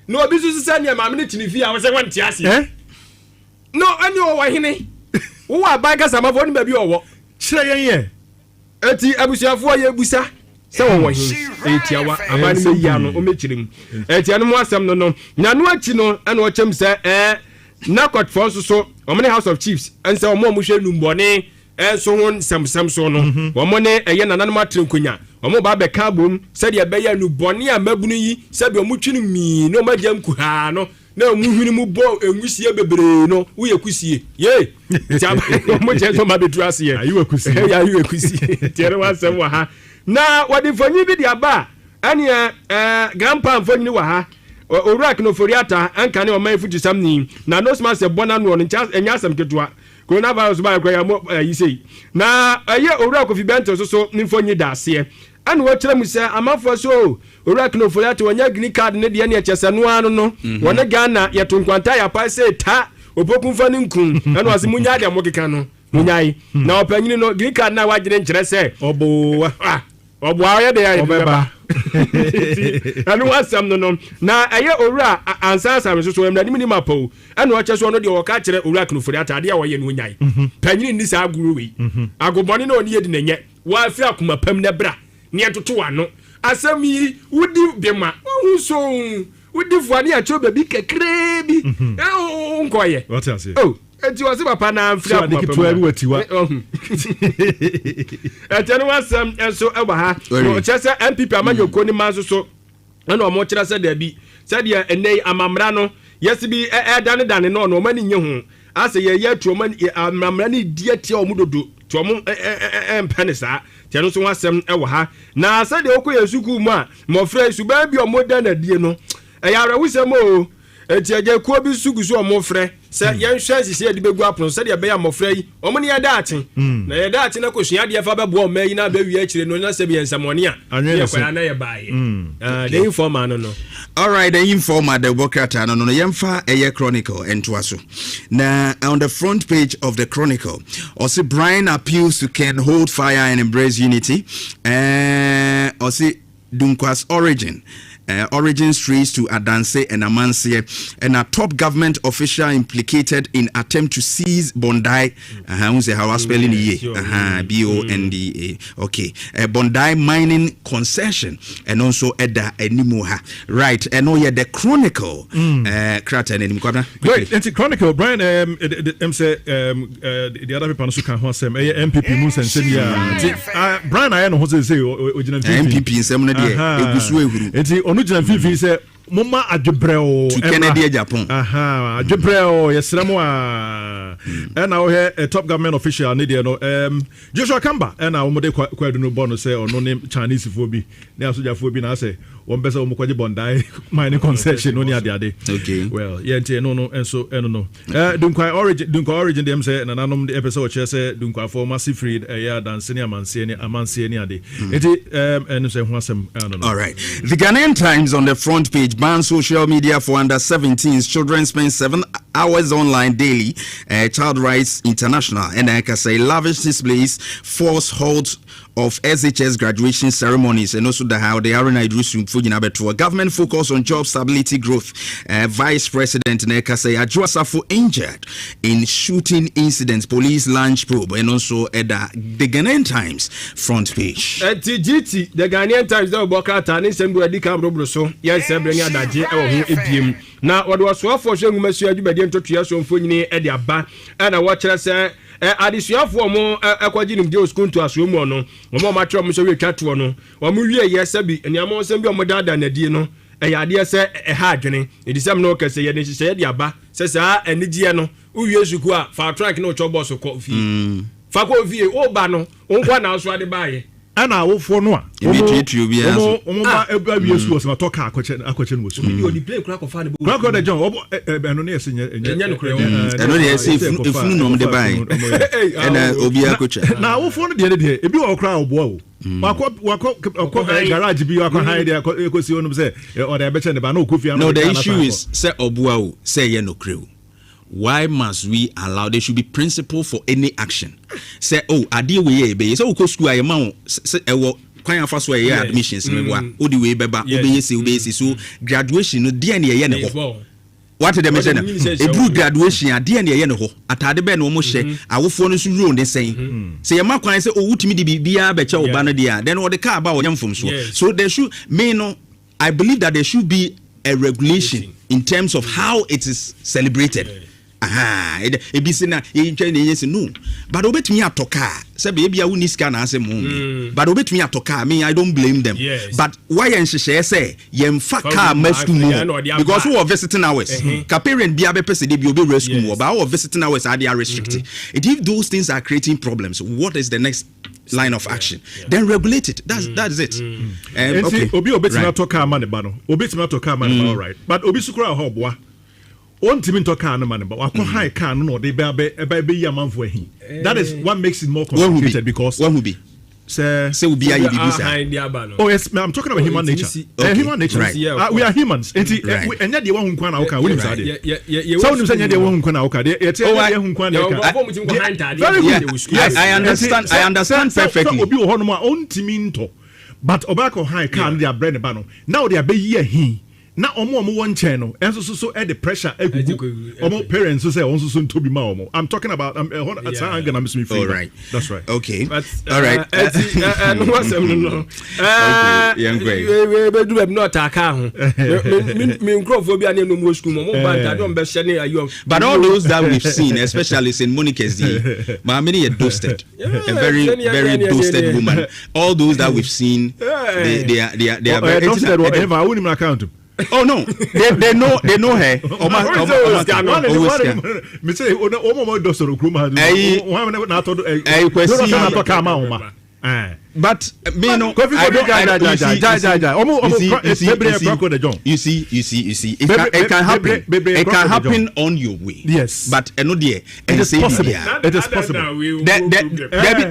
Speaker 11: No business send your mamma to me. I was a one tiasi. No, I know why he. Who are bankers? I'm a one baby or what? Train. Eti Abusia for your busa. So what he Etiawa, a man yano, omitting. Etiano Sam no. Nanuachino and watch him say, Nakot for so many House of Chiefs and so more Mushe Lumbone. so ho nsɛmsɛm so no wɔn ne ɛyɛ nananom atrenkonya wɔn ba bɛka abom sɛdeɛ ɛbɛyɛ no bɔne a mabunu yi sɛdeɛ wɔn twene mii na wɔn agyam kuhaa no na wɔn hwene mu bɔ engusie bebree no woyɛ kusie ye tiaba wɔn kyɛn so ma betu ase yɛ ayiwa kusie tiɛre wasɛm wɔ ha na wɔde mfonyin bi de aba ɛne grandpa mfonyin wɔ ha Orak no Foriata anka ne ɔman futu sam ni na no sma se bona no no nya asam ketua coronavirus ba kwa ya mo yisei na ɛyɛ Orak Kofi Bento so nimfonyi da ase ɛne wo kyerɛ mu sɛ amafo so Orak no Foriata wonya green card ne de ne ɛkyɛsɛ no ano no wɔne Ghana yɛtonkwanta ya pa se ta opokunfa ne nkun ɛne wase munya de mo keka no munyai na ɔpanyini no green card na wagire nkyerɛ sɛ ɔboa yɛ de ya ɔbɛba anu wasam no na ɛyɛ owura ansasa so emra nim mapo ɛna ɔkyɛ so no de wɔka kyerɛ owura knofori atade a wɔyɛ no nyai panyini ni saa aguru wei agobɔne na ɔne yɛ di nanyɛ wa afi akoma pam na bra ne ɛtoto wano asɛm yi wudi bema hu so wudi fuane akyɛ baby kekre bi nkɔyɛ oh eti wasi papa na mfiri akoma ɛtɛno wasɛm ɛnso ɛwɔ ha ɔkyɛ sɛ MPP amanyɔkuo ne ma so ɛna ɔmo kyerɛ sɛ dabi sɛdeɛ ɛnɛ amamra no yɛsi bi ɛdane no ɔno ɔma ne nye ho asɛ yɛyɛ tu ɔma amamra ne di atia ɔmo dodo tu ɔmo ɛmpɛ ne saa tɛno so wasɛm ɛwɔ ha na sɛdeɛ ɔkɔ yɛ sukuu mu a mmɔfra suban bi ɔmo da na die no ɛyɛ awerɛwosɛm o eti agya kuo bi sugusu ɔmo frɛ sɛ yɛn hwɛ sisi edi begu apono sɛ deɛ bɛyɛ amɔfra yi ɔmo ne yɛda ate na yɛda ate na kosua deɛ fa bɛboa ɔmo yi na bɛwi akyire no na sɛ bi nsɛmɔne a yɛ kwara na yɛ baaye the informer no
Speaker 5: all right the informer the bokrata no yɛmfa ɛyɛ chronicle ɛntoa so na on the front page of the chronicle ɔse Brian appeals to Ken hold fire and embrace unity ɔse Dunkwa's origin trace to Adanse and Amansie, and a top government official implicated in attempt to seize Bondi. How spelling BONDA? Okay, Bondi mining concession, and also Edda Enimuha. Right, and oh yeah, the Chronicle. Kraten and
Speaker 2: Great, it's a Chronicle. Brian, the other people who can Hosem, MPP Munsem, Brian, I know what they say.
Speaker 5: MPP in some
Speaker 2: Original Fifi said, Mama Adjubreo
Speaker 5: to Kennedy, Japan.
Speaker 2: Adjubreo, yes, Samoa. And now here a top government official, Joshua Kamba, and our mother quite no bonus or no name Chinese phobia. Now, so phobia, I say, one better Mukwaji Bondi, mining concession, only at the other. Okay. Well, yeah, no, and so, I don't know. Dunkwa origin, them say, and I know the episode, say, Dunkwa for massive freed, a yard and senior Mancini, day. And say, all
Speaker 5: right. The Ghanaian Times on the front page ban social media for under 17s. Children spend 7 hours online daily. Child Rights International and I can say lavish displays force halt of SHS graduation ceremonies and also how they are in a government focus on job stability growth. Vice President Nekase Adjuasafo injured in shooting incidents. Police launch probe and also the Ghanaian Times front page.
Speaker 11: TGT the Ghanaian Times the Bokata and Sembu Adikam Robroso. Yes, Brenya Daji EPM. Now what was so for showing Monsieur Dubedian to Triason Funi Ediaba and I watch us adisua for mo akwaji nim de school to asuomu no mo matro mo so we twatwo no wo mo wie ye sabi eniamo nsem bi mo dada na die no ade se ha adwene edisem no kase ye ne hye de aba se sa enigie no uwie suku a fa track no cho boss ko fi fa ko fi o ba no onkwa na so ade baaye
Speaker 2: ana wofo no a ma eba wie su so toka akwache no so
Speaker 11: video di play kura ko fa ne bo
Speaker 2: kura de John eno ne yesi
Speaker 11: nya no kura
Speaker 5: eno ne yesi efunu no de bai ena obi akwache
Speaker 2: na wofo no de ebi wo kura obo wako garage bi wako hide ekosi onum say or dey beche ne ba no kofi
Speaker 5: no the issue is say oboa o say ye no kura. Why must we allow? There should be principle for any action. Say, oh, I deal with ye be. So we go school. I am say, kwan afa so ye admissions me boa. Odi we beba. Obeye se so graduation no dey na ye ne ho. What the mention? A good graduation a dey na ye ne ho. Atade be na omo hye. Awofo no so rule dey saying. Say ye ma kwan say oh wutimi di bibia be che oba no dey. Then what the car about yam from so there should I believe that there should be a regulation in terms of how it is celebrated. ebisi na yintwa na yes no but obetumi atoka say be bia woni sika na asem but obetumi atoka me I don't blame them but why enhyehyɛ say yemfa car masku mu because we are visiting hours ka parent bia be pese de bi obe rescue mu but we visiting hours are they restricted if those things are creating problems what is the next line of action then regulate it that's it
Speaker 2: okay obi obetumi atoka ma ne ba no obetumi atoka ma ne ba all right but obi sukura hoboa on team to car no man but wako high car no they be yamanfo ahi that is what makes it more complicated because
Speaker 5: one will be say we be
Speaker 2: oh yes I'm talking about human nature human nature right. We are humans enti enya de won kwa na woka we say dey so we say enya de won kwa na woka dey enya hu kwa na
Speaker 5: I understand perfectly
Speaker 2: obi wo hono ma on team into but obako high car no their brain ba no now they be ye ahi na omo won chen no enso so the pressure egugu omo parents so say onso so ntobi ma omo I'm talking about I'm gonna miss me
Speaker 5: all right
Speaker 2: that's right
Speaker 5: okay
Speaker 11: but,
Speaker 5: all right
Speaker 11: no was no
Speaker 5: young great
Speaker 11: we do not aka ho me nkrofo bi ane no mo school mo band don be share ayo
Speaker 5: but all those that we've seen especially St. Monica's day mama dusted a very dusted woman all those that we've seen they are very
Speaker 2: dusted whatever I wouldn't account.
Speaker 5: Oh no, they know her.
Speaker 2: Me say omo do soro kruma na to
Speaker 5: but me no you see it can happen on your way.
Speaker 2: Yes,
Speaker 5: but no there
Speaker 2: it is possible.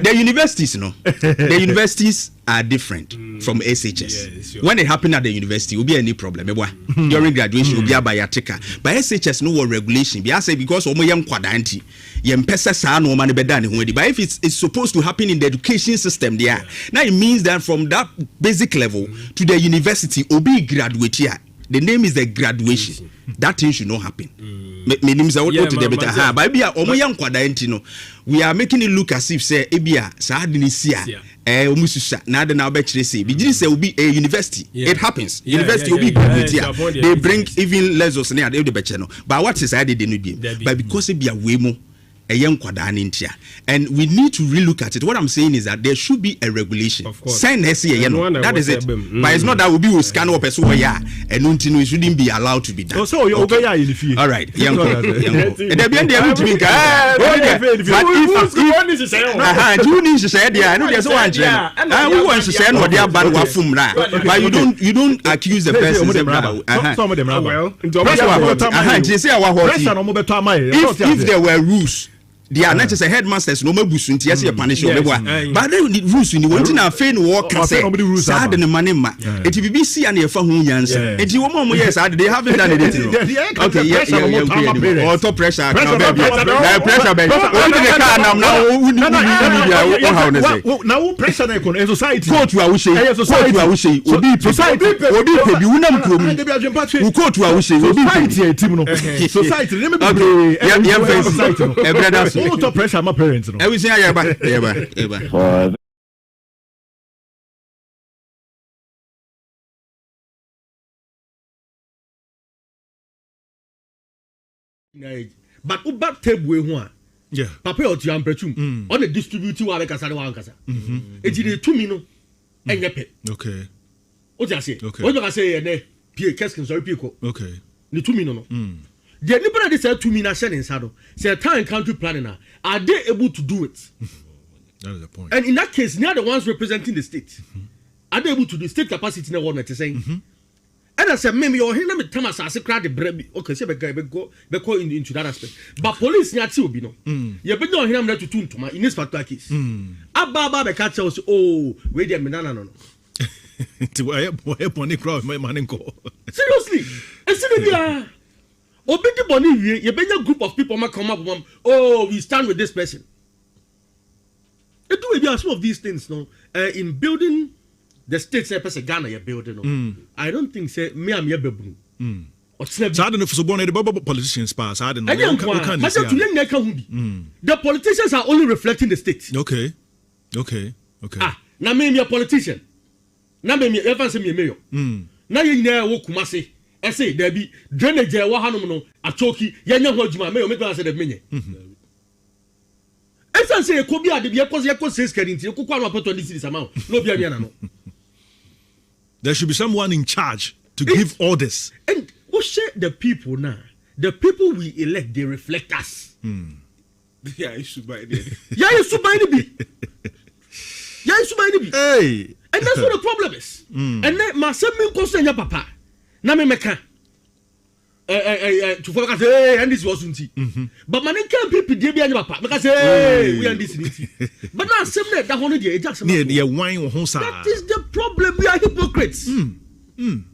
Speaker 5: The universities the universities are different from SHS. When it happened at the university will be any problem during graduation will be by your ticker but SHS no regulation be say because omo yam kwadanti yem pesa sa no man be dan ho but if it's supposed to happen in the education system there now it means that from that basic level to the university obi graduate here the name is the graduation that thing should not happen me nim say what to the better but bia omo yam kwadanti no we are making it look as if say ebia sa de ni sia omususa na de na obekire say bi say obi a university it happens university obi graduate here they bring even lessons na they be no but what is I did no be but because ebia we mo and we need to relook at it. What I'm saying is that there should be a regulation. Send that is it. But it's not that we will scan up as well, and it shouldn't be allowed to be done.
Speaker 2: So you're okay. All
Speaker 5: right, young. But you don't accuse the person. If there were rules. They are not just a headmasters no mabusu nti yesi punish obebwa but the rules ni wonti na fe no work say sad ne manema eti BBC and efa hu yansa eti wo mo yes they haven't done anything okay yeah auto pressure now pressure only the car now media how they say
Speaker 2: now pressure na in society
Speaker 5: court wa wo say obi society pe bi wunam krom court wa wo say obi
Speaker 2: society team no society let me
Speaker 5: okay yeah society no brothers
Speaker 2: auto pressure my parents no
Speaker 5: everything yeah
Speaker 1: but uba table ho yeah papa o ti ampretum on the distributing wa be kasa de wa kasa eti de tumi no enyepe
Speaker 2: okay
Speaker 1: o ti ase o be say ne pie keskin so pie ko
Speaker 2: okay
Speaker 1: ni tumi no the anybody that said to me na share inside say town country planning are they able to do it
Speaker 2: that is the point
Speaker 1: and in that case they are the ones representing the state are they able to do state capacity na what they saying and I said maybe your him me Thomas as crowd the bread okay say be go into that aspect but police nya ti obi no you be your him na to tuntuma in this particular case ababa be catch us oh we dey me na no
Speaker 2: ti why pony crowd my man ko
Speaker 1: seriously e say dia obedi boni wie you be a group of people ma come up oh we stand with this person it do be some of these things no in building the state say person Ghana you building no I don't think say me am bebu
Speaker 2: so I don't know if so born the politicians pass I don't know
Speaker 1: the politicians are only reflecting the state
Speaker 2: okay
Speaker 1: na me a politician na me ever say me mayor na you nyina wo Kumasi I say there be drainage wa hanom no atoki yenya ho adwuma me o me plan say the menye esa say ko bi ade bi ekose says kadinti ekukwa no apato ndi series amount no bi amia na no.
Speaker 2: There should be someone in charge to give orders.
Speaker 1: And we share the people now. The people we elect, they reflect us.
Speaker 3: Yeah, you should buy it.
Speaker 1: Yeah, you should buy it. Yeah, you should buy it.
Speaker 2: Hey.
Speaker 1: And that's what the problem is. And then my son me concern your papa. Na me meka. To focus hey and this was unti. But man can people dey be your papa. Make say hey we and this. But now same that one dey just
Speaker 2: near wine ho sa.
Speaker 1: That is the problem. We are hypocrites. No, you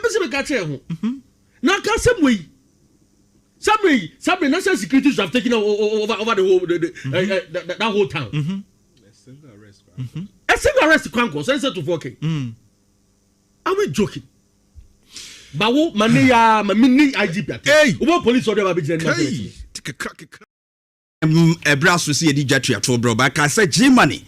Speaker 1: be say make tell ho. Now can same way. Some national security should have taken over the whole that whole town. A single arrest Kwanko, sense to 4K. Are we joking? Bawo mania mini IGP. Hey, what police order ba be
Speaker 5: Ebra so see edi jatria to bro ba ka say G money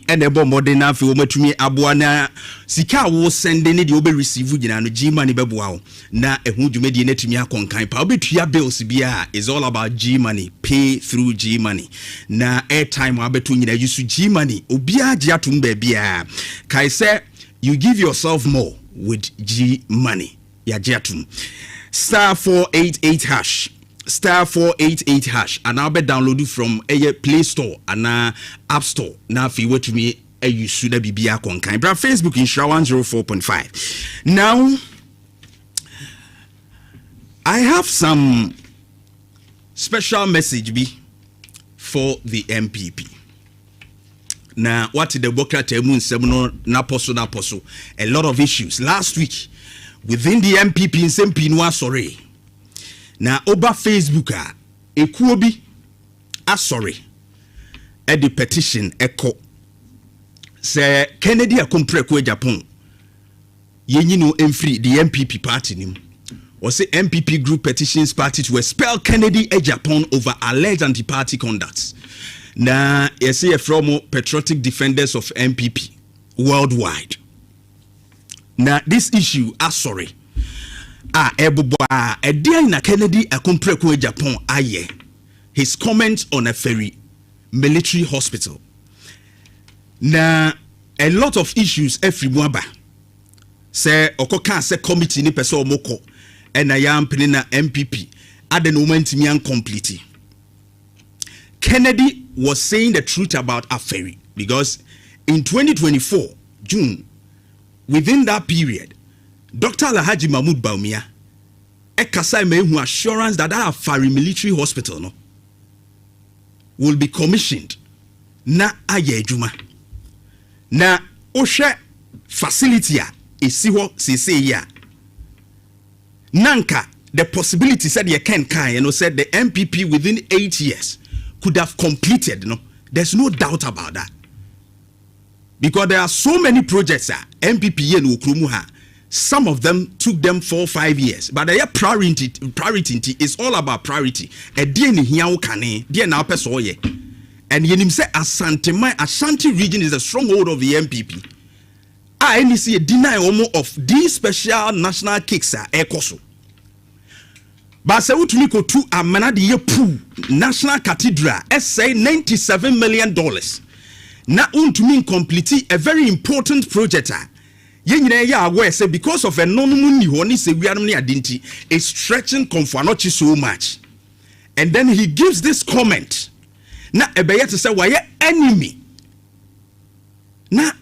Speaker 5: and ebo modern na fi wo matumi aboa na sika wo send ne de obe receive gina no G money beboa wo na ehu dwumadi na tumi akonkan pa obetua bills bia is all about G money, pay through G money na airtime abeto nyina use G money obia agi atum ba bia kai say you give yourself more with G money ya agi atum *488 hash star 488 hash and I'll be downloaded from a Play Store and App Store. Now if you were to me you should be on kind. But Facebook in 104.5. Now I have some special message be for the MPP. Now what the KuroYiMuNsem na poso a lot of issues last week within the MPP in Sempinwa sorry. Na oba Facebook ekuo bi asori e the petition eko se Kennedy akompreko Japan yenyi no emfiri the MPP party nim or say MPP group petitions party to expel Kennedy Japan over alleged anti-party conduct. Na yesi from patriotic defenders of MPP worldwide. Na this issue asori a dear na Kennedy akompreko Japan aye his comment on a ferry military hospital na a lot of issues every mwaba say okoka say committee ni pese omoko na yampene na MPP ade no mantimi incomplete. Kennedy was saying the truth about a ferry because in 2024 June within that period Dr. Alhaji Mahmoud Baumia ekasa mehu assurance that our Afari military hospital no will be commissioned na aye adwuma na ohwe facility a esiho sese ya nanka the possibility said you can said the MPP within 8 years could have completed there's no doubt about that because there are so many projects MPP yen okrumu ha. Some of them took them 4 or 5 years, but their priority is all about priority. A dear ni hiya ukane, dear na peso ye, and yenim say Ashanti region is a stronghold of the MPP. I only see a deny of these special national cakes ekoso. But say what we go to a manadi yepu national cathedral. Say $97 million. Na to complete a very important project. Aware say because of a non-money say we are identity is stretching Komfanochi so much. And then he gives this comment. Na ebeye to say why enemy. Na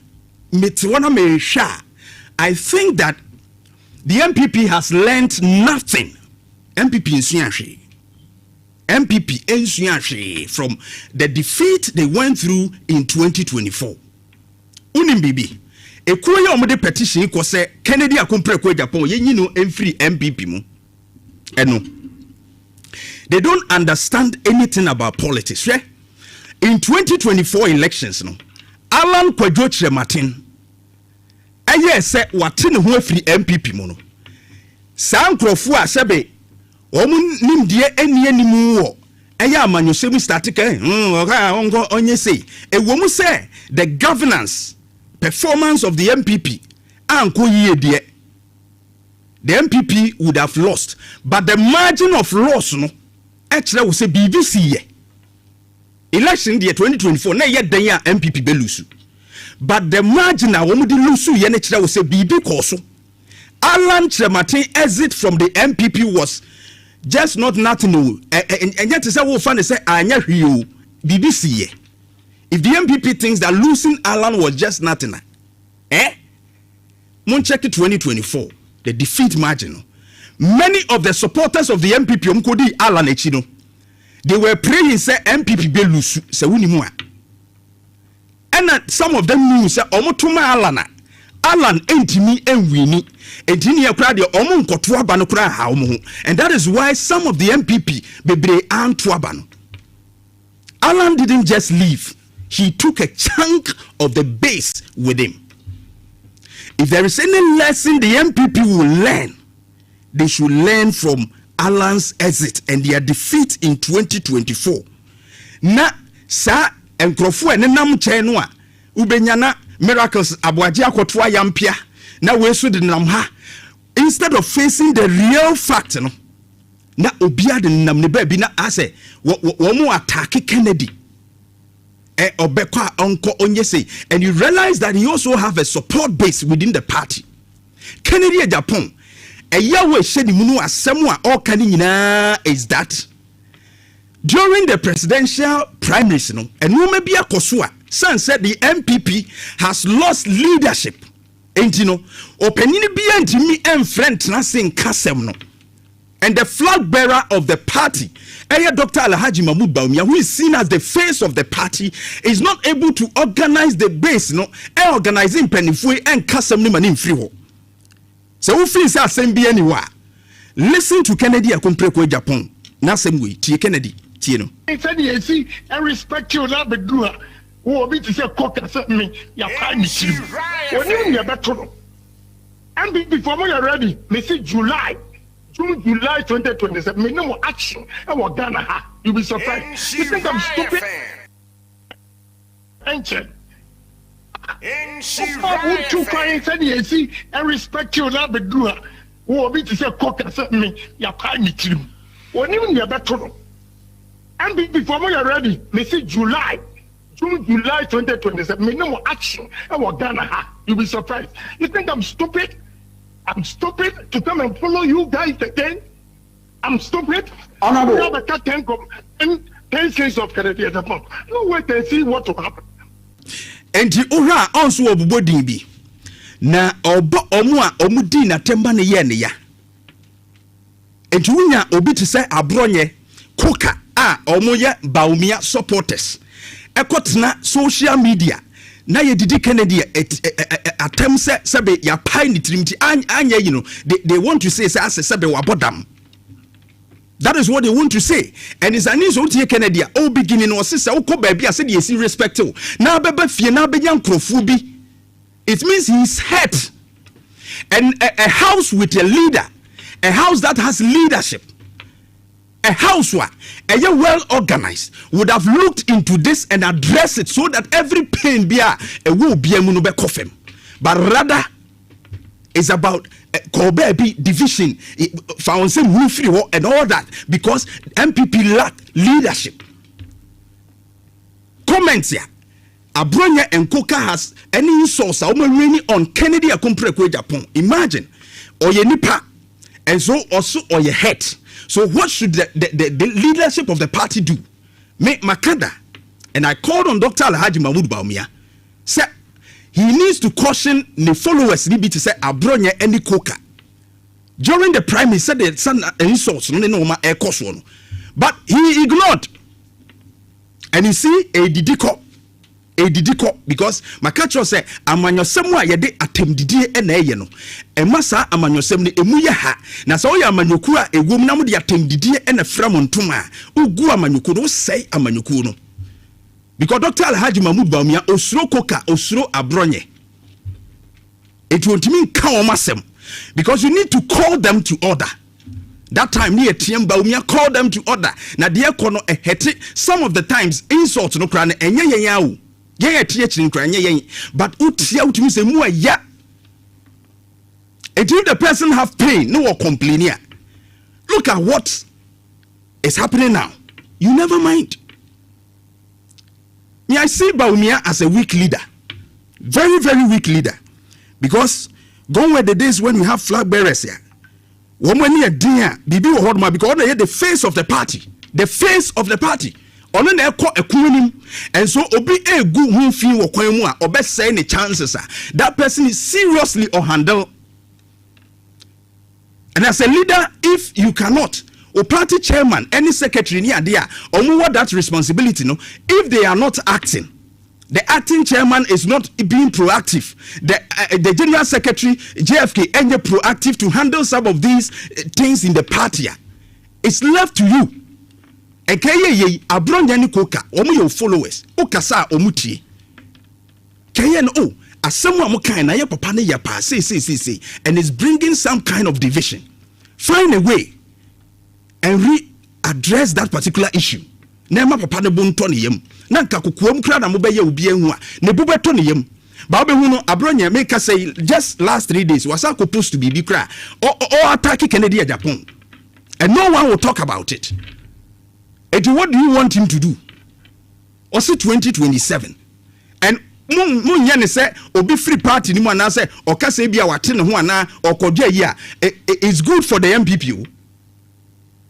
Speaker 5: mitwana me sha. I think that the MPP has learned nothing. MPP insuyanshi from the defeat they went through in 2024. Unimbibi. A KuroYiMuNsem petition ko say Kennedy akompreko Japan yenyi no emfiri MPP mu eno they don't understand anything about politics. In 2024 elections Alan Kwadwo Martin aye say wate ne ho afiri MPP mu no sankrofo a sebe omu nimdie eni animu wo aye amanyosem start onye say ewomu say the governance performance of the MPP anko yie de the MPP would have lost, but the margin of loss no actually will say BBC election year 2024 na yet den ya MPP be lose, but the margin na womu di lose ye na kire will say BB koso. Alan Chematin exit from the MPP was just not nothing. And yet say we find say anya hwio BBC. If the MPP thinks that losing Alan was just nothing, Mon check it 2024, the defeat margin. Many of the supporters of the MPP omkodi Alan echino, they were praying say MPP be lose say unimu. And some of them knew say omotuma Alan entimi enwini entini yakra de omo nkoto aba no kra ha omo, and that is why some of the MPP bebre anto aba no. Alan didn't just leave, he took a chunk of the base with him. If there is any lesson the MPP will learn, they should learn from Alan's exit and their defeat in 2024. Na sa enkrofo ene nam chen no a ubenyana miracles aboaje akotwa yampia na we so de nam ha, instead of facing the real fact no na obia de nam ne ba bi na ase wo mo attack Kennedy obekwa onko onyese, and you realize that he also have a support base within the party. Kennedy e Japan yawe shedi munu asemu a all kan nyina is that during the presidential primaries no enuma bia koso a san said the MPP has lost leadership, and you know openini bia ntimi enfront na sin kasem no, and the flag bearer of the party, Dr. Alhaji Mahmoud Bawumia, who is seen as the face of the party, is not able to organize the base, organizing penifui and kasem ni mani mfriho. So who feels that same be anywhere? Listen to Kennedy Akompreko Japan. Na same way, tie Kennedy, tie no.
Speaker 12: He said he see and respect you na bedua. Who obi to say cock say me, ya find me. When you better. And before we are ready, me say July 2027, me no more action. I will Ghana. You'll be surprised. You think I'm stupid? Ancient. Who two clients said he see and respect you now, but do who will be to say cock and set me, ya pie me too. When you better. And before we are ready, me say July 2027, me no more action. I will Ghana. You'll be surprised. You think I'm stupid? I'm stupid to come and follow you guys again. I'm stupid. Honorable. You have a 10 cents of credit at the pump. No wait and see what will happen.
Speaker 5: And the ora also obodin bi. Na obo omu a omudi na temba ne ye ne ya. Enti wunya obi to say abronye koka a omu ye Bawumia supporters. Ekotena social media. Na ye didi Kennedy attempt sebe ya pai ni trimti anya, you know, they want to say sebe wabodam. That is what they want to say. And it's an insult to Kennedy. Oh, beginning or sister, oh, come baby, I said yes, respect you. Now, baby, fear now, be young crofubi. It means he's hurt. And a house with a leader, a house that has leadership, a house where a well organized would have looked into this and addressed it so that every pain be a will be a munube coffin. But rather, it's about Kobe division, found some free and all that because MPP lack leadership. Comments here. Abronya and Koka has any source on Kennedy Akompreko Japan. Imagine, or your nipa, and so also or your head. So what should the leadership of the party do? Make Makada, and I called on Dr. Alhaji Mahmoud Bawumia. Say he needs to caution the followers to say Abronya any Koka. During the prime, he said that some insults no, but he ignored. And you see a didiko because Makacho say amanyosem wa yede atemdidie ene no emasa amanyosem ne emu ye ha na so ya amanyoku a egum na mo de atemdidie ene fra mo ntoma ugu amanyoku no sei amanyoku no because Dr. Alhaji Mahmoud Bawumia osuro koka osuro abronye it won't mean come masem because you need to call them to order. That time near TM Bawumia call them to order. Na dear kono hete some of the times insult no kra na enye yawo. Ye TH nkra enye yen but utia utumi se mu aya. And if the person have pain, no complain here. Look at what is happening now. You never mind. Me, I see Baumia as a weak leader. Very, very weak leader. Because gone were the days when we have flag bearers here. Woman near dear, Bibi or Hodma, because they are the face of the party. The face of the party. On an echo a kunim, and so obi a good who feel or koimua or best say any chances that person is seriously or handle. And as a leader, if you cannot, or party chairman, any secretary near there, or more that responsibility, no, if they are not acting, the acting chairman is not being proactive. The general secretary, JFK, and proactive to handle some of these things in the party. It's left to you. Ekeye abron yani koka, omu your followers, okasa omuti. Kayen o, asemu amuka na ya papa ne ya pa, say, and it's bringing some kind of division. Find a way and re-address that particular issue. Nema papa ne bonto ne yem. Na nka kokuom kra na mobeye obi ehu a, ne bubeto ne yem. Ba obehu no abronya make say just last 3 days was supposed to be kra or attack Kennedy Japan. And no one will talk about it. And what do you want him to do? Also 2027. And mun say obi free party ni mo na say o ka say bia wate ne ho ana o kodwa yi a it's good for the MPP.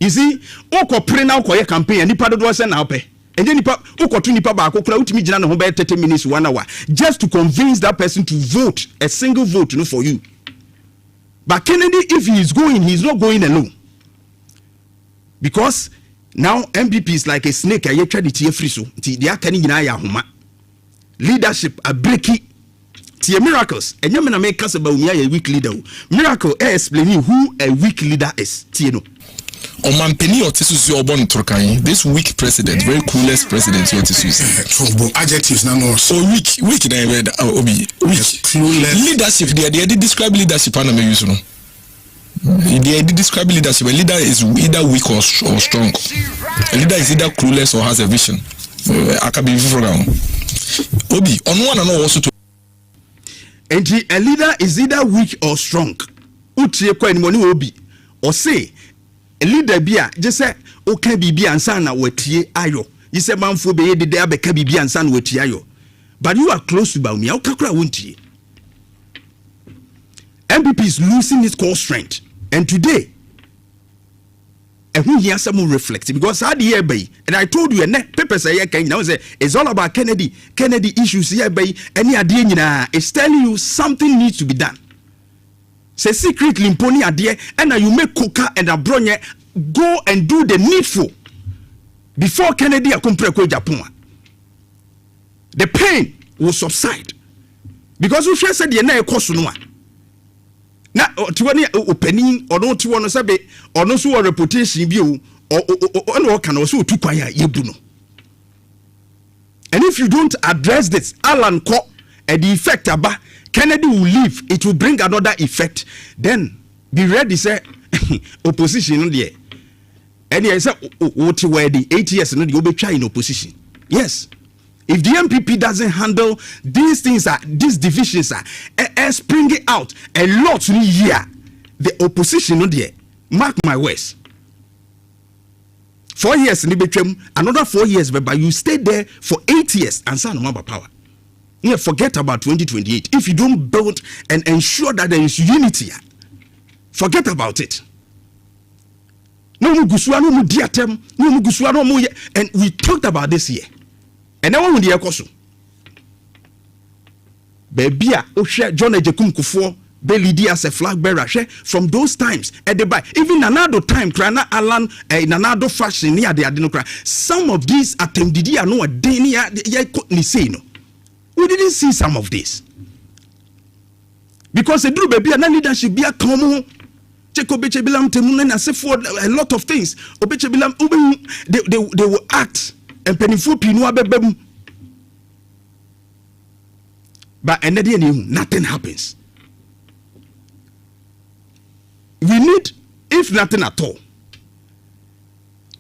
Speaker 5: You see, oko pre na oko ye campaign nipa dodo say na ope. And then nipa oko to nipa ba akokura utimi gina ne ho be 30 minutes 1 hour just to convince that person to vote a single vote for you. But Kennedy, if he is going, he is not going alone. Because now MPP is like a snake. I try to tear free so they are canning in leadership a breaky tear miracles. And you may make us about me a weak leader. Miracle explain you who a weak leader is. Tieno.
Speaker 13: Omampeni Otisusi Obon Turkani, this weak president, very clueless president Otisusi.
Speaker 6: Adjectives now no.
Speaker 13: So weak na read obi weak. Clueless. Leadership they describe leadership and use no. They describe leadership. A leader is either weak or strong. A leader is either clueless or has a vision. I can be from Obi on one and all also to.
Speaker 5: And a leader is either weak or strong. Utie kwa ni moni obi or say a leader bia just say okay bibi ansa na wetie ayo. You say manfo be ye de abeka bibi ansa na wetie ayo. But you are close to Baumia. O kakra wontie. MPP is losing its core strength. And today, and who hears some reflect because I hear bay, and I told you, and papers I can now say it's all about Kennedy issues here by any idea. It's telling you something needs to be done. Say secretly imponi idea, and now you make Coca and Abronya go and do the needful before Kennedy accompany Japan. The pain will subside because we first said the na cost no one. Na tiwani opening or no tiwano sabe or no so reputation view or no can also to kwaya yebu no. And if you don't address this, Alan Ko and the effect aba Kennedy will leave, it will bring another effect. Then be ready say opposition no there. And he say what were the 8 years no you be try in opposition. Yes. If the MPP doesn't handle these things, these divisions are springing out a lot in a year, the opposition no there. Mark my words. 4 years in the another 4 years, but you stay there for 8 years and sign no power. Yeah, forget about 2028. If you don't build and ensure that there is unity, forget about it. No mu gusua no mu diatem, no mu gusua no mu, and we talked about this here. And now when the ekoso baby a ohwe John Ejekum Kufuor be lead as a flag bearer from those times at the back even another time krana Alan another fashion near the adenokra some of these attempted ya no dey near ni say no we didn't see some of this because the do baby na leadership be a come Chekobechebilam temu na say for a lot of things Obechebilam they will act and pennyful pinu abebem. But nothing happens. We need, if nothing at all,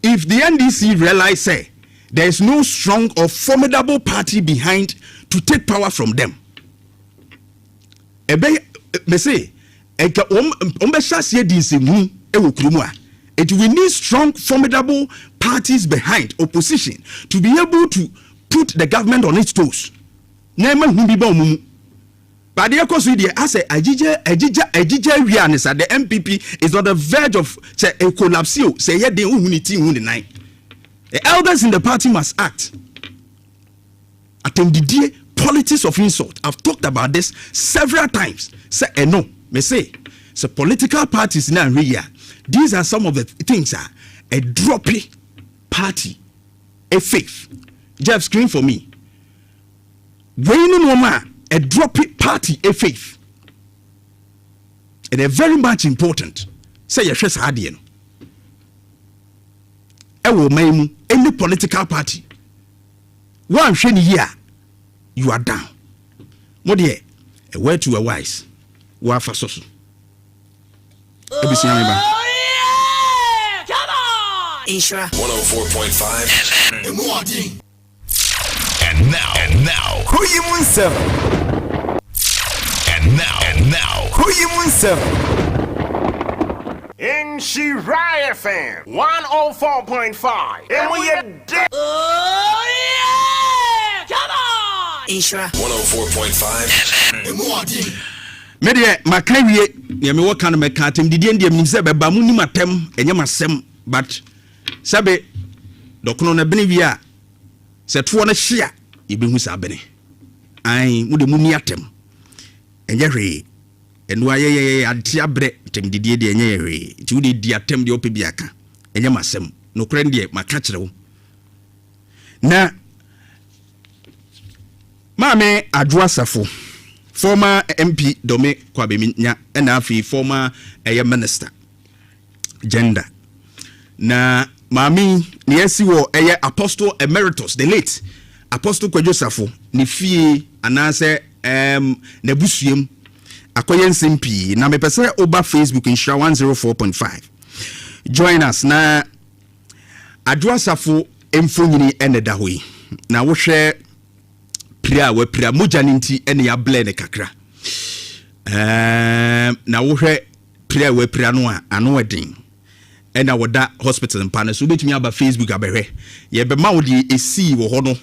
Speaker 5: if the NDC realize say there is no strong or formidable party behind to take power from them, me say enka ombeshasie di nsemu ewo kurom a it we need strong formidable parties behind opposition to be able to put the government on its toes na ma hu bi ba omumu but the cause we I say ejija wiane say the MPP is on the verge of say a collapse say ye dey unity hu the nine. The elders in the party must act. Attendidie politics of insult. I've talked about this several times. Say no, me say political parties now here. These are some of the things a droppy party, a faith. Jeff, screen for me. A droppy party, a faith. And they're very much important. Say your stress hardien. Any political party. One shiny year, you are down. What dear? A word to a wise. Wa for so.
Speaker 14: Isra
Speaker 15: 104.5 FM. And now, KuroYiMuNsem. And now, KuroYiMuNsem.
Speaker 4: In Shirai FM 104.5. And we are dead.
Speaker 14: Oh yeah! Come on!
Speaker 15: Isra 104.5 FM.
Speaker 5: Media Makawie, Yami what kind of mekatim did Indian Nimsebe Bamunimatem and Yamasem, but Sabe Dokona Benivia said to one a share, Ibn Husabene. I would the Muniatem and Jerry. And why I tiabre tem didie de nyere ti wudi di atem de opebiaka enye masem no krendie makachrew na maame adwoa safo former MP Dome Kwabeminya and afi former minister gender na maami ne yesi wo apostle emeritus the late apostle Kwadwo Safo ne fie anase nebusuem KuroYiMuNsem P na me pese oba Facebook in 104.5 join us na adwoa safo emfonyini ene da hoi na wo hwe pria moja ninti ene ya ble ne kakra na wo hwe pria no a ano edin ena woda hospital mpa so betumi aba Facebook abehwe ye be ma wo di esi wo ho no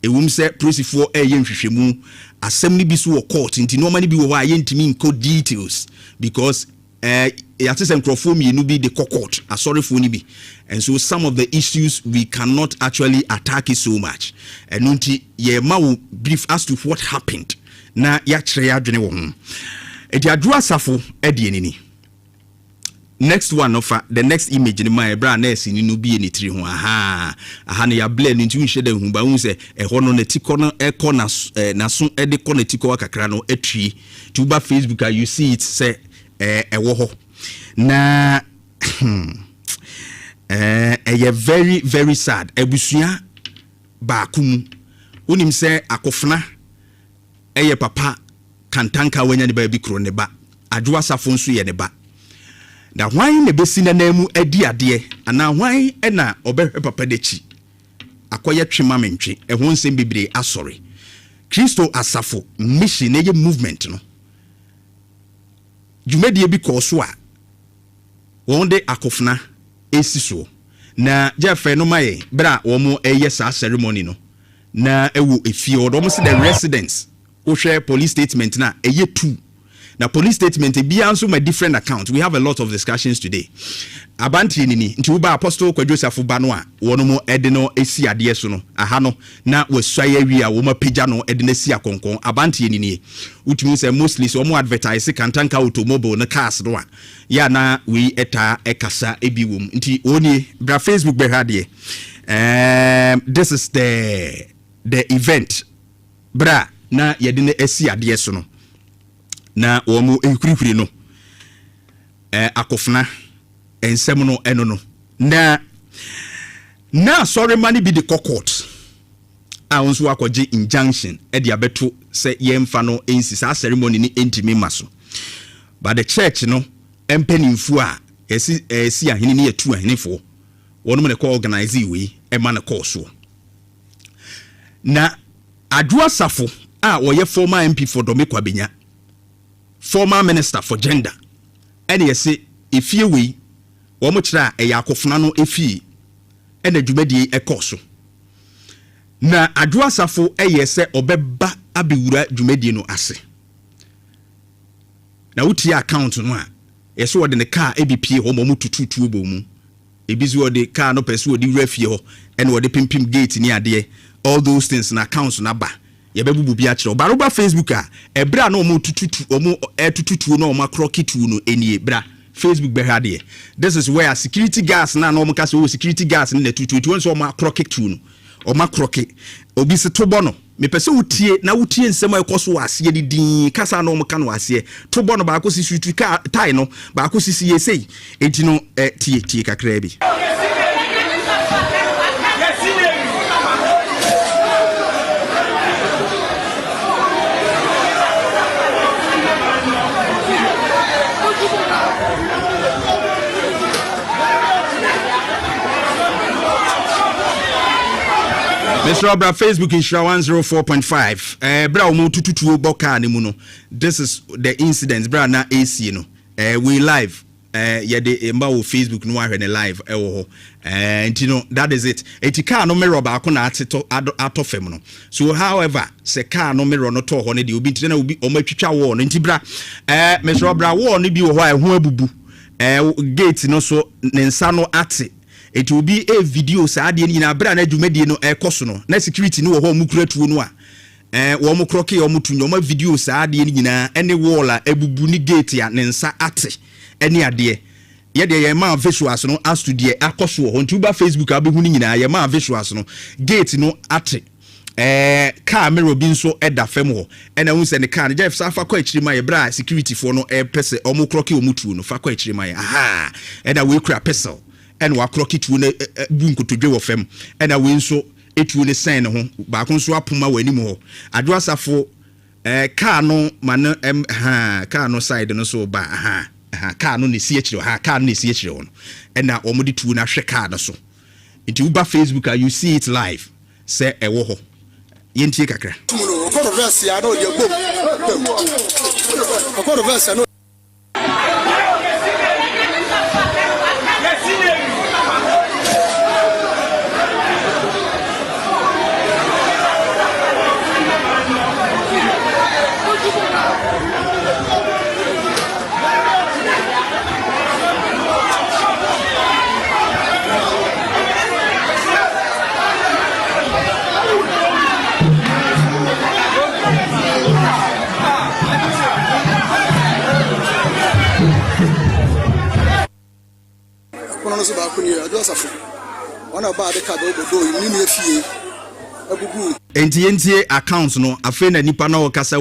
Speaker 5: ewum se prosifo yenhwehwemu asem ni bi so wo court nti no mani bi wo ha yentimi nko details because yatese nkrofo mienu bi the court asorefo ni bi and so some of the issues we cannot actually attack it so much and nti ye ma wo brief as to what happened na ya kire ya dwene wo ho edi adwoa safo edi enini next one offer the next image in my bra na esi ni no bi eni tiri ho aha ne ya blend nti unhye da hu ba hu se ho no netiko no eko na so ede ko netiko akakra no atwi to ba Facebook you see it say wo ho na very very sad ebusua ba kum unim se akofna papa kantanka wanya ne ba bi kro ne ba adwoa safo nso ye ne ba da hwan ne besi na namu adi ade ana hwan na obehwe papa dechi akoye twema mentwe ho nsem bebre asori Kristo asafo mission eye movement no jumedie bi koso a wonde akofna esiso na jefe no maye bra wo mo eye sa ceremony no na ewu efie odom se the residents wo hwe police statement na eye 2 na police statement be also my different account. We have a lot of discussions today. Abanti nini nti uba apostle Kwadwo Safo ba no a wono mo ede no esi ade so no aha no na wasua wi a wo ma pagya no ede na si akonkon abanti nini utumi say mostly so mo advertise kantanka automobile na cars no a ya na we eta ekasa ebi wom nti oni bra Facebook be ha de this is the event bra na yede na esi ade so no na womu enkurikuri no akofna ensem no eno no na sorry money be the court a onso akoje injunction e dia beto se yemfa no ensisa ceremony ni entimi maso but the church no empanimfu a esi ahene ne yatu ahenefo wono ne ko organize we e ma ne course na adwoa safo a woye former MP for Dome Kwabenya former minister for gender and yɛse efie wei wo mo kyerɛ a ɛyɛ akofuna no efie ɛna dwumadi ɛkɔ so na adwoasafo ɛyɛ sɛ ɔbɛba abewura dwumadi no ase na wotie account no a yɛse wɔde ne car ebipie hɔ mo tututuo bɔ mu ebizi wɔde car no pɛso wɔde wura fie hɔ ɛna wɔde pimpim gate ni adeɛ all those things na accounts na ba yɛbɛbubu bi akyerɛ baroba Facebook a ɛbra na ɔmo tututuo na ɔmo akrokitu no enie bra Facebook behade. This is where security guards na ɔmo ka sɛ security guards na tututu nso ɔmo akrokitu no ɔmo akroki obi se to bɔ no mepɛsɛ wotie na wotie nsɛm a ɛkɔ so wɔ aseɛ de din kasa na ɔmo ka no aseɛ to bɔ no baako sisi tutu ka tai no baako sisi yesei enti no tie kakra bi Mr. Obra Facebook in 104.5. Bra omo tututuo boka ne mu no. This is the incident bra na AC no. We live. Ye de mba wo Facebook no ahwe ne live wo ho. Enti that is it. Eti car no mirror ba ko na ato fam no. So however, se car no mirror no to ho ne de obi ntine na obi omo atwitwa wo no. Enti bra Mr. Obra wo no bi wo ho a ho abubu. Gate no so ne nsa no ate. It will be a video saadi ni na bra na dwumadi no ekoso no na security no wo ho mukuratuo no a wo mo kroke wo mutu no ma video saadi ni nyina ene wall a ebubu ni gate a ne nsa ate ene ade ye de ye ma visuals no astudio akoso ho ntuba Facebook abehu ni nyina ye ma visuals no gate no ate car mirror bi nso eda fam ho ena hu se ne car Jeff Safa kwa akiri ma ye bra security for no pese o mo kroke wo mutu no fa kwa akiri ma ye aha ena we kura pesel and wa krokitu na bunkotodwe wo fam ena we nso etu ne sign ho ba ko nso apoma wani mu ho adwasafo car no man car no side no so ba car no ne si akire car no ne si akire ho ena omode tu na hwe car no so nti uba Facebook you see it live say ewo ho yentie kakra controversy no de bom controversy no no so ba ko ni adwasafo wana ba de ka do ni efie abubu enti accounts no afa na nipa na wo kasa